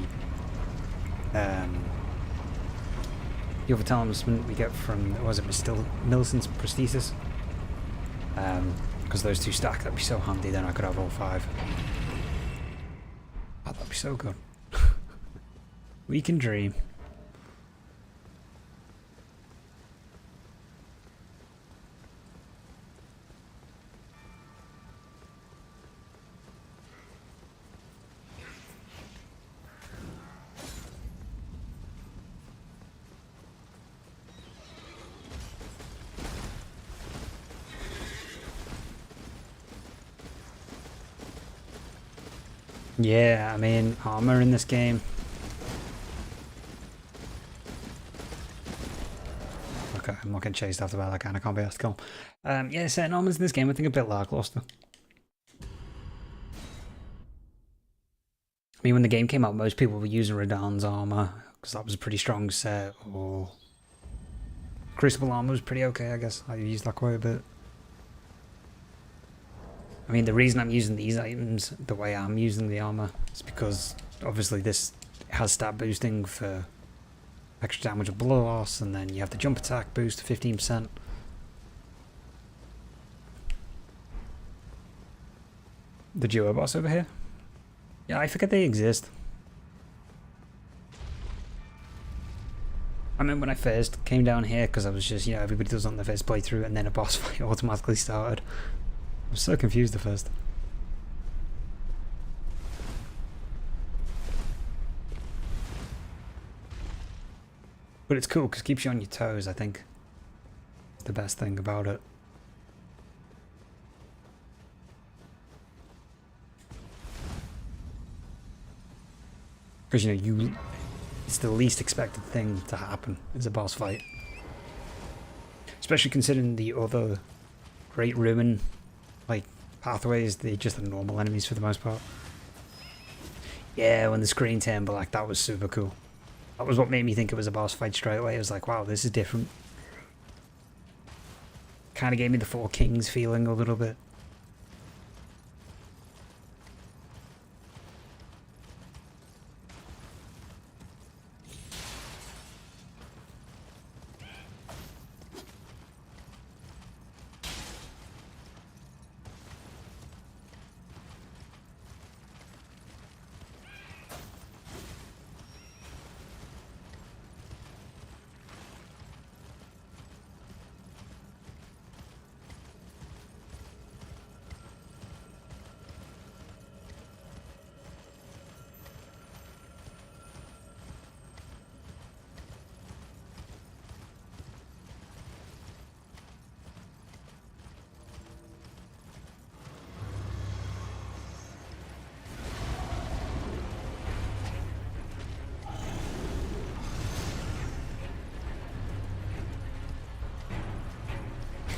other talisman we get from, was it Millicent's prosthesis? Because those two stack, that'd be so handy, then I could have all 5. Oh, that'd be so good. We can dream. Yeah, I mean, armor in this game. Okay, I'm not getting chased after by that kind of combat obstacle. Yeah, certain armors in this game I think are a bit lackluster. I mean, when the game came out, most people were using Radahn's armor, because that was a pretty strong set, or Crucible armor was pretty okay, I guess. I used that quite a bit. I mean, the reason I'm using these items the way I'm using the armor is because obviously this has stat boosting for extra damage of blow loss, and then you have the jump attack boost to 15%. The duo boss over here? Yeah, I forget they exist. I remember when I first came down here, because I was just, you know, everybody does on their first playthrough, and then a boss fight automatically started. I was so confused at first. But it's cool because it keeps you on your toes, I think. The best thing about it. Because, you know, it's the least expected thing to happen is a boss fight. Especially considering the other Great Ruin like pathways, they're just the normal enemies for the most part. Yeah, when the screen turned black, that was super cool. That was what made me think it was a boss fight straight away. I was like, wow, this is different. Kind of gave me the Four Kings feeling a little bit.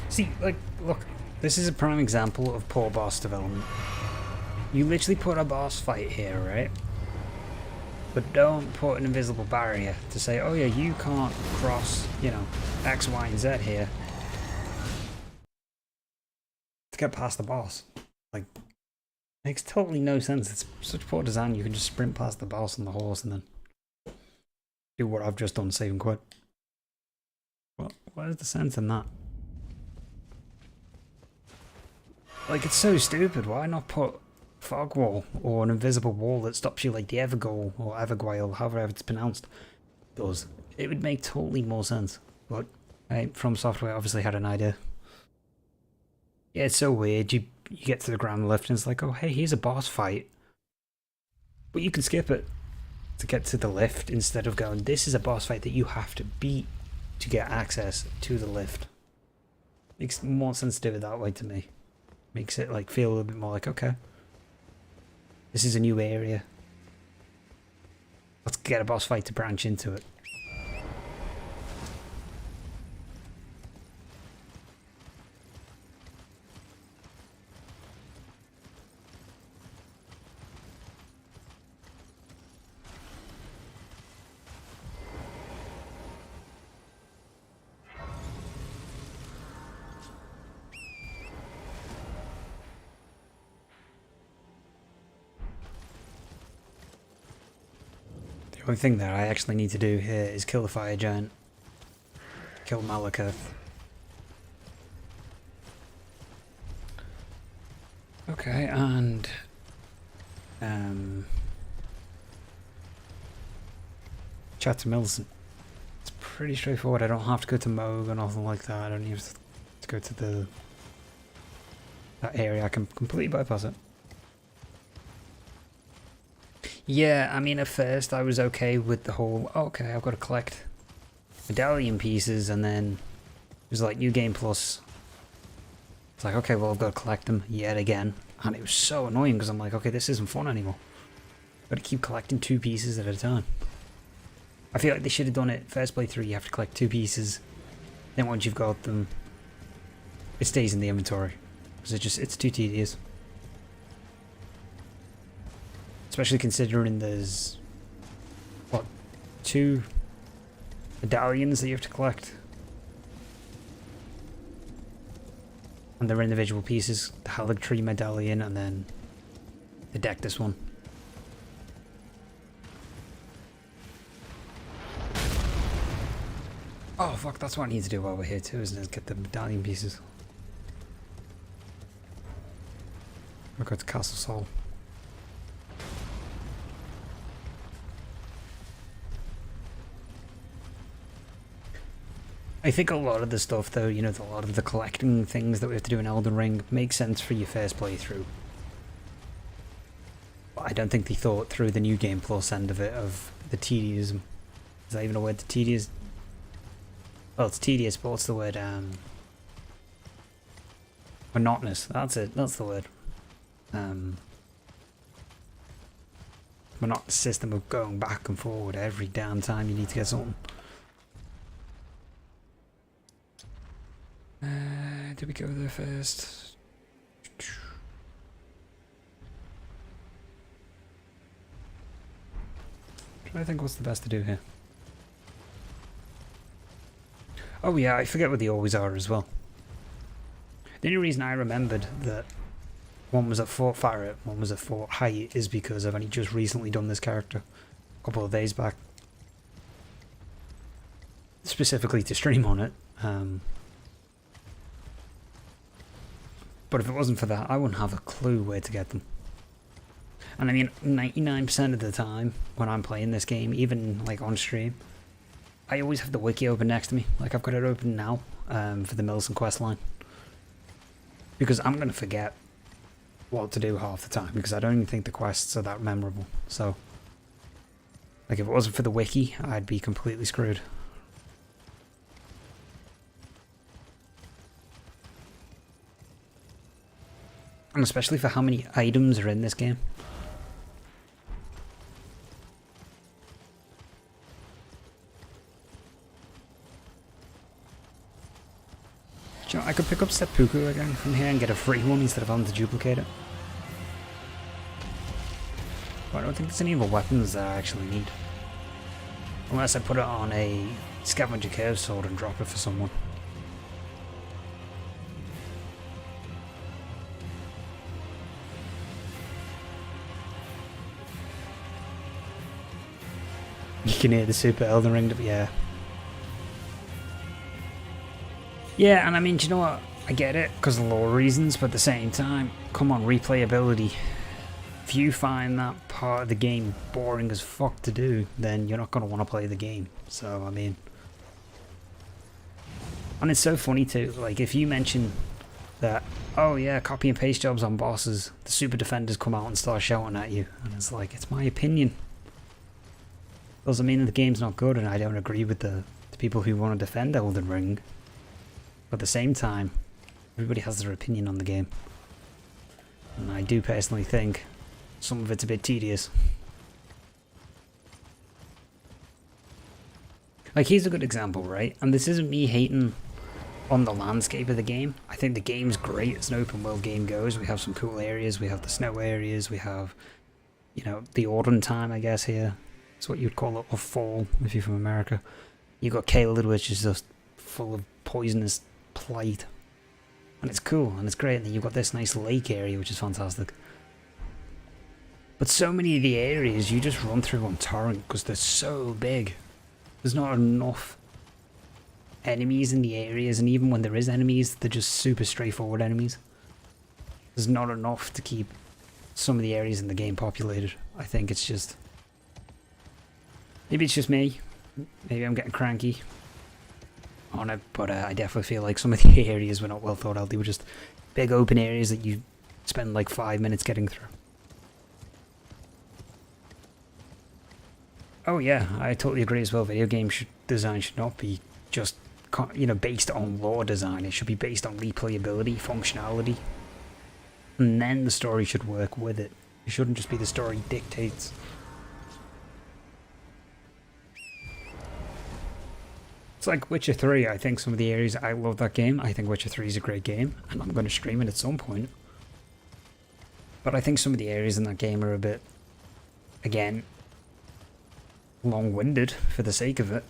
See, like, look, this is a prime example of poor boss development. You literally put a boss fight here, right? But don't put an invisible barrier to say, oh yeah, you can't cross, you know, X, Y, and Z here to get past the boss. Like, makes totally no sense. It's such poor design. You can just sprint past the boss on the horse and then do what I've just done, save and quit. What is the sense in that? Like, it's so stupid. Why not put fog wall or an invisible wall that stops you like the Evergoal or Evergwale, however it's pronounced, does? It would make totally more sense. But From Software obviously had an idea. Yeah, it's so weird. You get to the ground lift and it's like, oh hey, here's a boss fight. But you can skip it to get to the lift instead of going, this is a boss fight that you have to beat to get access to the lift. Makes more sense to do it that way to me. Makes it like feel a little bit more like, okay, this is a new area. Let's get a boss fight to branch into it. Only thing that I actually need to do here is kill the fire giant. Kill Malekith. Okay, and chat to Millicent. It's pretty straightforward. I don't have to go to Moog or nothing like that. I don't even have to go to that area. I can completely bypass it. Yeah, I mean, at first I was okay with the whole, okay, I've got to collect medallion pieces, and then it was like New Game Plus. It's like, okay, well, I've got to collect them yet again. And it was so annoying because I'm like, okay, this isn't fun anymore. I've got to keep collecting 2 pieces at a time. I feel like they should have done it first playthrough, you have to collect 2 pieces. Then once you've got them, it stays in the inventory. Because it's too tedious. Especially considering there's, what, 2 medallions that you have to collect. And they're individual pieces. The Haligtree medallion and then the Dectus one. Oh fuck, that's what I need to do while we're here too, isn't it? Get the medallion pieces. We'll go to Castle Sol. I think a lot of the stuff though, you know, a lot of the collecting things that we have to do in Elden Ring makes sense for your first playthrough. But I don't think they thought through the New Game Plus end of it, of the tedious. Is that even a word? The tedious? Well, it's tedious, but what's the word? Monotonous. That's it. That's the word. Monotonous system of going back and forward every damn time you need to get something. Did we go there first? I think what's the best to do here? Oh yeah, I forget what they always are as well. The only reason I remembered that one was at Fort Farret, one was at Fort Height is because I've only just recently done this character a couple of days back. Specifically to stream on it. But if it wasn't for that, I wouldn't have a clue where to get them. And I mean, 99% of the time when I'm playing this game, even like on stream, I always have the wiki open next to me. Like I've got it open now for the Millicent quest line. Because I'm going to forget what to do half the time, because I don't even think the quests are that memorable. So, like if it wasn't for the wiki, I'd be completely screwed. And especially for how many items are in this game. Do you know, I could pick up Seppuku again from here and get a free one instead of having to duplicate it. But I don't think there's any other weapons that I actually need. Unless I put it on a scavenger curve sword and drop it for someone. You can hear the Super Elden Ring, yeah. Yeah, and I mean, do you know what? I get it, because of lore reasons, but at the same time, come on, replayability. If you find that part of the game boring as fuck to do, then you're not going to want to play the game. So, I mean... And it's so funny too, like, if you mention that, oh yeah, copy and paste jobs on bosses, the super defenders come out and start shouting at you, and it's like, it's my opinion. Doesn't mean that the game's not good, and I don't agree with the people who want to defend Elden Ring. But at the same time, everybody has their opinion on the game. And I do personally think some of it's a bit tedious. Like, here's a good example, right? And this isn't me hating on the landscape of the game. I think the game's great as an open world game goes. We have some cool areas, we have the snow areas, we have, you know, the autumn time, I guess, here. It's what you'd call it, or fall, if you're from America. You've got Caelid, which is just full of poisonous blight. And it's cool, and it's great, and then you've got this nice lake area, which is fantastic. But so many of the areas you just run through on torrent because they're so big. There's not enough enemies in the areas, and even when there is enemies, they're just super straightforward enemies. There's not enough to keep some of the areas in the game populated. I think it's just... Maybe it's just me. Maybe I'm getting cranky on it, but I definitely feel like some of the areas were not well thought out. They were just big open areas that you spend like 5 minutes getting through. Oh yeah, I totally agree as well. Video game design should not be just, you know, based on lore design. It should be based on replayability, functionality, and then the story should work with it. It shouldn't just be the story dictates. It's like Witcher 3. I think some of the areas, I love that game. I think Witcher 3 is a great game, and I'm going to stream it at some point. But I think some of the areas in that game are a bit, again, long-winded for the sake of it.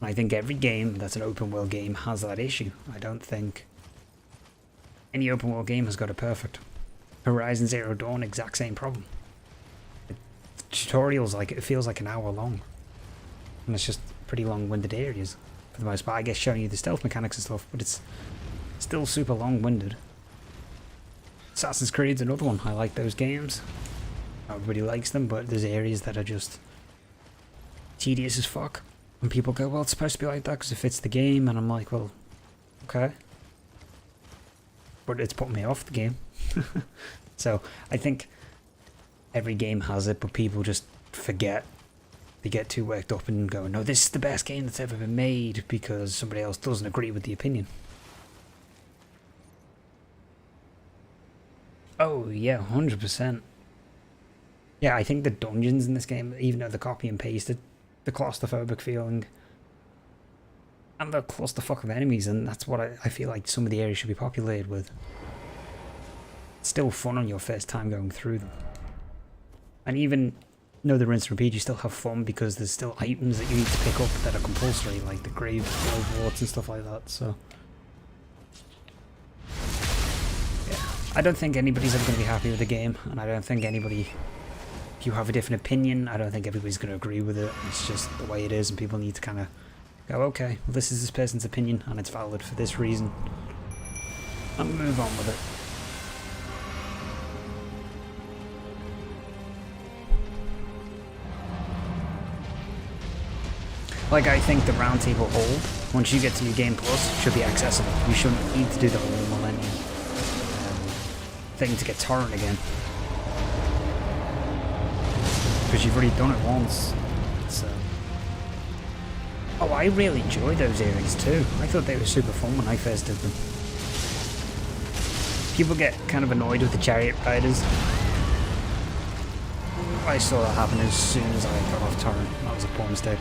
I think every game that's an open world game has that issue. I don't think any open world game has got it perfect. Horizon Zero Dawn, exact same problem. The tutorials, like, it feels like an hour long, and it's just pretty long-winded areas for the most part. I guess showing you the stealth mechanics and stuff, but it's still super long-winded. Assassin's Creed's another one. I like those games. Everybody likes them, but there's areas that are just tedious as fuck. And people go, well, it's supposed to be like that because it fits the game, and I'm like, well, okay. But it's putting me off the game. So I think every game has it, but people just forget. They get too worked up and go, no, this is the best game that's ever been made, because somebody else doesn't agree with the opinion. Oh yeah, 100%. Yeah, I think the dungeons in this game, even though they're copy and pasted, the claustrophobic feeling and the clusterfuck of enemies, and that's what I feel like some of the areas should be populated with. It's still fun on your first time going through them. And even though the rinse and repeat, you still have fun because there's still items that you need to pick up that are compulsory, like the grave warts and stuff like that, so... Yeah, I don't think anybody's ever going to be happy with the game, and I don't think anybody... If you have a different opinion, I don't think everybody's going to agree with it. It's just the way it is, and people need to kind of go, okay, well, this is this person's opinion, and it's valid for this reason, and move on with it. Like, I think the Roundtable Hold, once you get to New Game Plus, should be accessible. You shouldn't need to do the whole Millennium thing to get torrent again. Because you've already done it once. So. Oh, I really enjoyed those areas too. I thought they were super fun when I first did them. People get kind of annoyed with the chariot riders. I saw that happen as soon as I got off torrent. That was a poor mistake.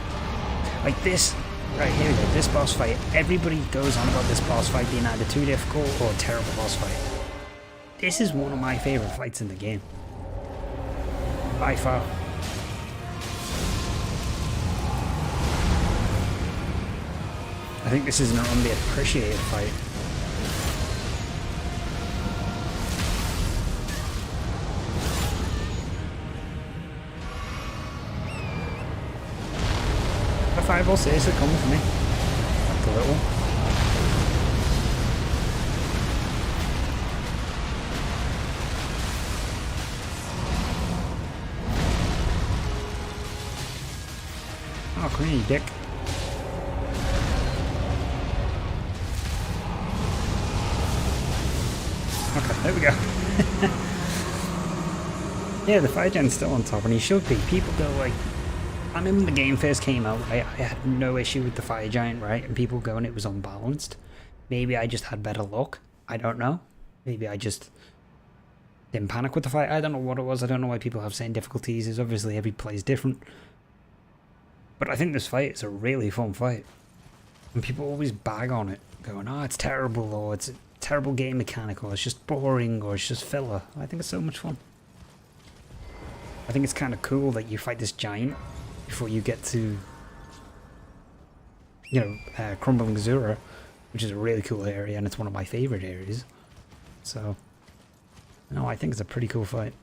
Like this, right here we go, this boss fight. Everybody goes on about this boss fight being either too difficult or a terrible boss fight. This is one of my favourite fights in the game. By far. I think this is an underappreciated fight. A fireball seriously coming for me. Like the little one. Oh, come here, you dick. Okay, there we go. Yeah, the fire gen's still on top, and he should be. People go like... I remember when the game first came out, I had no issue with the fire giant, right? And people going it was unbalanced. Maybe I just had better luck. I don't know. Maybe I just didn't panic with the fight. I don't know what it was. I don't know why people have same difficulties. It's obviously every play is different. But I think this fight is a really fun fight. And people always bag on it, going, oh, it's terrible, or it's a terrible game mechanic, or it's just boring, or it's just filler. I think it's so much fun. I think it's kind of cool that you fight this giant before you get to, you know, Crumbling Zura, which is a really cool area, and it's one of my favorite areas. So, no, I think it's a pretty cool fight.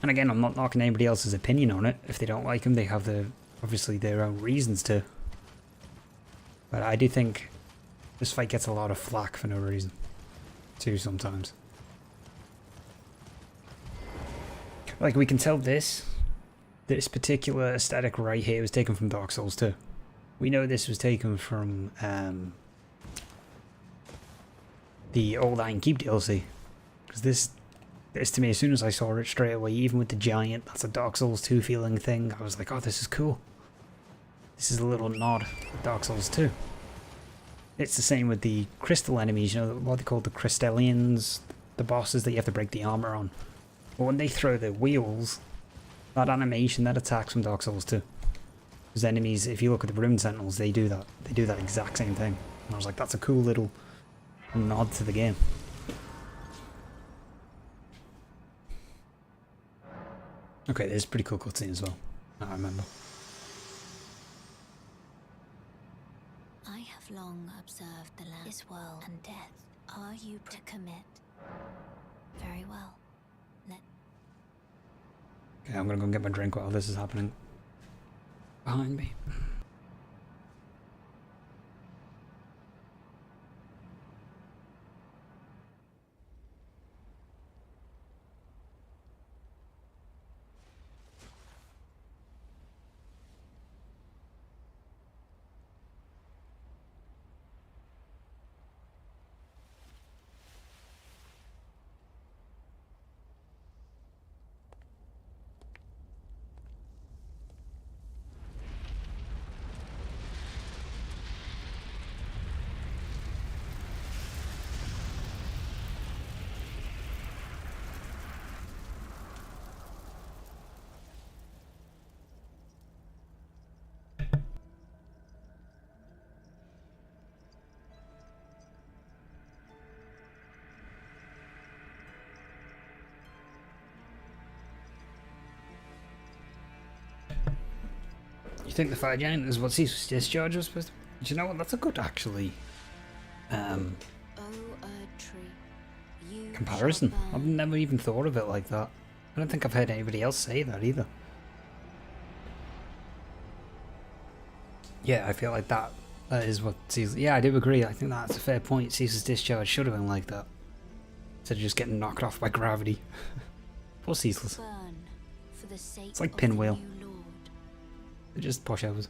And again, I'm not knocking anybody else's opinion on it. If they don't like them, they have obviously their own reasons to. But I do think this fight gets a lot of flack for no reason, too, sometimes. Like, we can tell this particular aesthetic right here was taken from Dark Souls 2. We know this was taken from the Old Iron Keep DLC. Because this to me, as soon as I saw it straight away, even with the giant, that's a Dark Souls 2 feeling thing, I was like, oh, this is cool. This is a little nod to Dark Souls 2. It's the same with the crystal enemies, you know, what they call the Crystallians, the bosses that you have to break the armor on. But when they throw the wheels, that animation, that attacks from Dark Souls 2. Those enemies, if you look at the Rune Sentinels, they do that. They do that exact same thing. And I was like, that's a cool little nod to the game. Okay, there's a pretty cool cutscene as well. I remember. I have long observed the land, this world, and death. Are you to commit? Very well. Okay, I'm gonna go and get my drink while this is happening. Behind me. You think the fire giant is what Ceaseless Discharge was supposed to be? Do you know what? That's a good, actually, comparison. I've never even thought of it like that. I don't think I've heard anybody else say that either. Yeah, I feel like that is what Ceaseless... Yeah, I do agree. I think that's a fair point. Ceaseless Discharge should have been like that. Instead of just getting knocked off by gravity. Poor Ceaseless. It's like Pinwheel. They're just pushovers.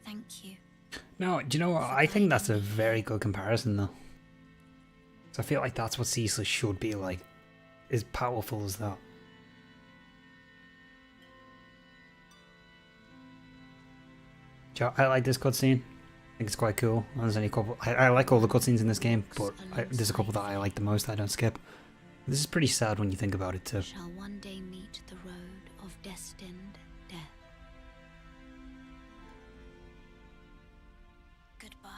Thank you. No, do you know what? I think that's a very good comparison, though. So I feel like that's what Ceaseless should be like. As powerful as that. I like this cutscene. I think it's quite cool. There's only a couple. I like all the cutscenes in this game, but there's a couple that I like the most. I don't skip. This is pretty sad when you think about it too. Shall one day meet the road of destined death. Goodbye.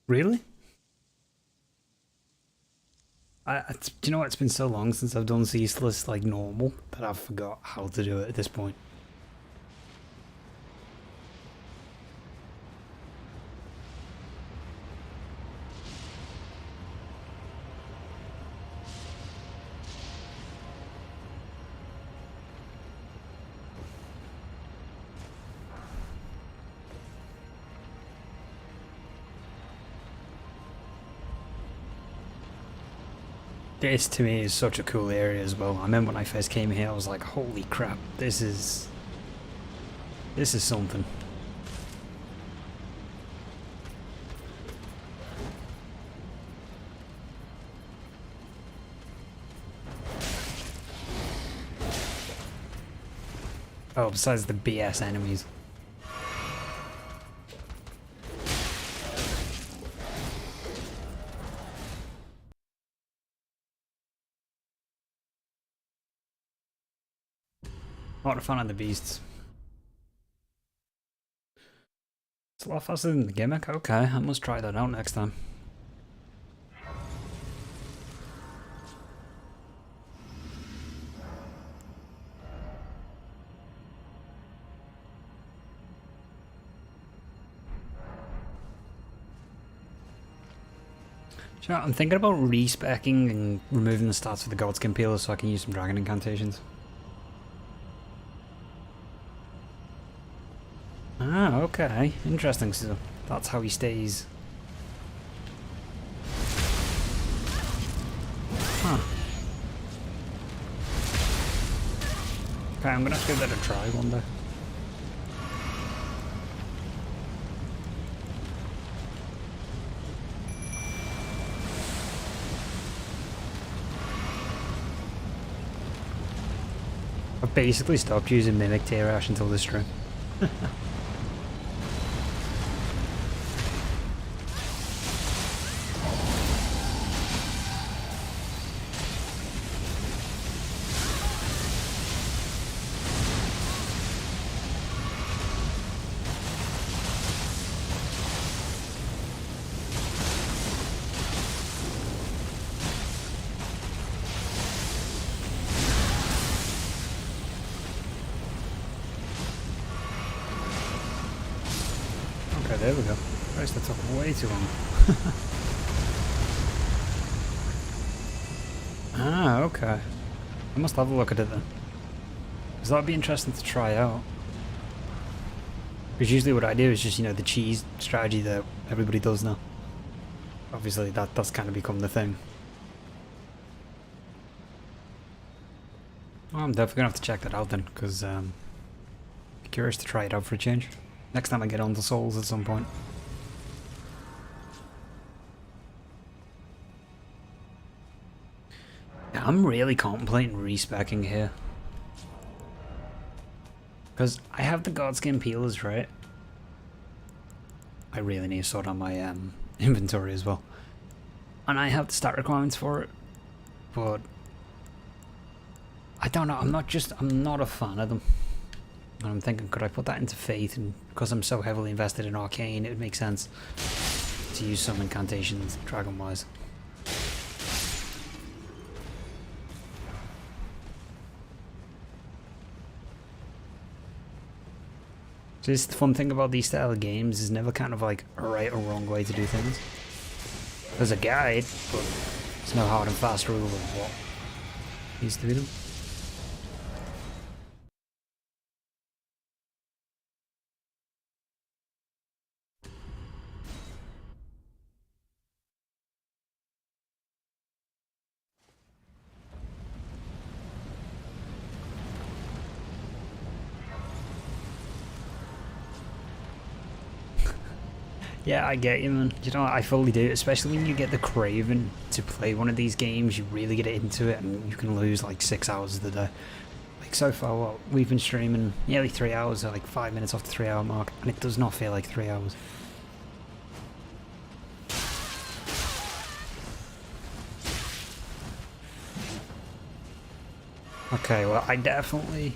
Really? Do you know what? It's been so long since I've done Ceaseless like normal that I've forgot how to do it at this point. This to me is such a cool area as well. I remember when I first came here, I was like, holy crap, this is something. Oh, besides the BS enemies. Not a fan of the beasts. It's a lot faster than the gimmick. Okay, I must try that out next time. You know, I'm thinking about respecking and removing the stats for the Godskin Peeler so I can use some dragon incantations. Ah, okay. Interesting. So that's how he stays. Huh. Okay, I'm gonna have to give that a try one day. I've basically stopped using Mimic Tear Ash until this stream. There we go. Christ, that took way too long. Ah, okay. I must have a look at it then. Because that'd be interesting to try out. Because usually what I do is just, you know, the cheese strategy that everybody does now. Obviously that's kind of become the thing. Well, I'm definitely going to have to check that out then, because I'm curious to try it out for a change. Next time I get on the Souls at some point. Yeah, I'm really contemplating respeccing here. Because I have the Godskin Peelers, right? I really need to sort out my inventory as well. And I have the stat requirements for it. But I don't know, I'm not a fan of them. And I'm thinking, could I put that into Faith? And because I'm so heavily invested in Arcane, it would make sense to use some incantations dragon-wise. Just the fun thing about these style of games is never kind of like a right or wrong way to do things. There's a guide, but there's no hard and fast rule of what needs to be done. Yeah, I get you, man. You know, I fully do. Especially when you get the craving to play one of these games, you really get into it, and you can lose like 6 hours of the day. Like so far, what we've been streaming nearly 3 hours, like 5 minutes off the 3 hour mark, and it does not feel like 3 hours. Okay, well, I definitely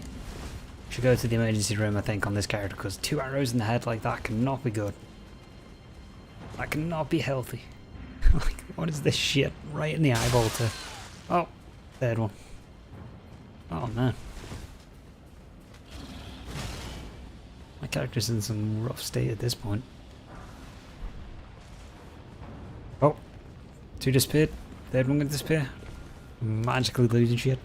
should go to the emergency room, I think, on this character, because 2 arrows in the head like that cannot be good. That cannot be healthy. Like, what is this shit? Right in the eyeball too. Oh, third one. Oh man. My character's in some rough state at this point. Oh, 2 disappeared. Third one gonna disappear. Magically losing shit.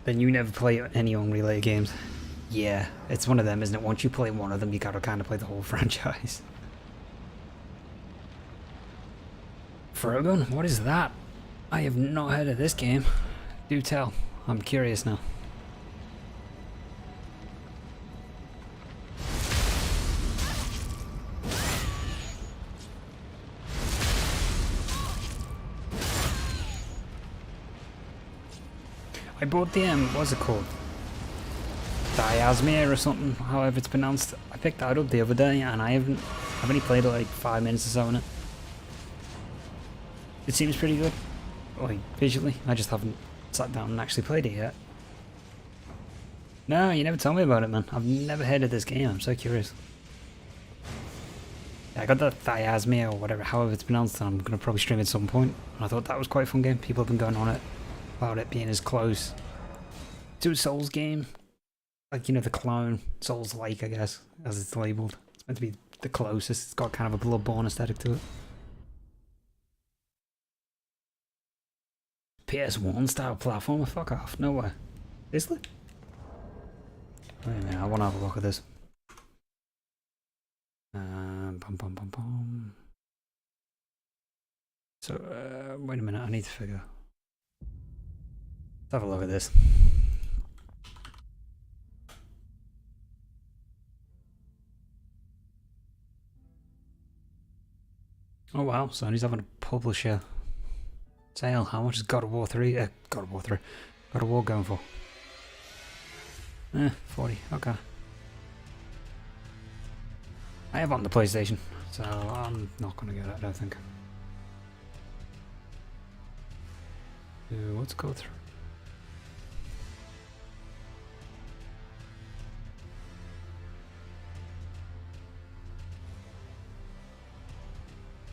Then you never play any unrelated games. Yeah, it's one of them, isn't it? Once you play one of them, you gotta kind of play the whole franchise. Frogun? What is that? I have not heard of this game. Do tell. I'm curious now. I bought the what's it called? Diasmia or something, however it's pronounced. I picked that up the other day and I've only played like 5 minutes or so in it. It seems pretty good. Like visually, I just haven't sat down and actually played it yet. No, you never told me about it, man. I've never heard of this game. I'm so curious. Yeah, I got the Thiasmia or whatever, however it's pronounced, and I'm going to probably stream it at some point. And I thought that was quite a fun game. People have been going on it about it being as close to a Souls game. Like, you know, the clone, Souls-like, I guess, as it's labelled. It's meant to be the closest. It's got kind of a Bloodborne aesthetic to it. PS1 style platformer? Fuck off. No way. Seriously? Wait a minute, I want to have a look at this. Bum, bum, bum, bum. So, wait a minute, I need to figure. Let's have a look at this. Oh wow, Sony's having a publisher sale. How much is God of War 3? God of War 3. God of War going for? 40, okay. I have on the PlayStation, so I'm not gonna get it, I don't think. Let's go through.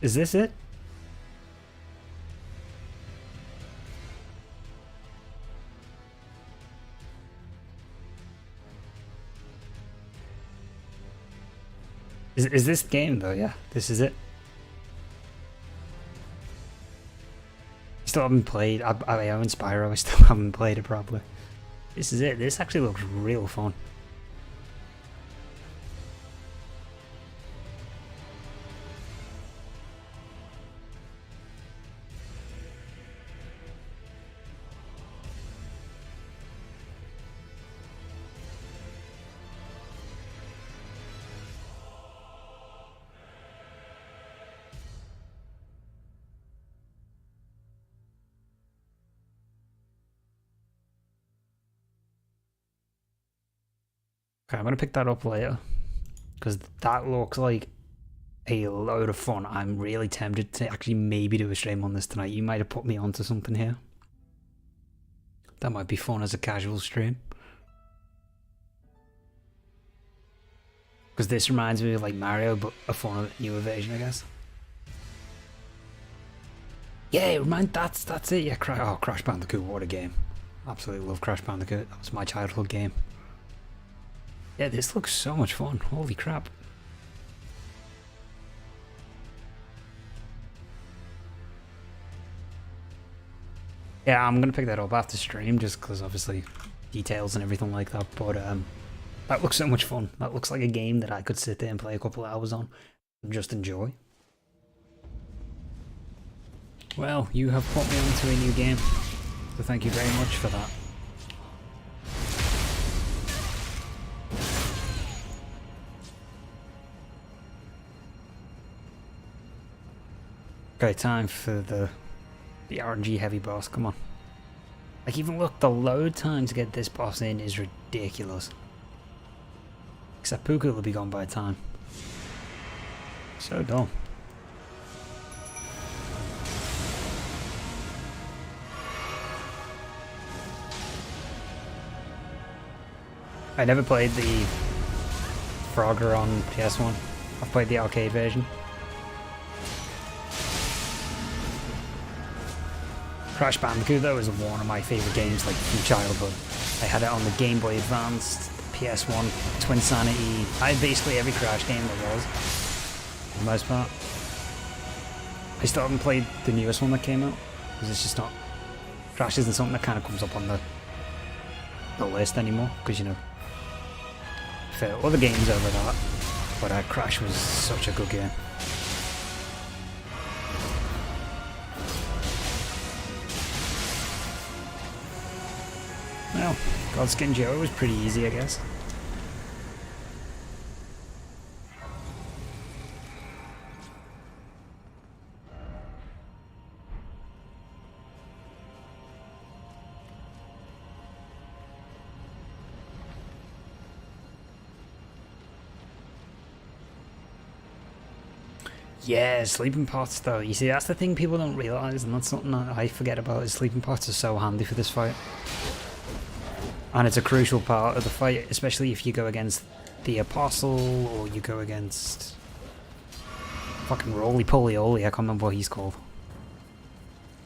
Is this it? Is this game though? Yeah, this is it. Still haven't played. I own Spyro. I still haven't played it properly. This is it. This actually looks real fun. Okay, I'm gonna pick that up later because that looks like a load of fun. I'm really tempted to actually maybe do a stream on this tonight. You might have put me onto something here. That might be fun as a casual stream. Because this reminds me of like Mario, but a fun, newer version, I guess. Yeah, that's it. Yeah, Crash Bandicoot, what a game! Absolutely love Crash Bandicoot. That was my childhood game. Yeah, this looks so much fun. Holy crap. Yeah, I'm gonna pick that up after stream just because obviously details and everything like that, but that looks so much fun. That looks like a game that I could sit there and play a couple of hours on and just enjoy. Well, you have put me onto a new game, so thank you very much for that. Okay, time for the RNG heavy boss, come on. Like even look, the load time to get this boss in is ridiculous. Except Puka will be gone by time. So dumb. I never played the Frogger on PS1. I've played the arcade version. Crash Bandicoot though is one of my favourite games like from childhood. I had it on the Game Boy Advance, PS1, Twin Sanity. I had basically every Crash game there was, for the most part. I still haven't played the newest one that came out, because it's just not... Crash isn't something that kind of comes up on the list anymore, because you know, for other games over that, but Crash was such a good game. Well, Godskin Joe was pretty easy, I guess. Yeah, sleeping pots though. You see, that's the thing people don't realise, and that's something that I forget about, is sleeping pots are so handy for this fight. And it's a crucial part of the fight, especially if you go against the Apostle, or you go against fucking Roly-Poly-Oly, I can't remember what he's called.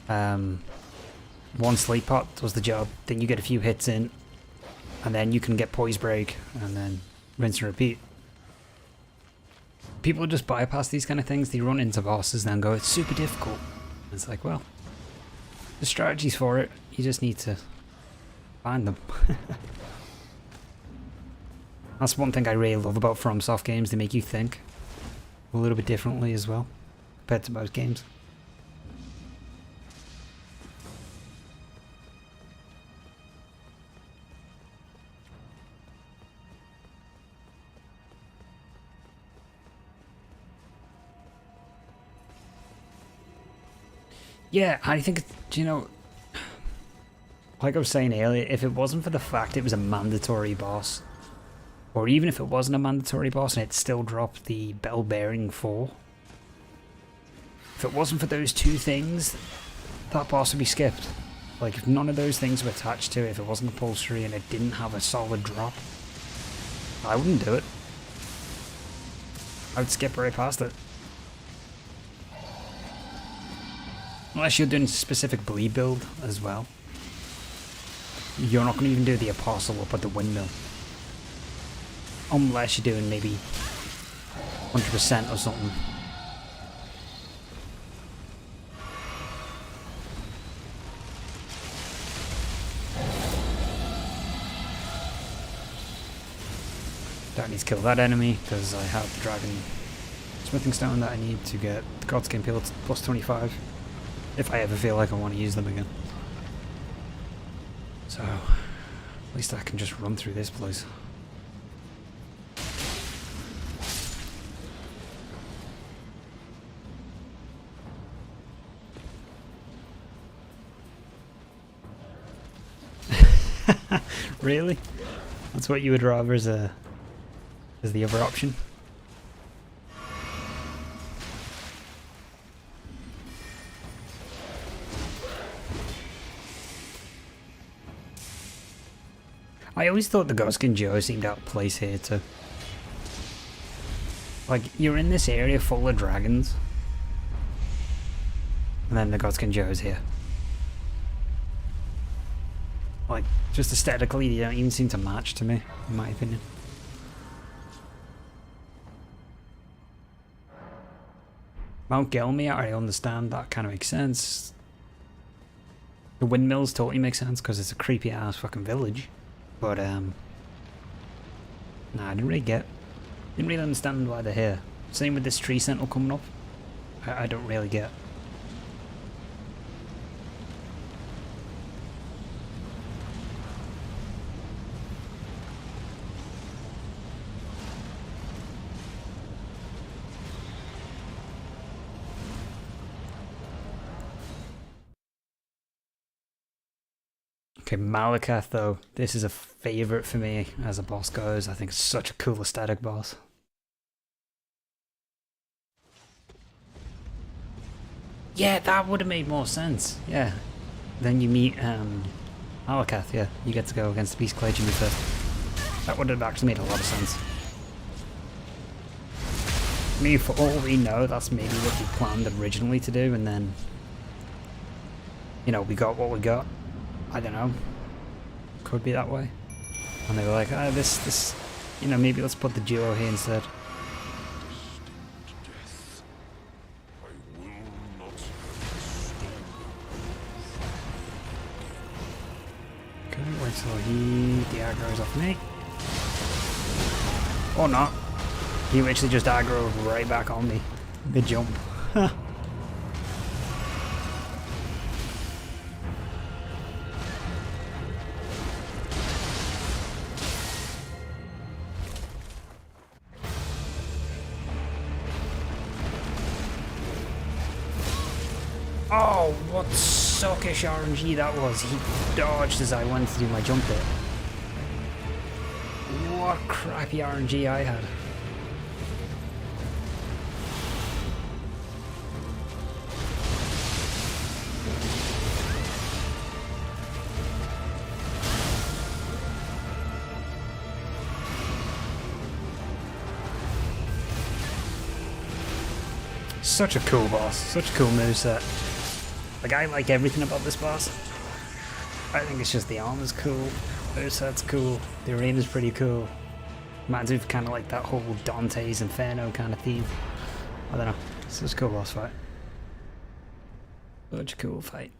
One sleep pot does the job, then you get a few hits in, and then you can get Poise Break, and then rinse and repeat. People just bypass these kind of things, they run into bosses and then go, it's super difficult. It's like, well, the strategies for it, you just need to find them. That's one thing I really love about FromSoft games, they make you think a little bit differently as well, compared to most games. Yeah, I think, you know, like I was saying earlier, if it wasn't for the fact it was a mandatory boss, or even if it wasn't a mandatory boss and it still dropped the Bell Bearing 4, if it wasn't for those two things, that boss would be skipped. Like, if none of those things were attached to it, if it wasn't compulsory and it didn't have a solid drop, I wouldn't do it. I would skip right past it. Unless you're doing a specific bleed build as well. You're not going to even do the Apostle up at the windmill. Unless you're doing maybe 100% or something. Don't need to kill that enemy because I have the Dragon Smithing Stone that I need to get the Godskin Peel plus 25. If I ever feel like I want to use them again. So, at least I can just run through this place. Really? That's what you would rather as the other option? I always thought the Godskin Joe seemed out of place here too. Like, you're in this area full of dragons, and then the Godskin Joe is here. Like, just aesthetically, they don't even seem to match to me, in my opinion. Mount Gelmir, I understand, that kind of makes sense. The windmills totally make sense because it's a creepy ass fucking village. But, nah, I didn't really understand why they're here. Same with this tree sentinel coming up. I don't really get. Okay, Malakath though, this is a favourite for me as a boss goes. I think it's such a cool aesthetic boss. Yeah, that would have made more sense, yeah. Then you meet Malakath, yeah. You get to go against the Beast Clergyman first. That would have actually made a lot of sense. I mean, for all we know, that's maybe what we planned originally to do, and then, you know, we got what we got. I don't know. Could be that way. And they were like, ah, this, you know, maybe let's put the duo here instead. Okay, wait till the aggro's off me. Or not. He actually just aggroed right back on me. Good jump. Oh, what suckish RNG that was. He dodged as I went to do my jump there. What crappy RNG I had. such a cool boss, such a cool moveset. Like, I like everything about this boss. I think it's just the armor's cool, moveset's cool, the arena's pretty cool. Reminds me of kind of like that whole Dante's Inferno kind of theme. I don't know, it's such a cool boss fight. Such a cool fight.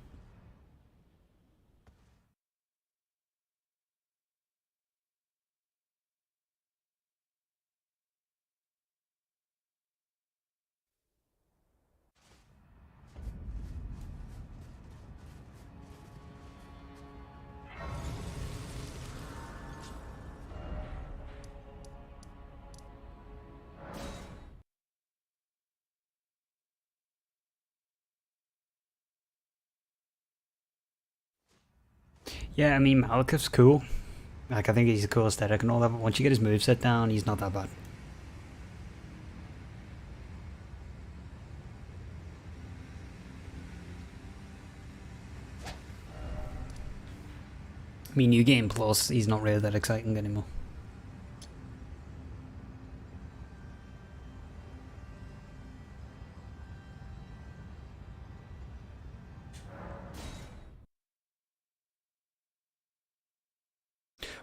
Yeah, I mean, Malekith's cool. Like, I think he's a cool aesthetic and all that, but once you get his moveset down, he's not that bad. I mean, New Game Plus, he's not really that exciting anymore.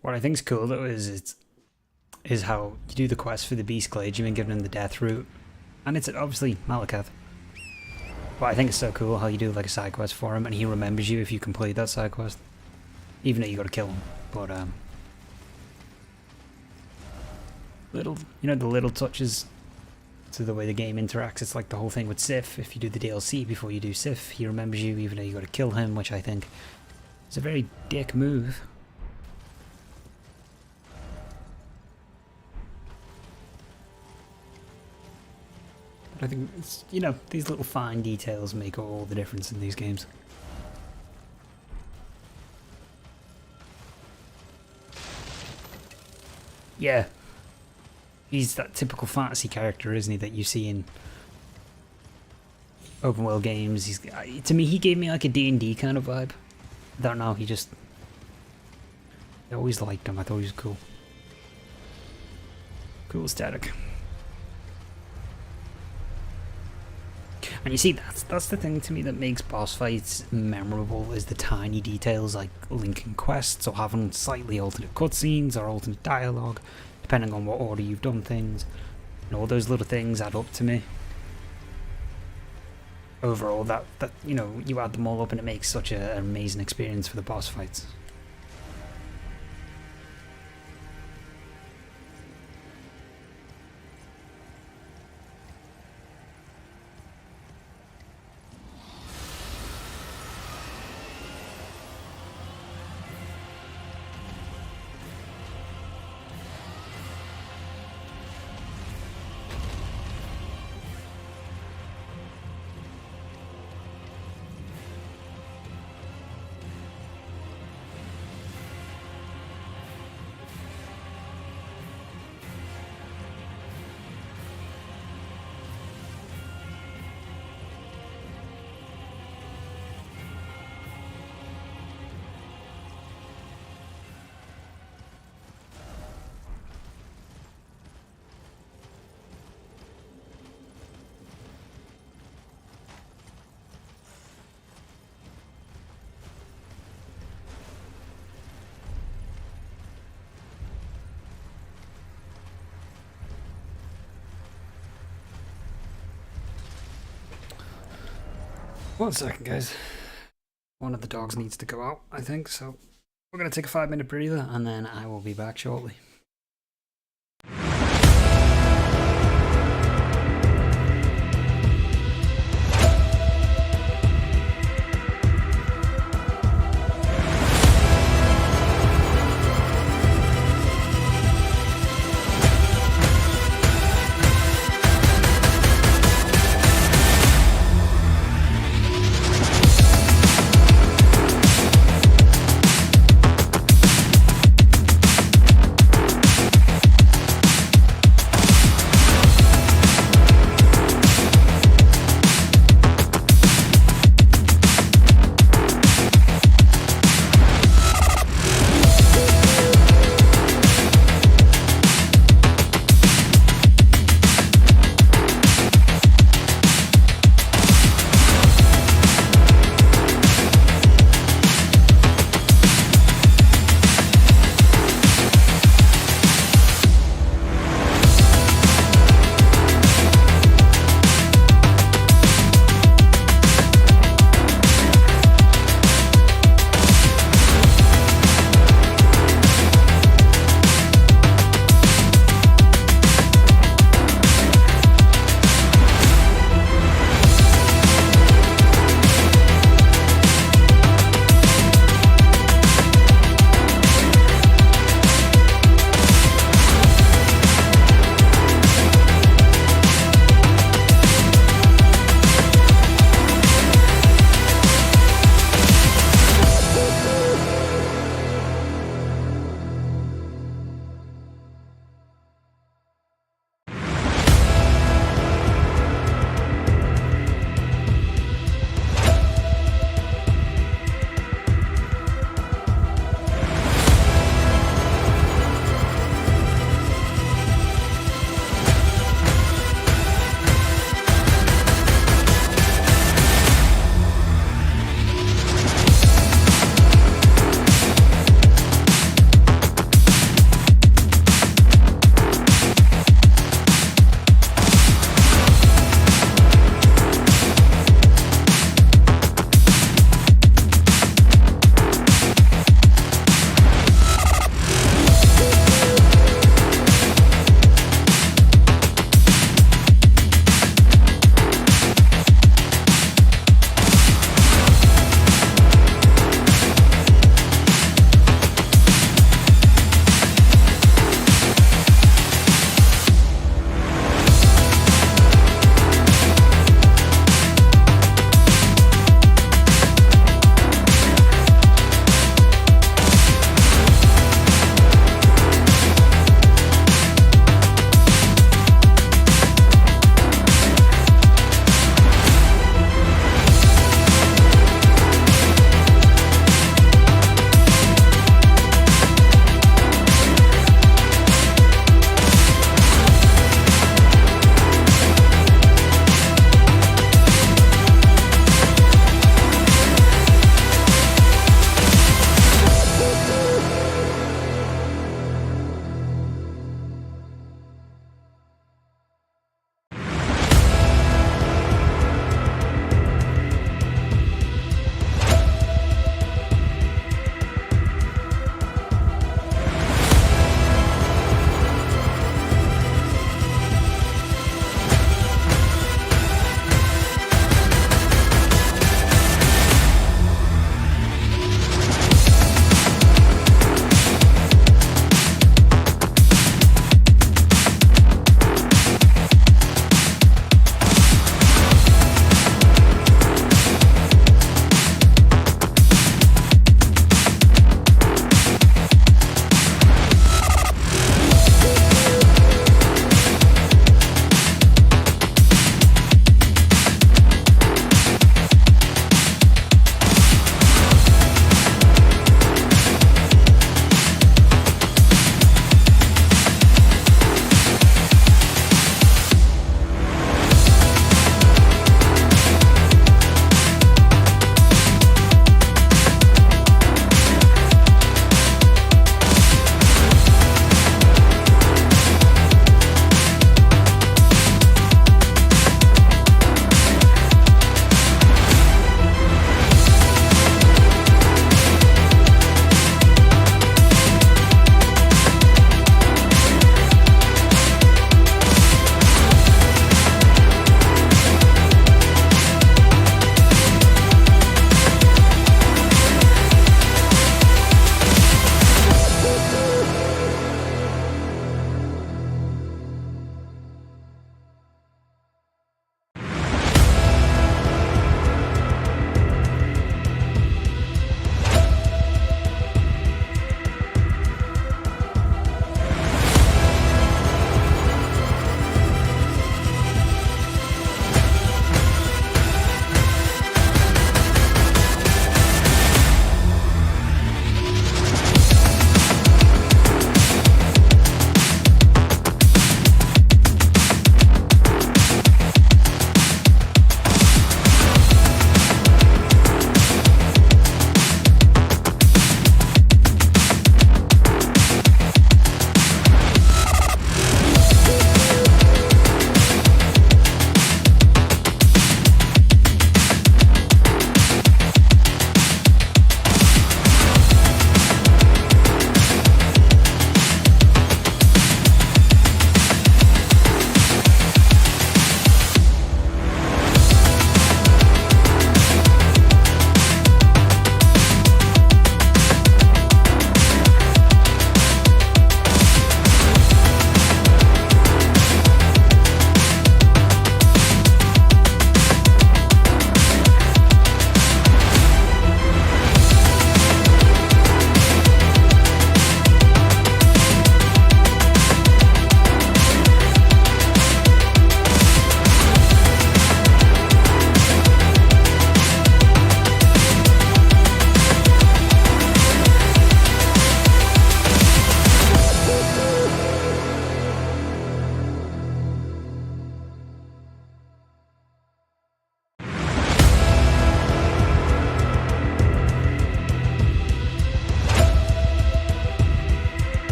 What I think's cool though is how you do the quest for the Beast Glade. You've been given him the Death Route, and it's obviously Malekith. But I think it's so cool how you do like a side quest for him, and he remembers you if you complete that side quest, even though you got to kill him. But little, you know, the little touches to the way the game interacts. It's like the whole thing with Sif. If you do the DLC before you do Sif, he remembers you even though you got to kill him, which I think is a very dick move. I think it's, you know, these little fine details make all the difference in these games. Yeah. He's that typical fantasy character, isn't he, that you see in open world games. He's, to me, he gave me like a D&D kind of vibe. I don't know, I always liked him. I thought he was cool. Cool aesthetic. And you see, that's the thing to me that makes boss fights memorable, is the tiny details like linking quests or having slightly alternate cutscenes or alternate dialogue, depending on what order you've done things. And all those little things add up to me. Overall, that you know, you add them all up and it makes such an amazing experience for the boss fights. One second, guys. One of the dogs needs to go out, I think, so we're going to take a 5-minute breather and then I will be back shortly.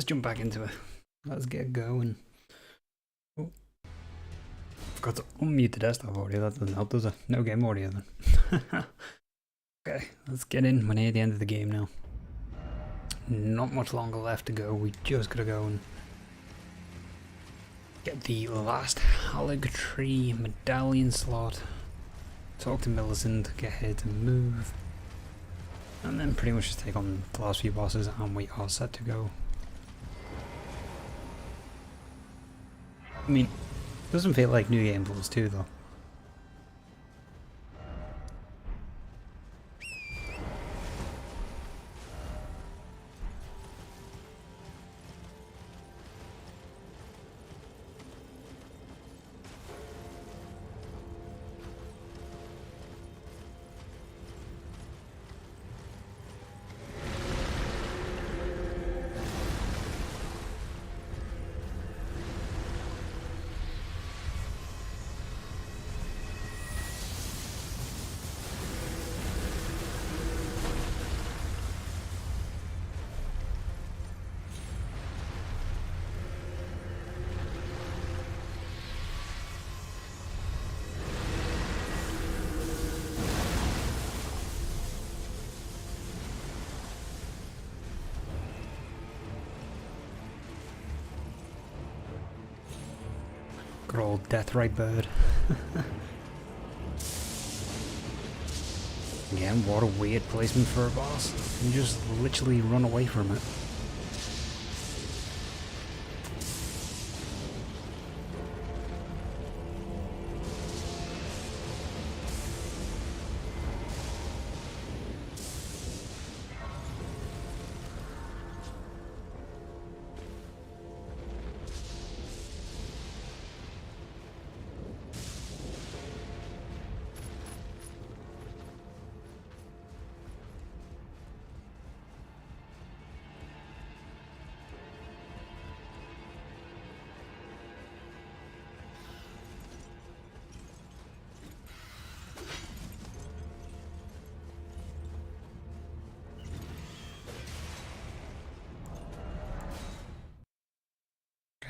let's jump back into it. Let's get going. Oh, forgot to unmute the desktop audio. That doesn't help, does it? No game audio then. Okay, let's get in. We're near the end of the game now. Not much longer left to go. We just gotta go and get the last Halig Tree medallion slot. Talk to Millicent, get her to move. And then pretty much just take on the last few bosses and we are set to go. I mean, it doesn't feel like New Game Plus 2 though. Good old Deathrite bird. Again, what a weird placement for a boss. You just literally run away from it.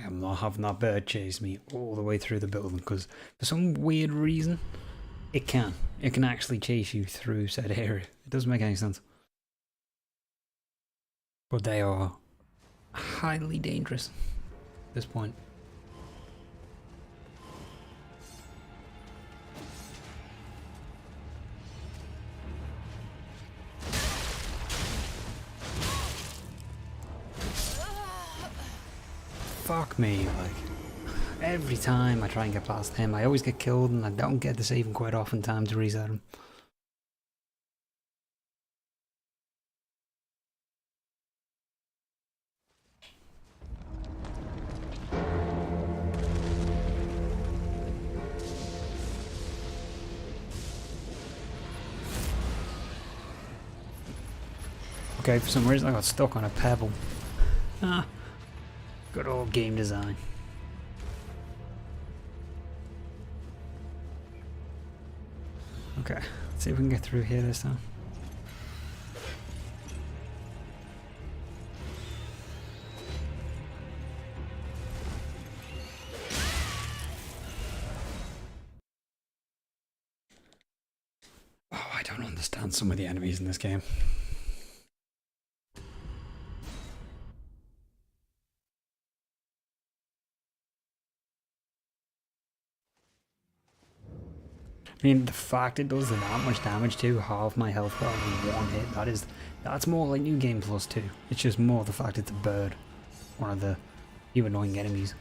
I'm not having that bird chase me all the way through the building because for some weird reason it can actually chase you through said area. It doesn't make any sense, but they are highly dangerous at this point. Fuck me, like, every time I try and get past him, I always get killed and I don't get to save him quite often time to reset him. Okay, for some reason I got stuck on a pebble. Ah. Good old game design. Okay, let's see if we can get through here this time. Oh, I don't understand some of the enemies in this game. I mean, the fact it does that much damage to half my health bar in one hit, that's more like New Game Plus 2. It's just more the fact it's a bird. One of the few annoying enemies.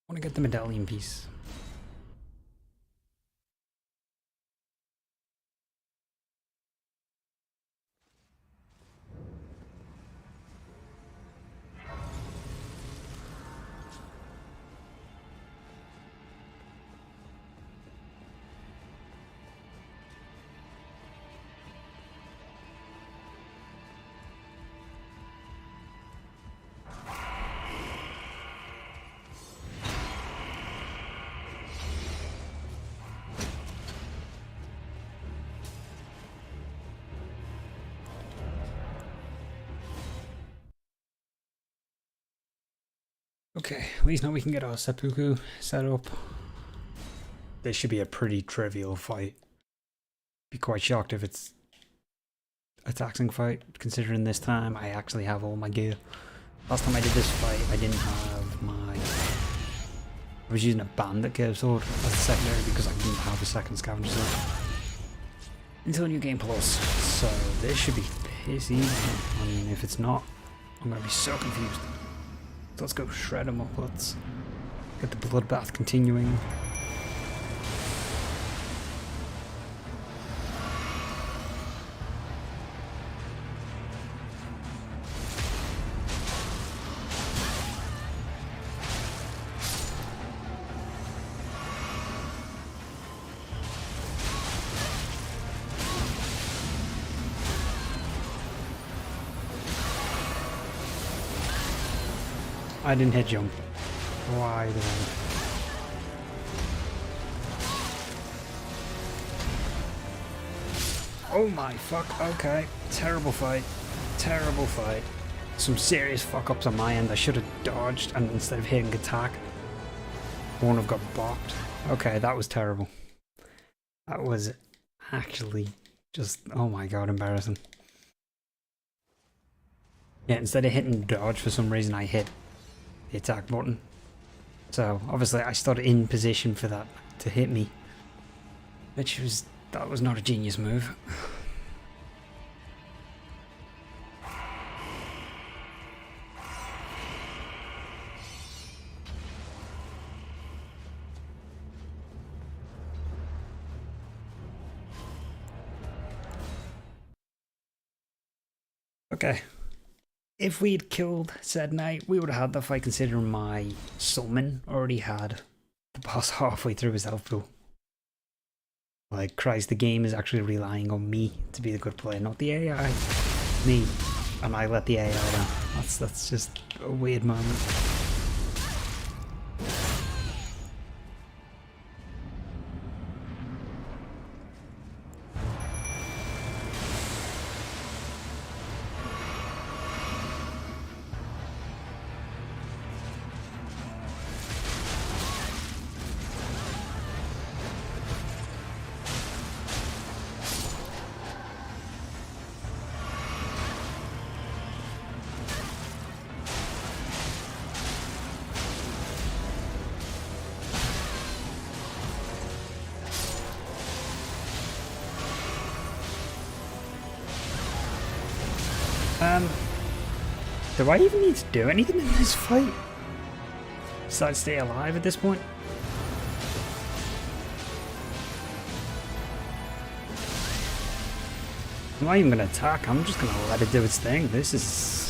I want to get the medallion piece. Okay, at least now we can get our seppuku set up. This should be a pretty trivial fight. Be quite shocked if it's a taxing fight, considering this time I actually have all my gear. Last time I did this fight, I didn't have my... I was using a bandit curve sword as a secondary because I didn't have a second scavenger sword until New Game Plus. So this should be piss easy. I mean, if it's not, I'm gonna be so confused. So let's go shred them up. Let's get the Bloodbath continuing. I didn't hit jump. Why did I? Oh my fuck, okay. Terrible fight. Terrible fight. Some serious fuck ups on my end. I should have dodged and instead of hitting attack, won't have got bopped. Okay, that was terrible. That was actually just, oh my god, embarrassing. Yeah, instead of hitting dodge for some reason I hit the attack button. So obviously I stood in position for that to hit me, which was, that was not a genius move. Okay. If we'd killed said knight, we would have had the fight considering my summon already had the boss halfway through his health pool. Like, Christ, the game is actually relying on me to be the good player, not the AI. Me. And I let the AI down. That's just a weird moment. Do I even need to do anything in this fight? Besides stay alive at this point? I'm not even going to attack, I'm just going to let it do its thing. This is...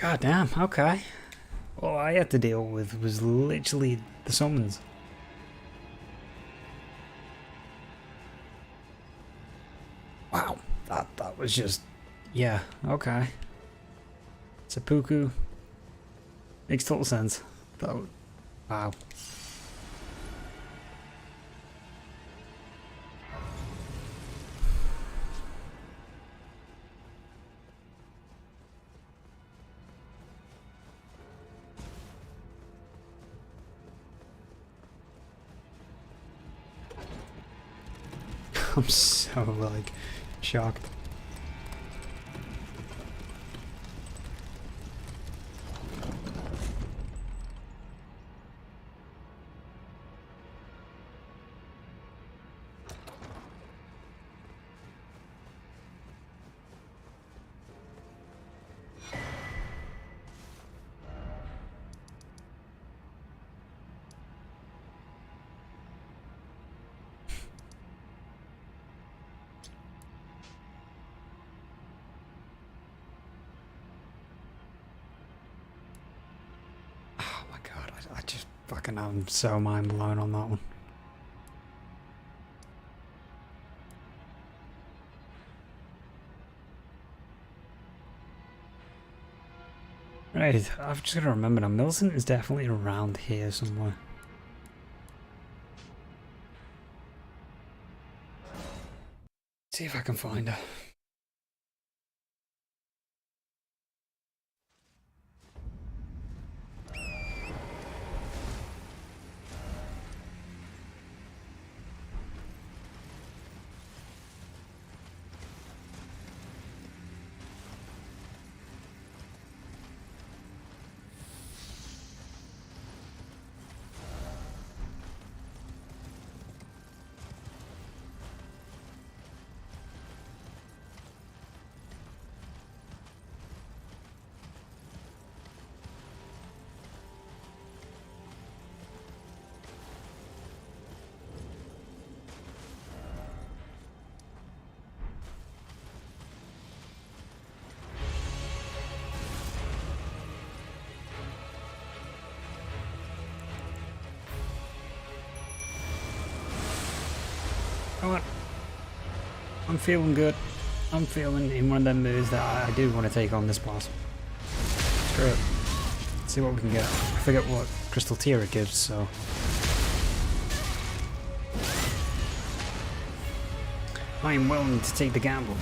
God damn, okay. All I had to deal with was literally the summons. Wow, that was just... yeah, okay. Seppuku. Makes total sense. Wow. I'm so, like, shocked. I just fucking, I'm so mind blown on that one. Right, I've just got to remember now, Millicent is definitely around here somewhere. See if I can find her. Come on. I'm feeling good. I'm feeling in one of them moods that I do want to take on this boss. Screw it. Let's see what we can get. I forget what crystal tier it gives, so. I am willing to take the gamble.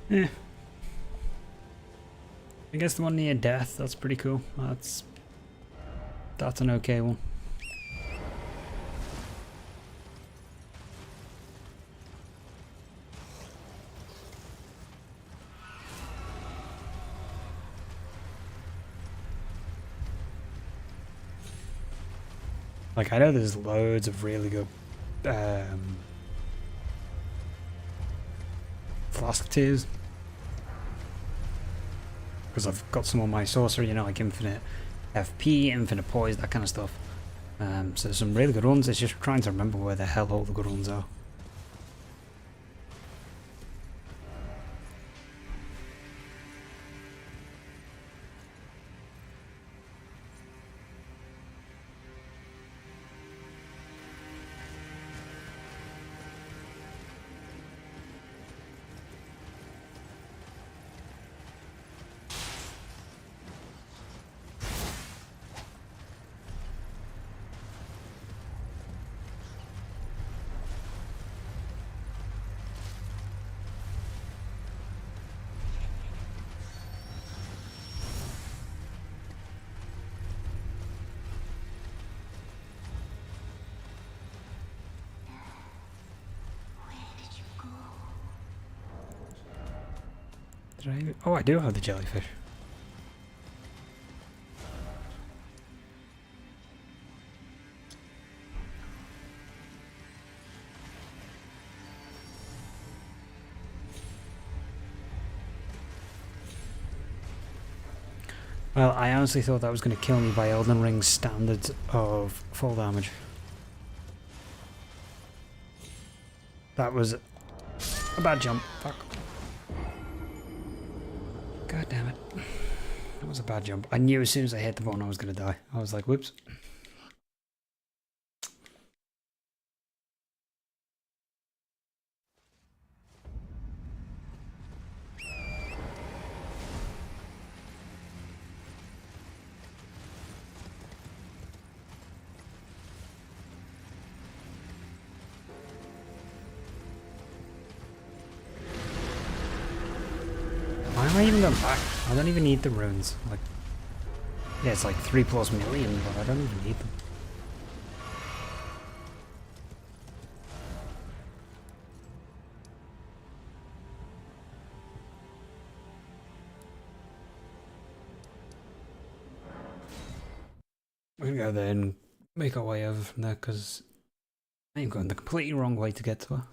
Yeah. I guess the one near death, that's pretty cool. That's an okay one. Like, I know there's loads of really good flask tiers. Because I've got some on my sorcery, you know, like infinite FP, infinite poise, that kind of stuff. So there's some really good ones. It's just trying to remember where the hell all the good ones are. Oh, I do have the jellyfish. Well, I honestly thought that was going to kill me by Elden Ring's standards of full damage. That was a bad jump. Fuck. God damn it. That was a bad jump. I knew as soon as I hit the button I was going to die. I was like, whoops. Why am I even going back? I don't even need the runes. Like, yeah, it's like 3+ million, but I don't even need them. We're gonna go there and make our way over from there because I am going the completely wrong way to get to her.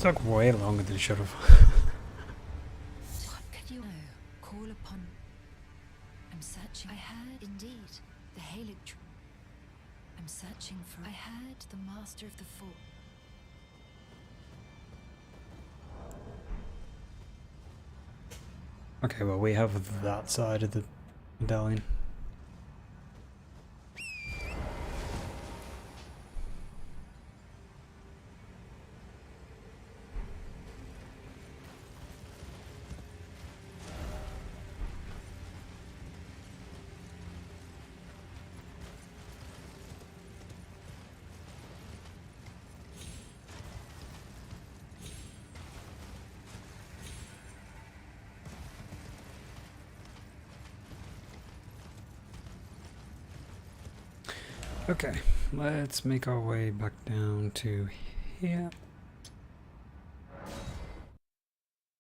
took way longer than it should have. What could you know? Call upon. I'm searching. I heard indeed the Halig tree. I'm searching for. I heard the master of the fort. Okay, well, we have that side of the medallion. Okay, let's make our way back down to here.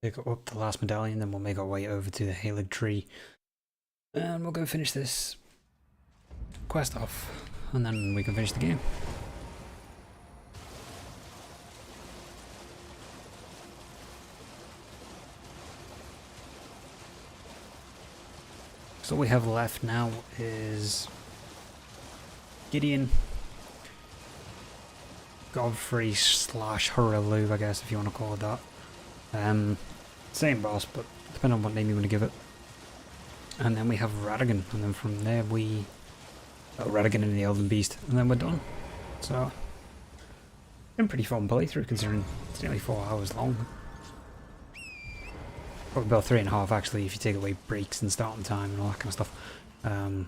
Pick up the last medallion, then we'll make our way over to the Halig tree. And we'll go finish this quest off, and then we can finish the game. So all we have left now is Gideon, Godfrey / Huraloo, I guess, if you want to call it that. Same boss, but depending on what name you want to give it. And then we have Radagon, and then from there we... Radagon and the Elden Beast, and then we're done. So, been a pretty fun playthrough considering it's nearly 4 hours long. Probably about 3.5 actually if you take away breaks and starting time and all that kind of stuff. But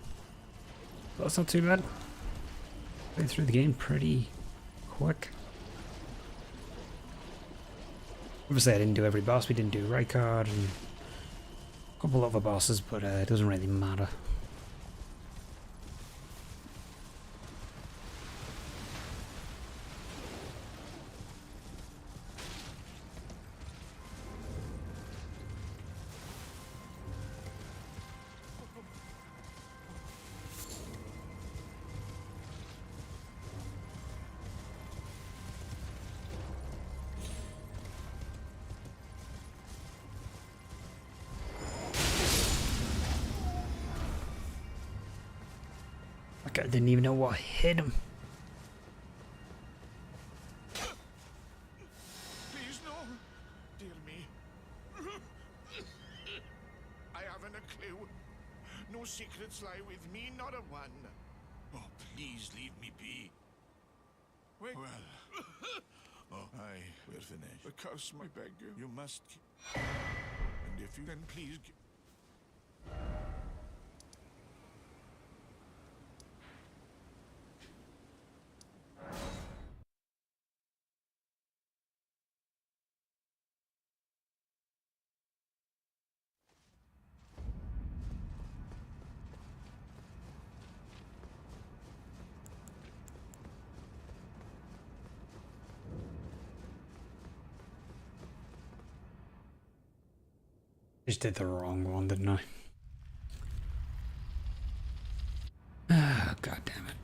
that's not too bad. Played through the game pretty quick. Obviously I didn't do every boss, we didn't do Rykard and a couple other bosses, but it doesn't really matter. I didn't even know what hit him. Please no, dear me. I haven't a clue. No secrets lie with me, not a one. Oh, please leave me be. Wait. Well, I will finish. The curse, I beg you. You must. And if you then please. Just did the wrong one, didn't I? Ah, god damn it.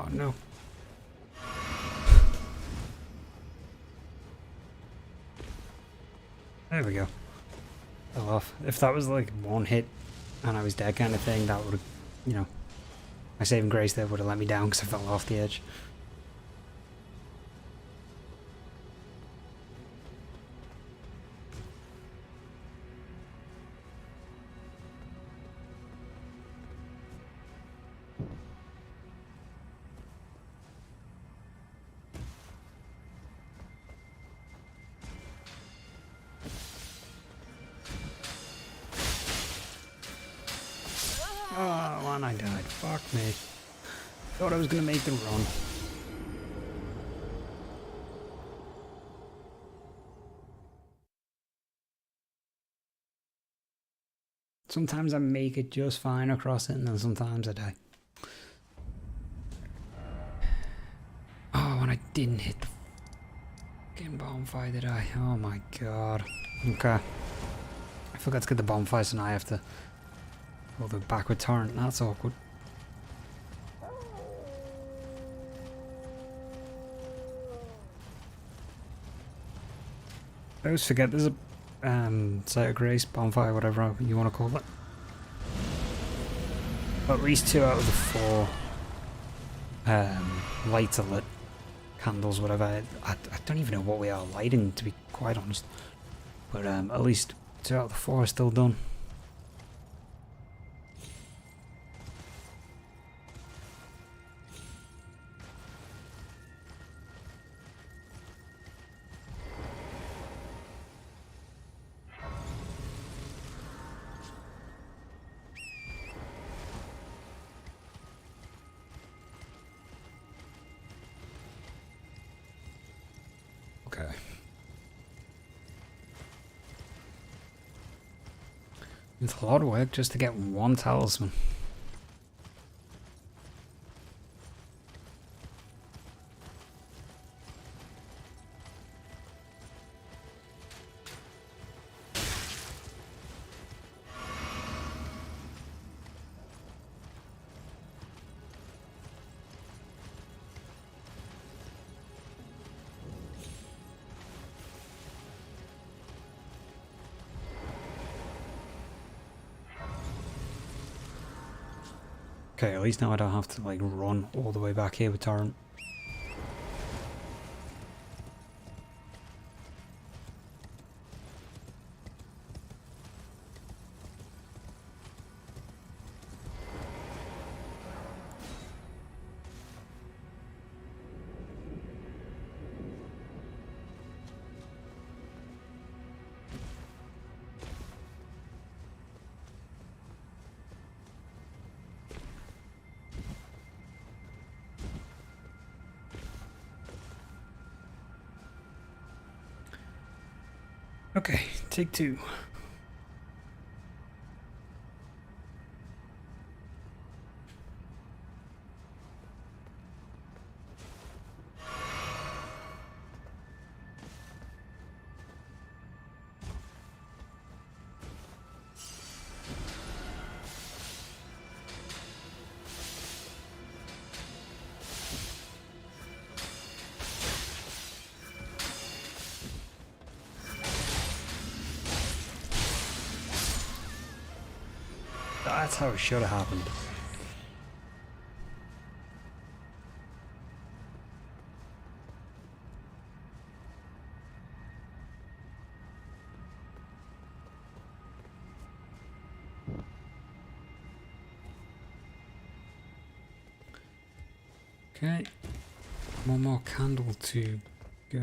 Oh no. There we go. Fell off. If that was like one hit and I was dead kind of thing, that would have, you know, my saving grace there would have let me down because I fell off the edge. Oh man, I died. Fuck me. Thought I was gonna make the run. Sometimes I make it just fine across it, and then sometimes I die. Oh, and I didn't hit the fucking bonfire, did I? Oh my god. Okay. I forgot to get the bonfire, so now I have to go the backward torrent. That's awkward. I always forget there's a site of grace, bonfire, whatever you want to call it. At least 2 out of the 4 lights are lit. Candles, whatever. I don't even know what we are lighting, to be quite honest. But at least 2 out of the 4 are still done. Okay. It's a lot of work just to get one talisman. Okay, at least now I don't have to like run all the way back here with torrent. Okay, take 2. That's how it should have happened. Okay, one more candle to go.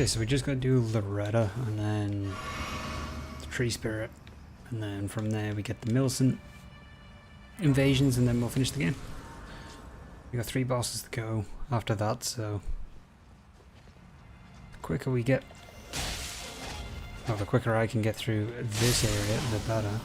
Okay, so we just got to do Loretta and then the Tree Spirit, and then from there we get the Millicent invasions, and then we'll finish the game. We got 3 bosses to go after that, so the quicker we get, well, the quicker I can get through this area, the better.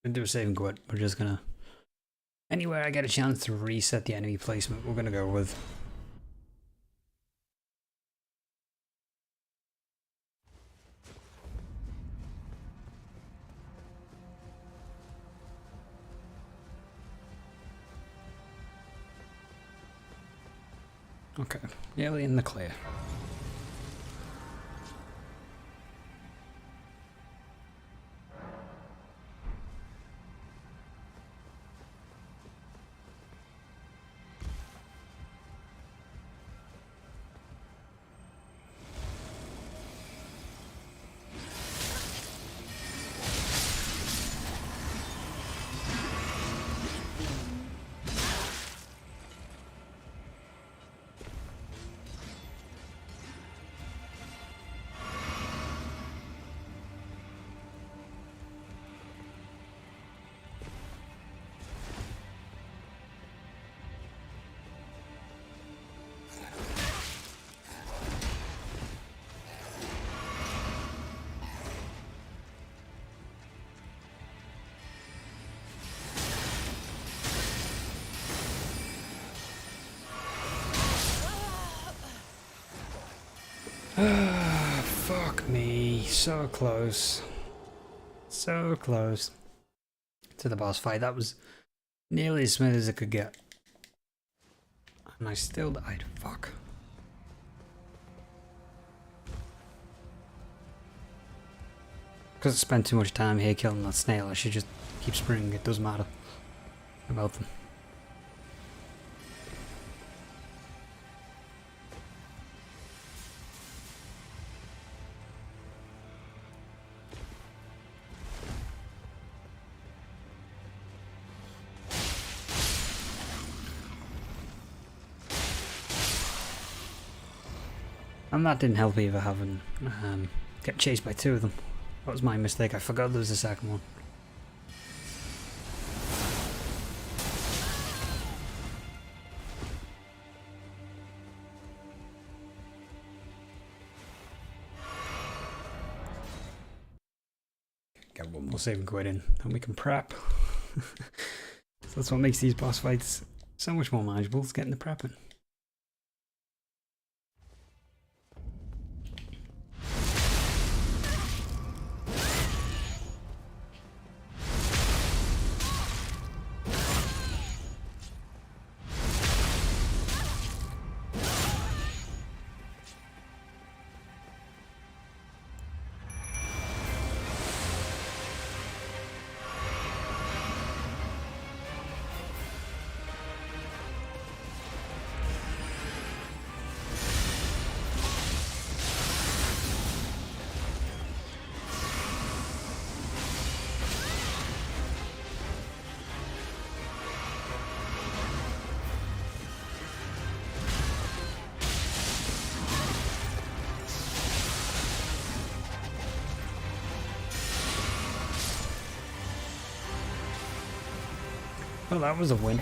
Gonna do a save and quit. We're just gonna, anywhere I get a chance to reset the enemy placement, we're gonna go with. Okay, nearly in the clear. Fuck me, so close. So close to the boss fight. That was nearly as smooth as it could get. And I still died. Fuck. Because I spent too much time here killing that snail, I should just keep sprinting. It doesn't matter about them. And that didn't help either, having get chased by 2 of them. That was my mistake. I forgot there was a second one. Get one more save and quit in, and we can prep. So that's what makes these boss fights so much more manageable, is getting the prepping. Well, that was a win.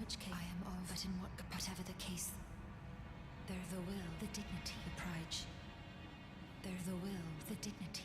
which case I am of, but in whatever the case, there the will, the dignity, the pride. There the will, the dignity.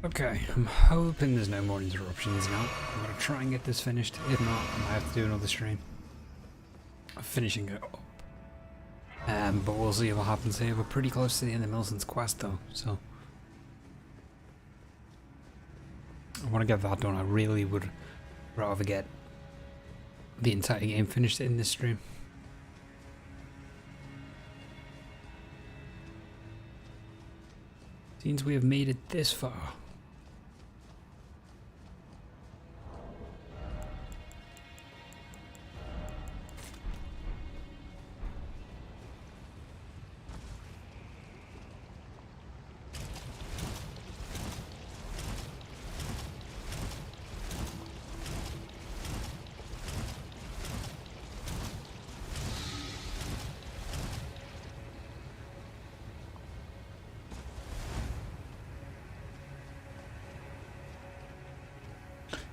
Okay, I'm hoping there's no more interruptions now. I'm gonna try and get this finished. If not, I might have to do another stream. Finishing it up. But we'll see what happens here. We're pretty close to the end of Millicent's quest though, so I want to get that done. I really would rather get the entire game finished in this stream. Since we have made it this far.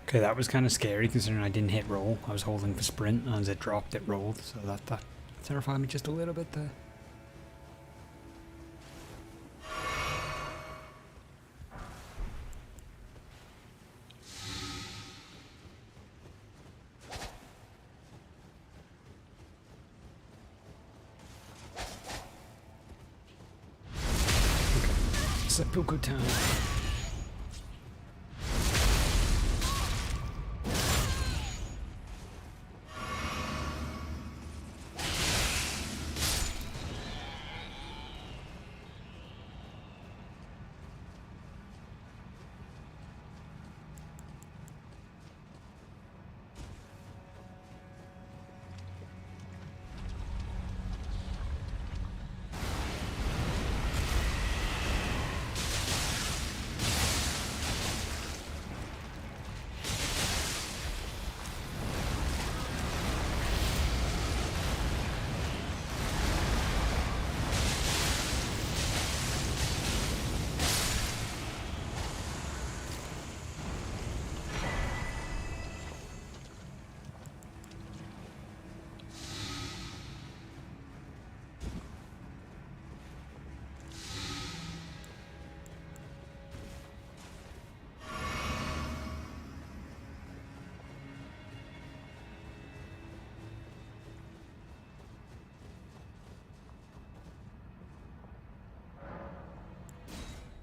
Okay, that was kind of scary considering I didn't hit roll. I was holding for sprint, and as it dropped, it rolled, so that terrified me just a little bit there. Okay, seppuku time.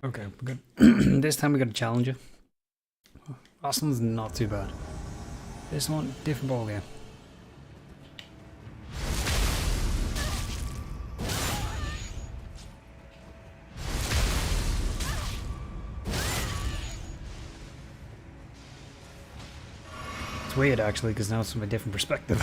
Okay, we're good. This time we got a challenger. Last one's not too bad. This one, different ball game. It's weird actually, because now it's from a different perspective.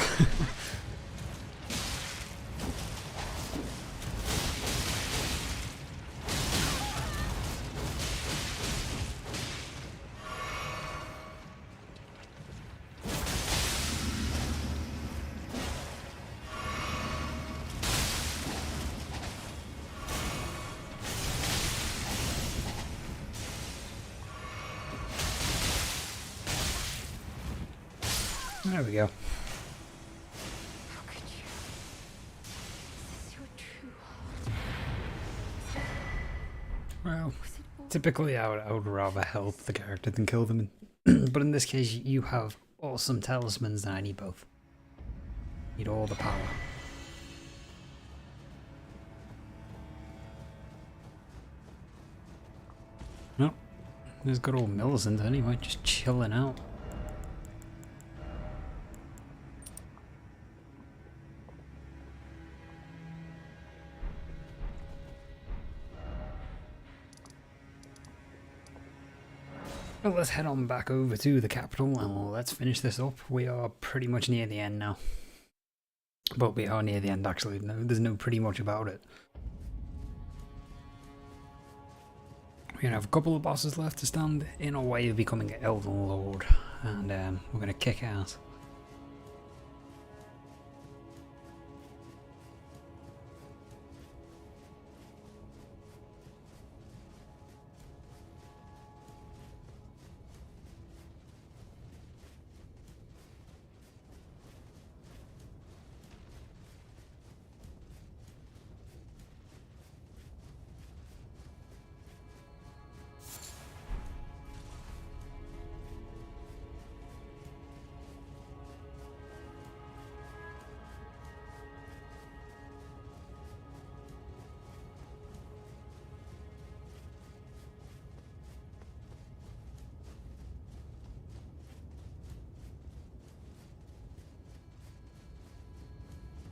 There we go. How could you? Is this your true heart? Well, Was it all typically I would rather help the character than kill them. But in this case, you have awesome talismans and I need both. Need all the power. No, there's good old Millicent anyway, just chilling out. Well, let's head on back over to the capital and let's finish this up. We are pretty much near the end now. But we are near the end actually, no, there's no pretty much about it. We're going to have a couple of bosses left to stand in our way of becoming an Elden Lord. And we're going to kick ass.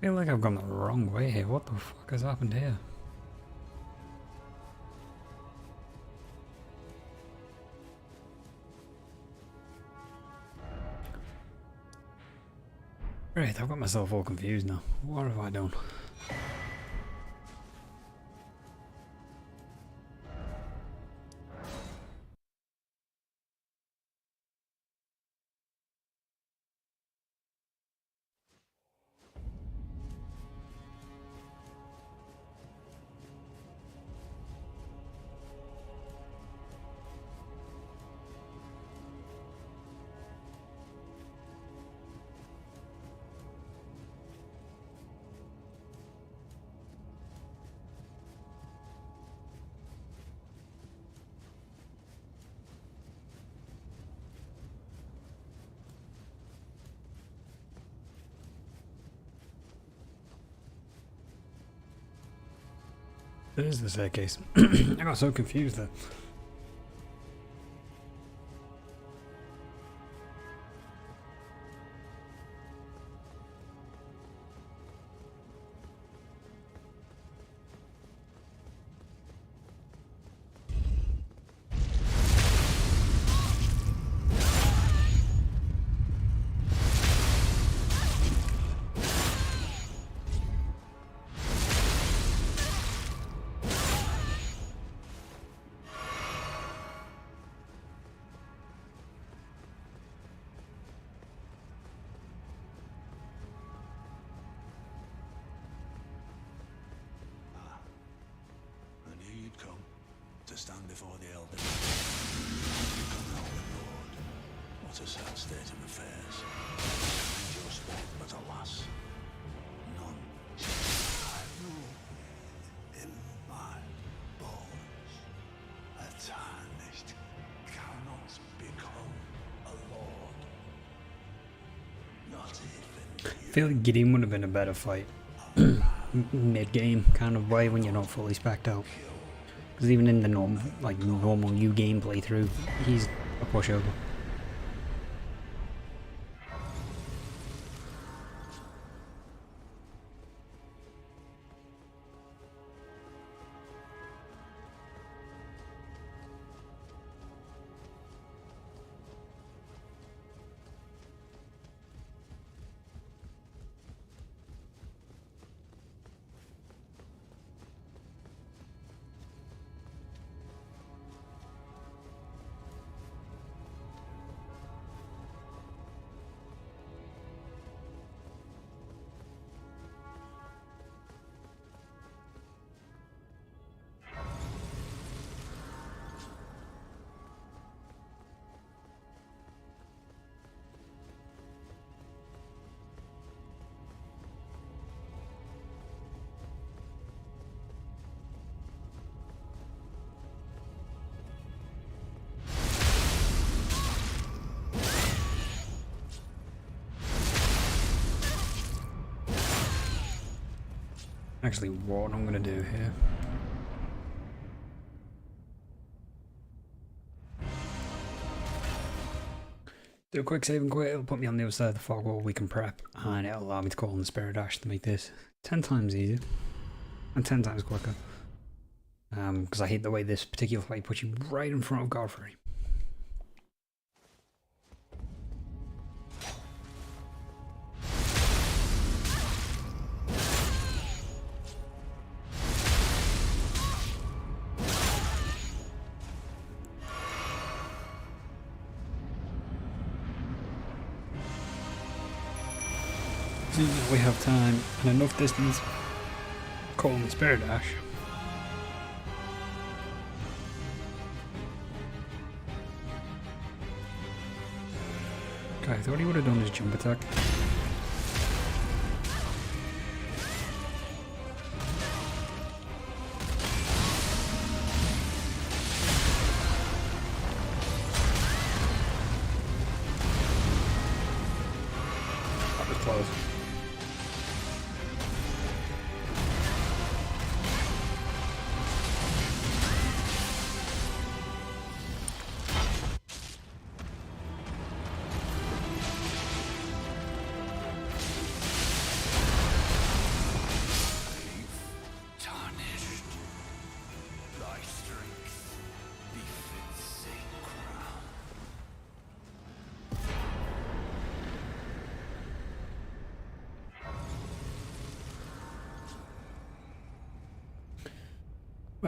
feel like I've gone the wrong way here. What the fuck has happened here? Right, I've got myself all confused now. What have I done? There's the staircase. I got so confused there. Come to stand before the Elden. Come now, Lord. What a sad state of affairs. Just one, but alas, none. I know in my bones a tarnished cannot become a lord. Not even I feel like Gideon would have been a better fight. Mid-game kind of way when you're not fully spec'd out. Because even in the normal new game playthrough, he's a pushover. Actually, what I'm gonna do here. Do a quick save and quit, it'll put me on the other side of the fog wall we can prep, and it'll allow me to call on the Spirit Dash to make this 10 times easier, and 10 times quicker. Because I hate the way this particular fight puts you right in front of Godfrey. We have time and enough distance. Call on the Spirit Dash. Okay, I thought he would have done his jump attack. That was close.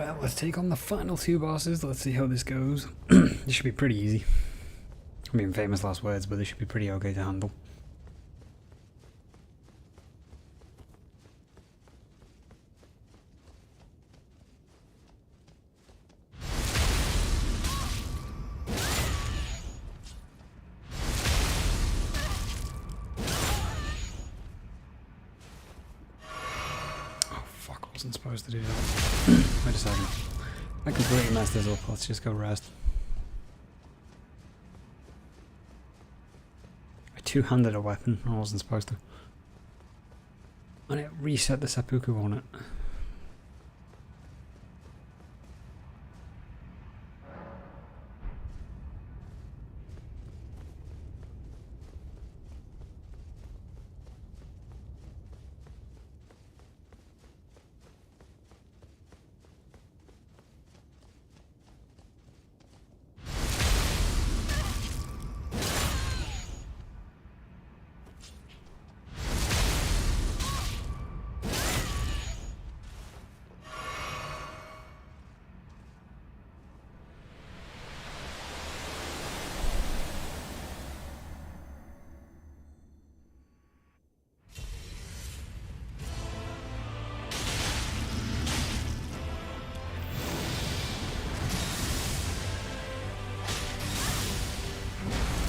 Well, let's take on the final 2 bosses. Let's see how this goes. This should be pretty easy. I mean, famous last words, but this should be pretty okay to handle. I wasn't supposed to do that. Wait a second. I completely messed this up. Let's just go rest. I two-handed a weapon. I wasn't supposed to. And it reset the seppuku on it.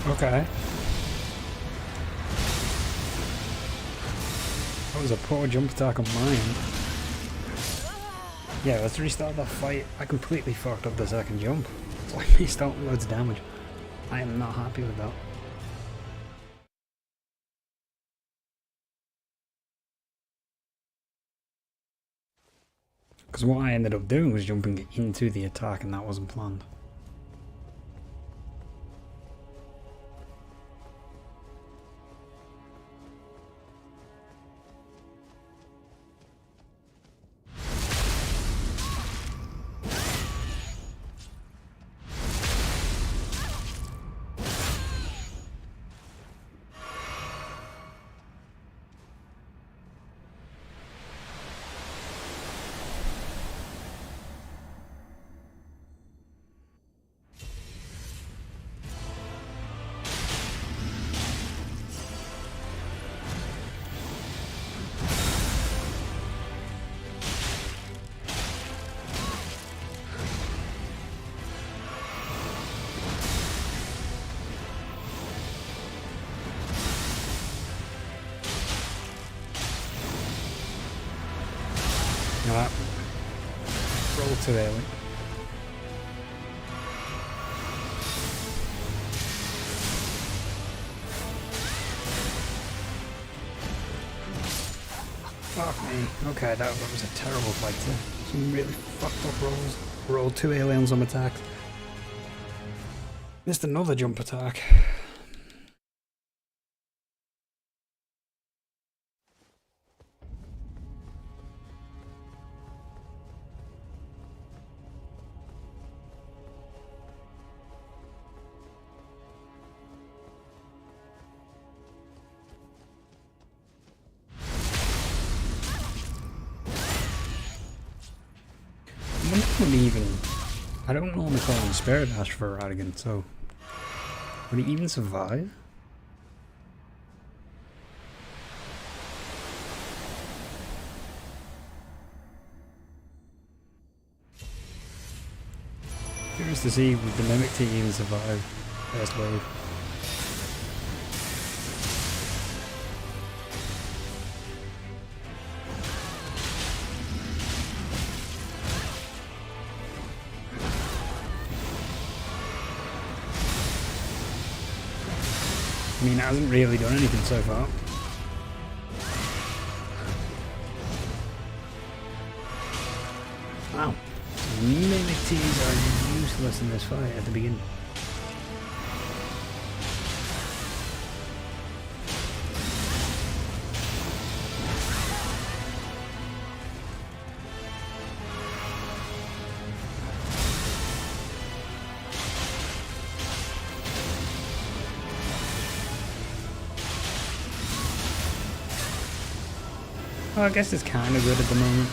Okay. That was a poor jump attack on mine. Yeah, let's restart that fight. I completely fucked up the second jump. So I missed out loads of damage. I am not happy with that. Because what I ended up doing was jumping into the attack and that wasn't planned. Alright. Roll too early. Fuck me. Okay, that was a terrible fight too. Some really fucked up rolls. Rolled 2 aliens on attack. Missed another jump attack. I don't normally call him Spirit Ash for Radigan, so would he even survive? Curious to see would the Mimic team even survive first wave. I mean, it hasn't really done anything so far. Wow. Mimic teams are useless in this fight at the beginning. Well, I guess it's kind of good at the moment.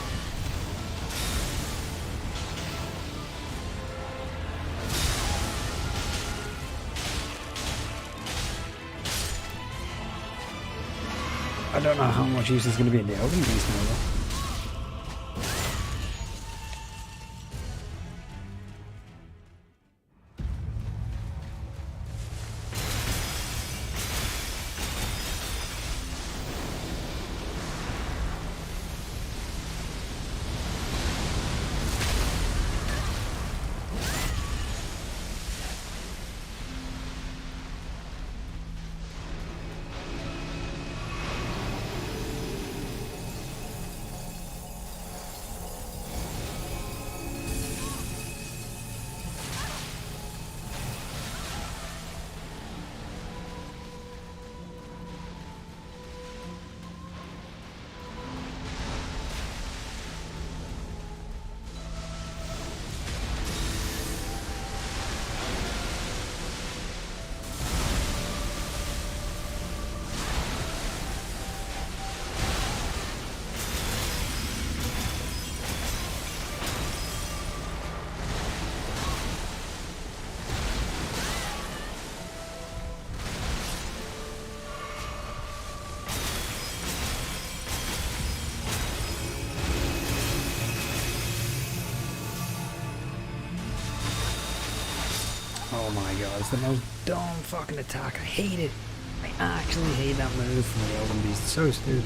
I don't know how much use is going to be in the Elden Beast now though. Oh my god, it's the most dumb fucking attack. I hate it. I actually hate that move from the Elden Beast. It's so stupid.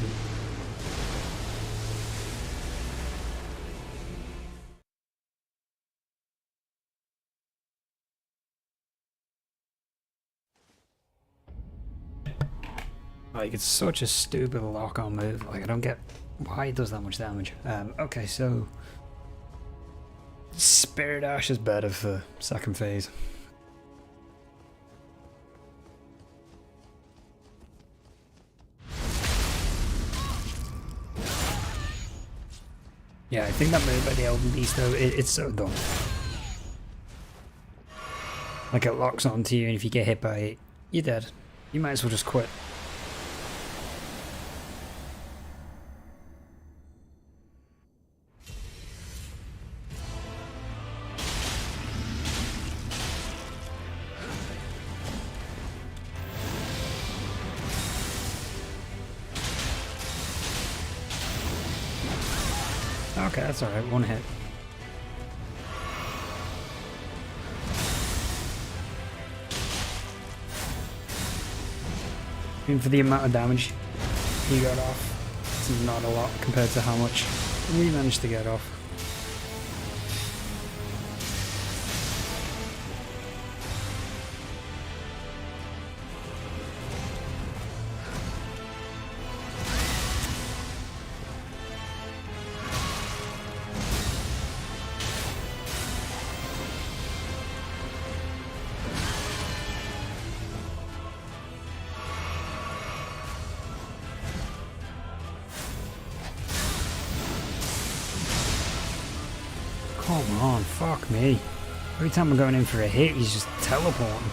Like, it's such a stupid lock-on move. Like, I don't get why it does that much damage. Okay, so Spirit Ash is better for second phase. Yeah, I think that move by the Elden Beast though, it's so dumb. Like, it locks onto you and if you get hit by it, you're dead. You might as well just quit. Okay, that's alright, one hit. I mean, for the amount of damage he got off, it's not a lot compared to how much we managed to get off. Come on, fuck me. Every time I'm going in for a hit, he's just teleporting.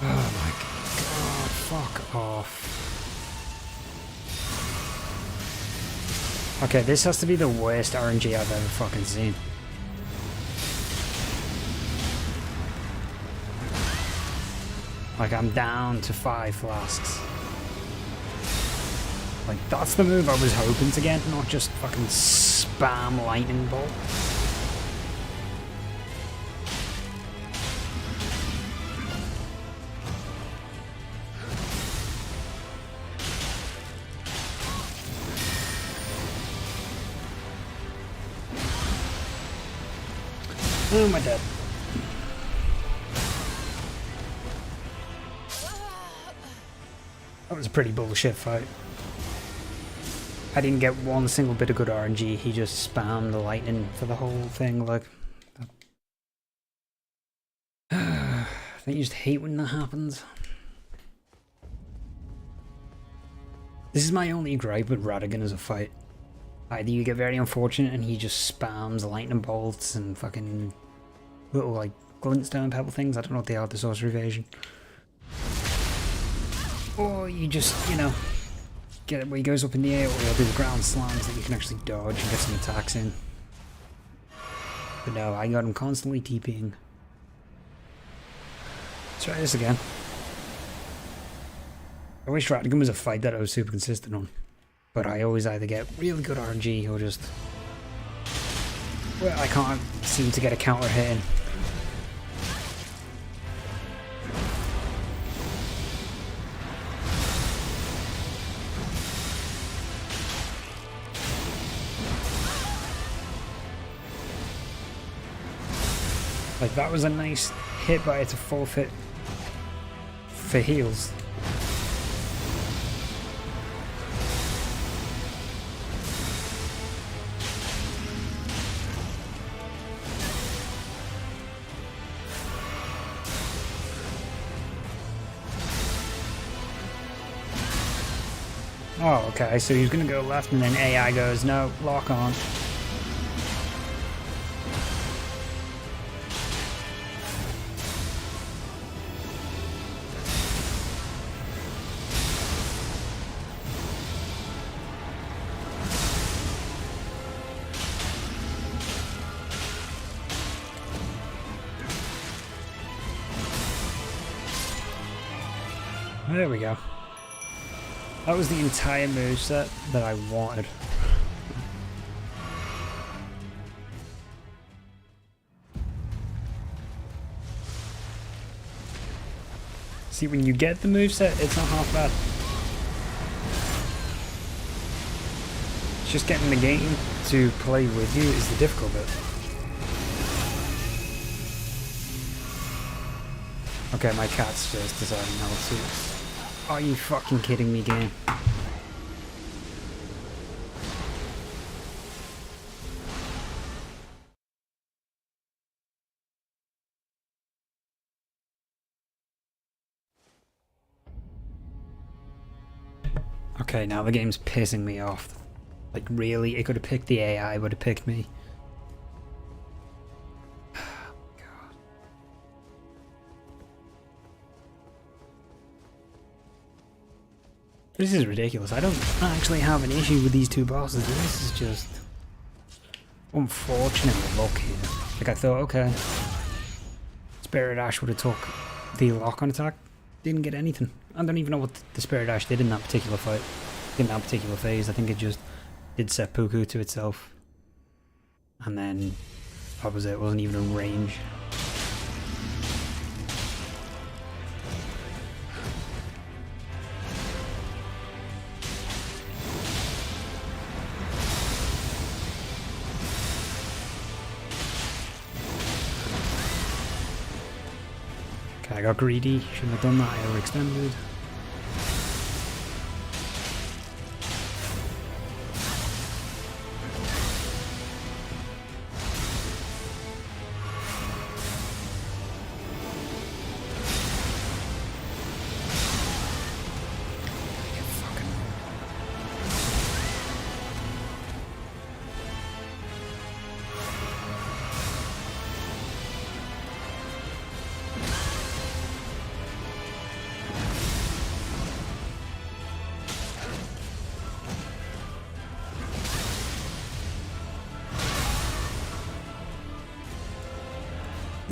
Oh my god, fuck off. Okay, this has to be the worst RNG I've ever fucking seen. Like, I'm down to 5 flasks. Like, that's the move I was hoping to get, not just fucking spam lightning bolt. Oh, my dead. That was a pretty bullshit fight. I didn't get one single bit of good RNG, he just spammed the lightning for the whole thing, like... I think you just hate when that happens. This is my only gripe with Radigan as a fight. Either you get very unfortunate and he just spams lightning bolts and fucking little, like, glintstone pebble things, I don't know what they are, the sorcery evasion. Or you just, you know... get it where he goes up in the air, or he'll do the ground slams that you can actually dodge and get some attacks in. But no, I got him constantly TPing. Let's try this again. I wish Radigan was a fight that I was super consistent on. But I always either get really good RNG or just... well, I can't seem to get a counter hit in. Like, that was a nice hit, but it's a forfeit for heals. Oh, okay, so he's gonna go left and then AI goes, no, lock on. There we go. That was the entire moveset that I wanted. See, when you get the moveset, it's not half bad. It's just getting the game to play with you is the difficult bit. Okay, my cat's just deciding now to... Are you fucking kidding me, game? Okay, now the game's pissing me off. Like, really? It could have picked the AI, but it picked me. This is ridiculous. I don't actually have an issue with these two bosses. This is just unfortunate luck here. Like, I thought, okay, Spirit Ash would have took the lock-on attack. Didn't get anything. I don't even know what the Spirit Ash did in that particular fight. In that particular phase. I think it just did seppuku to itself. And then that was it. It wasn't even in range. I got greedy, shouldn't have done that, I overextended.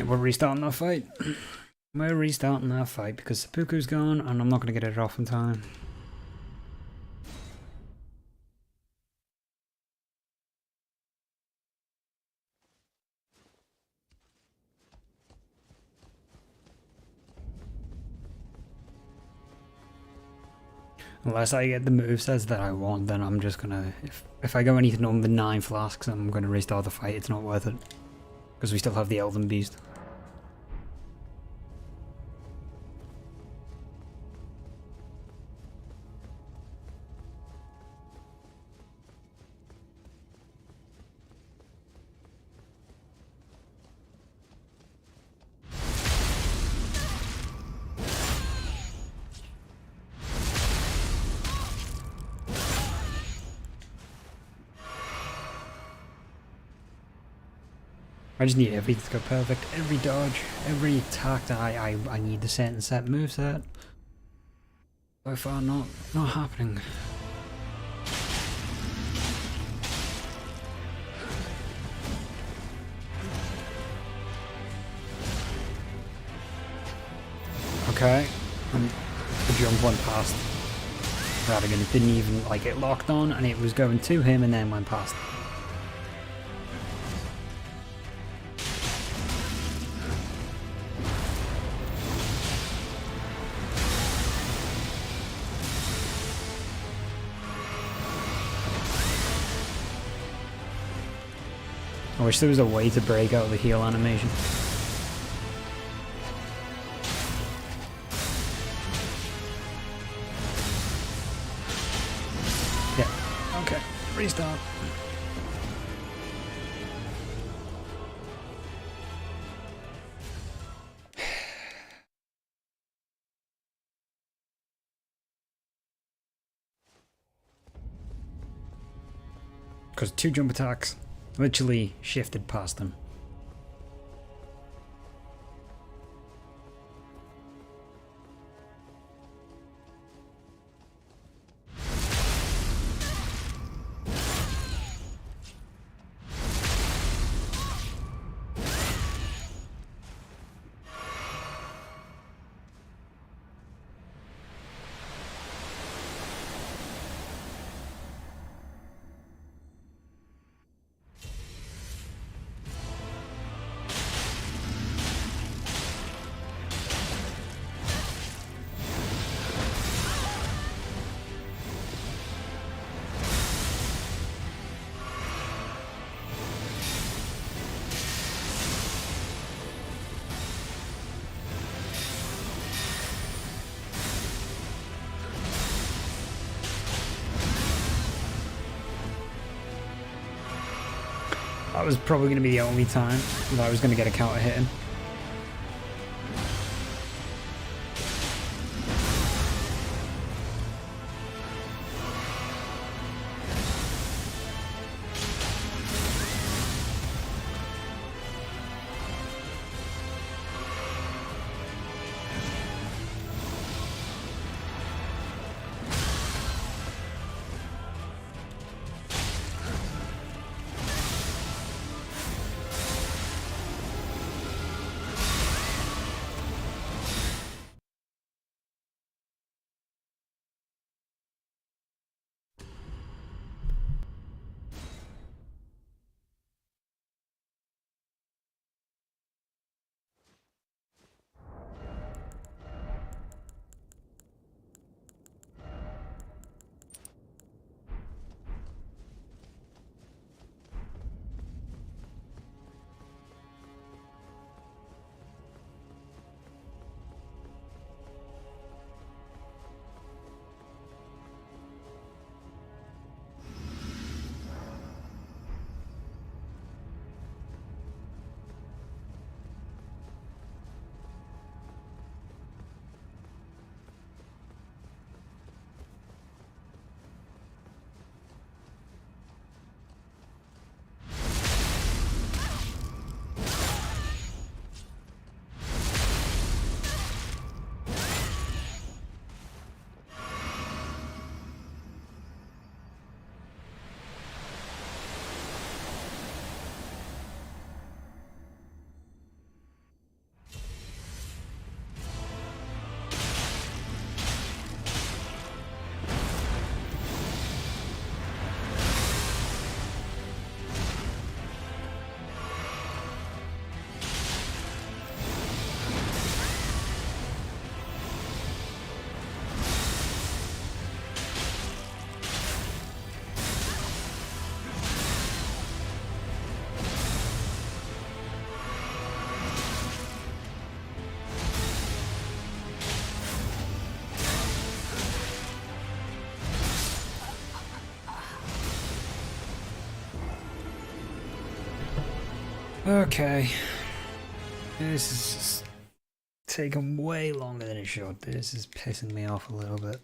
We're restarting that fight. We're restarting that fight because seppuku's gone and I'm not going to get it off in time. Unless I get the movesets that I want, then I'm just gonna... If I go anything on the 9 flasks, I'm gonna restart the fight. It's not worth it. Because we still have the Elden Beast. I just need everything to go perfect. Every dodge, every attack that I need the set and set moveset. So far not happening. Okay. The jump went past. Radigan. It didn't even like it locked on, and it was going to him and then went past. I wish there was a way to break out of the heal animation. Yeah, okay, restart. Because 2 jump attacks literally shifted past them. That was probably going to be the only time that I was going to get a counter hit him. Okay. This is just taking way longer than it should. This is pissing me off a little bit.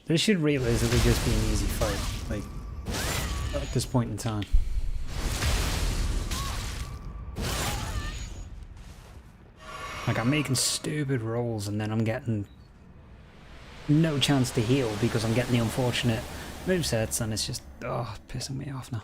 This should realistically just be an easy fight, like, at this point in time. Like, I'm making stupid rolls and then I'm getting no chance to heal because I'm getting the unfortunate movesets, and it's just, oh, pissing me off now.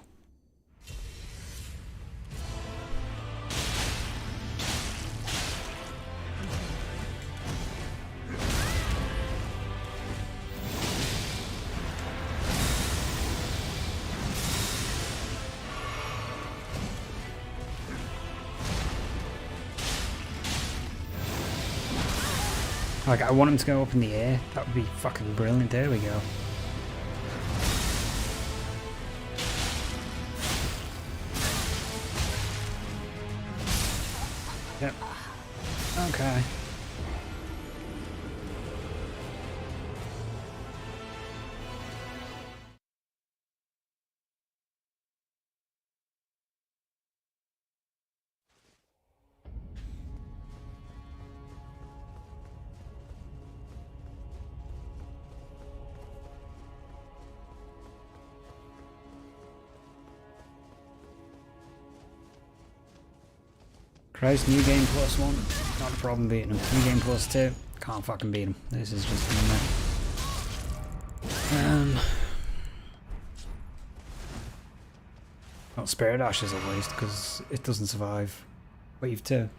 Like, I want him to go up in the air. That would be fucking brilliant. There we go. Yep. Okay. Christ, new game +1, not a problem beating him. New game +2, can't fucking beat him. This is just well, Spirit Ash is a waste because it doesn't survive Wave 2.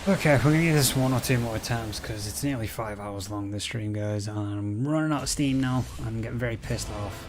Okay, we're gonna do this 1 or 2 more times because it's nearly 5 hours long, this stream, guys, and I'm running out of steam now. I'm getting very pissed off.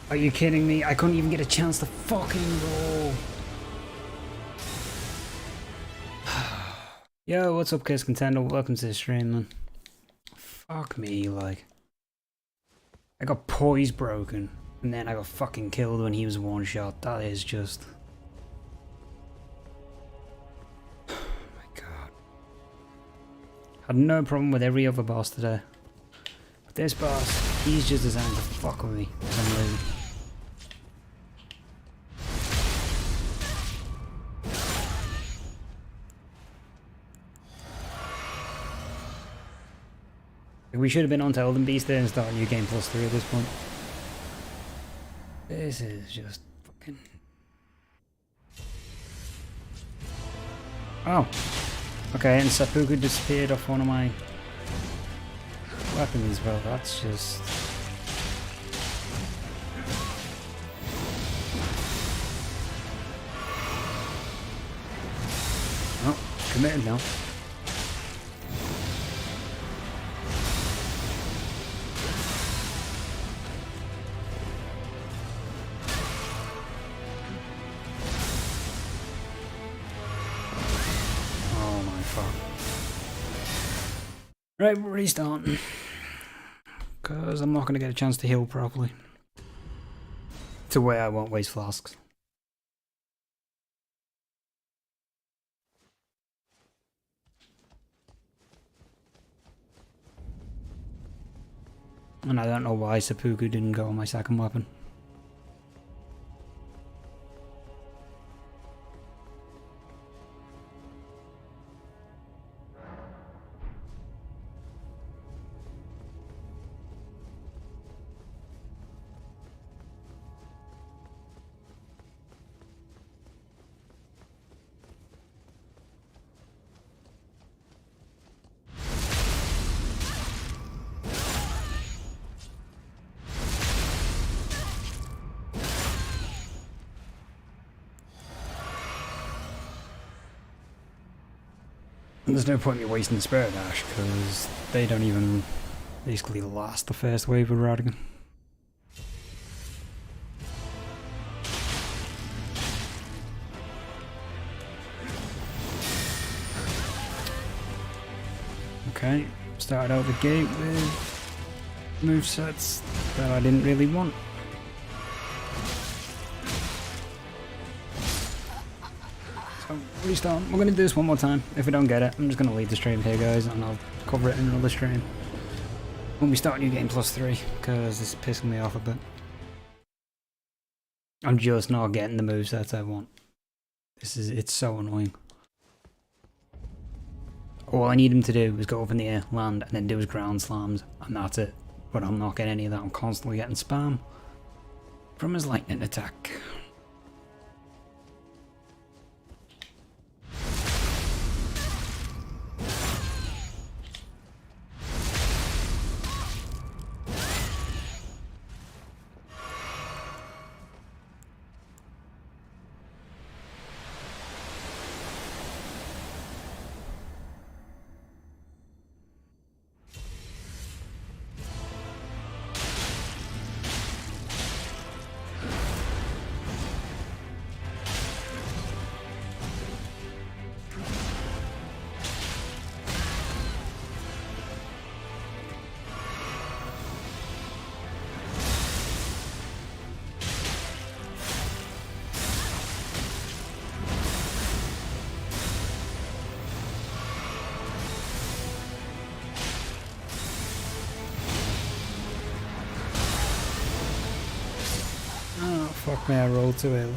Are you kidding me? I couldn't even get a chance to fucking roll. Yo, what's up, Kiss Contender? Welcome to the stream, man. Fuck me, like. I got poise broken, and then I got fucking killed when he was one shot. That is just... Oh my god. Had no problem with every other boss today. But this boss, he's just designed to fuck with me for some reason. We should have been on to Elden Beast there and start a new game plus 3 at this point. This is just fucking... Oh. Okay, and Seppuku disappeared off one of my weapons. Well, that's just... Oh, committed now. Right, we're restarting. Because I'm not going to get a chance to heal properly. To where I won't waste flasks. And I don't know why Seppuku didn't go on my second weapon. There's no point in me wasting the Spirit Dash, because they don't even basically last the first wave of Radigan. Okay, started out the gate with movesets that I didn't really want. Restart. We're going to do this one more time. If we don't get it, I'm just going to leave the stream here, guys, and I'll cover it in another stream when we start New Game Plus 3, because this is pissing me off a bit. I'm just not getting the movesets I want. It's so annoying. All I need him to do is go up in the air, land, and then do his ground slams, and that's it. But I'm not getting any of that. I'm constantly getting spam from his lightning attack. Fuck me, I rolled too early.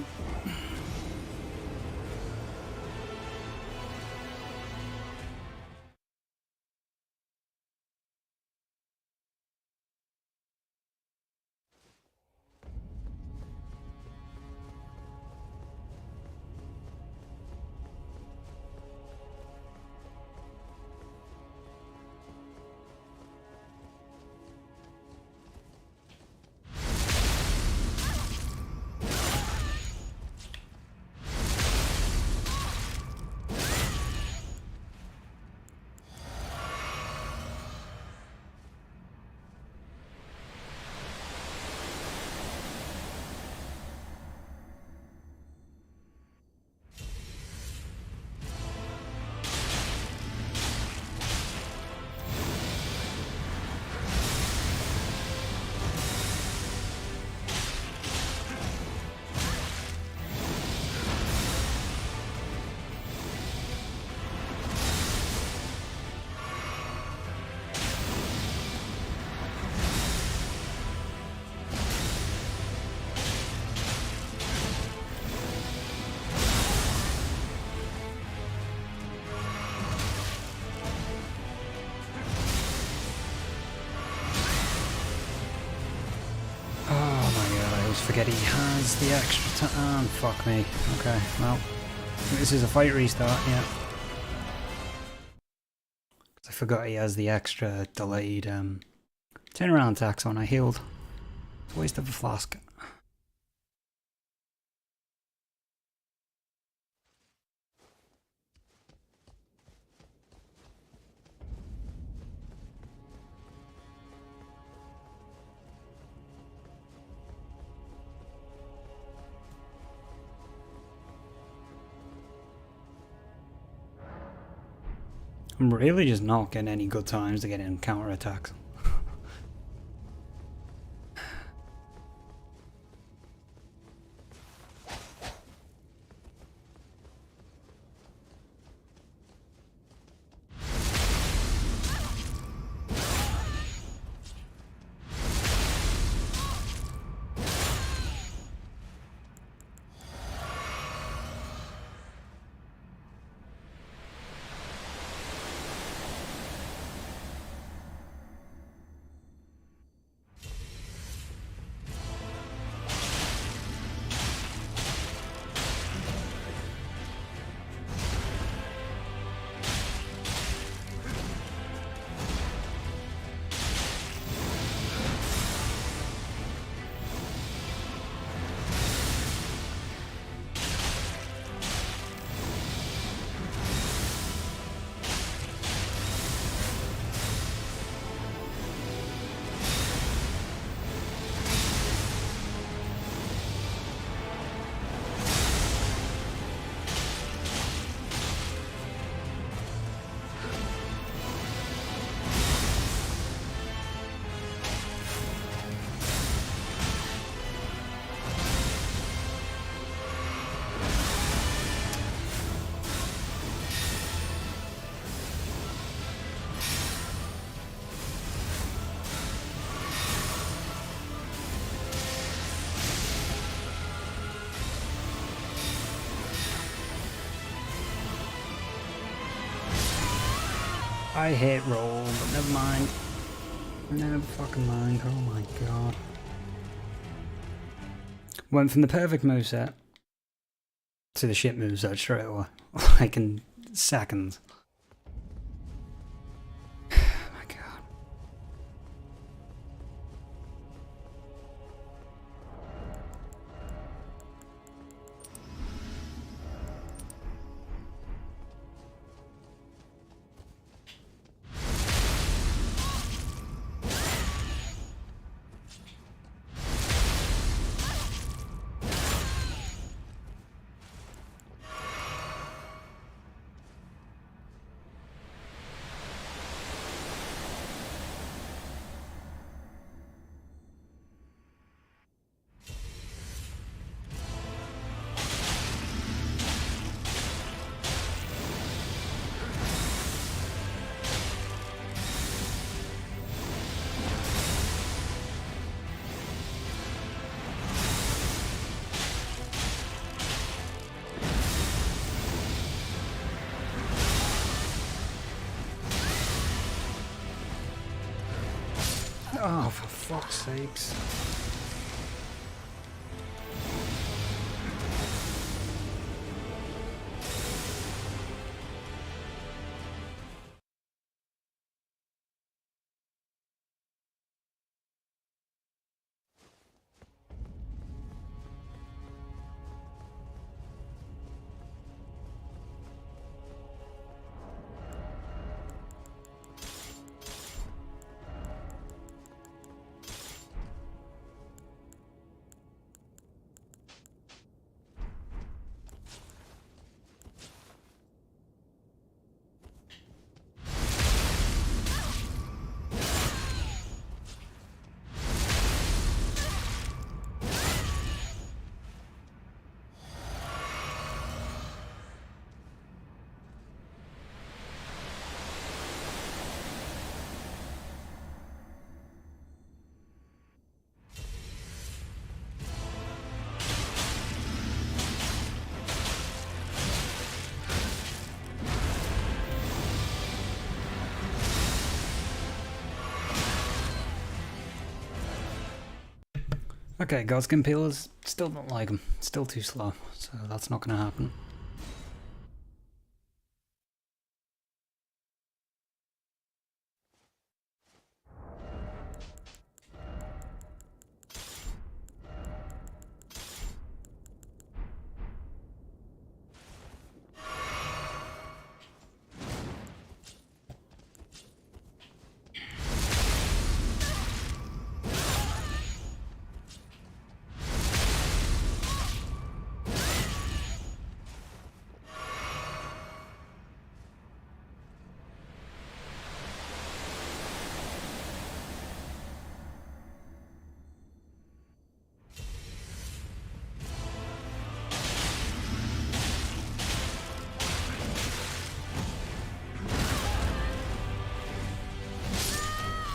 forget he has the extra time. Fuck me. Okay, well, this is a fight restart, yeah. I forgot he has the extra delayed turnaround attacks on. I healed. It's a waste of a flask. I'm really just not getting any good times to get in counter attacks. I hate roll, but never mind. Never fucking mind. Oh my god. Went from the perfect moveset to the shit moveset straight away. Like in seconds. Oh my god. Oh, for fuck's sakes. Okay, Godskin Peelers, still don't like them. Still too slow, so that's not going to happen.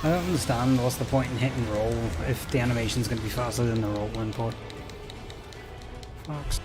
I don't understand what's the point in hitting roll if the animation's going to be faster than the roll input. Fucks.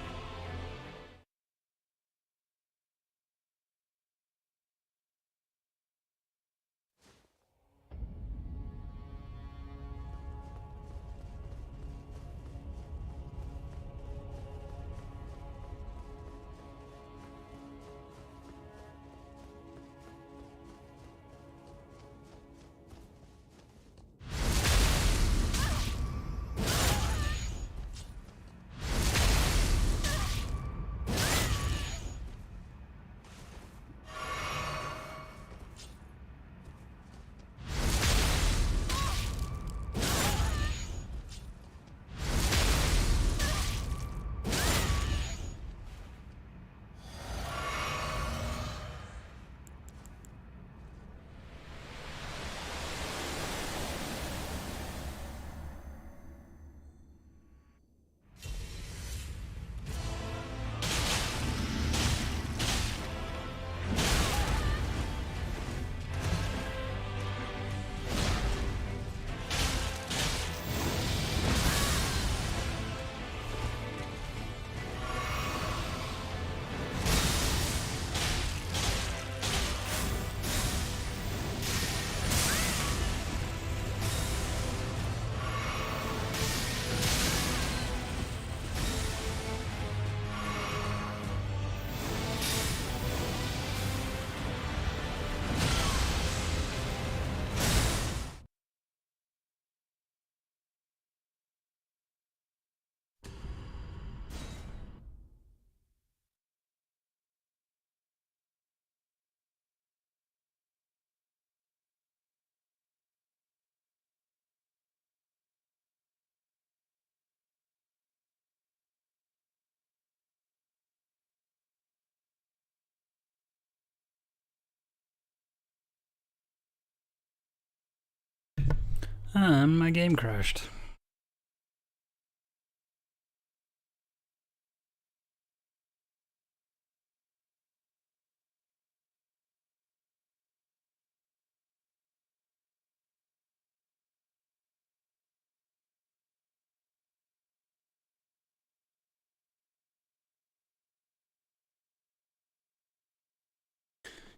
My game crashed.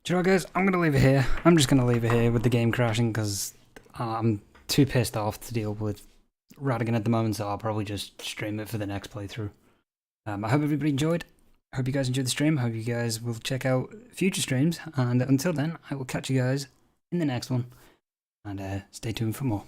Do you know what, guys? I'm going to leave it here. I'm just going to leave it here with the game crashing because I'm too pissed off to deal with Radigan at the moment, so I'll probably just stream it for the next playthrough. I hope everybody enjoyed. I hope you guys enjoyed the stream. I hope you guys will check out future streams. And until then, I will catch you guys in the next one. And stay tuned for more.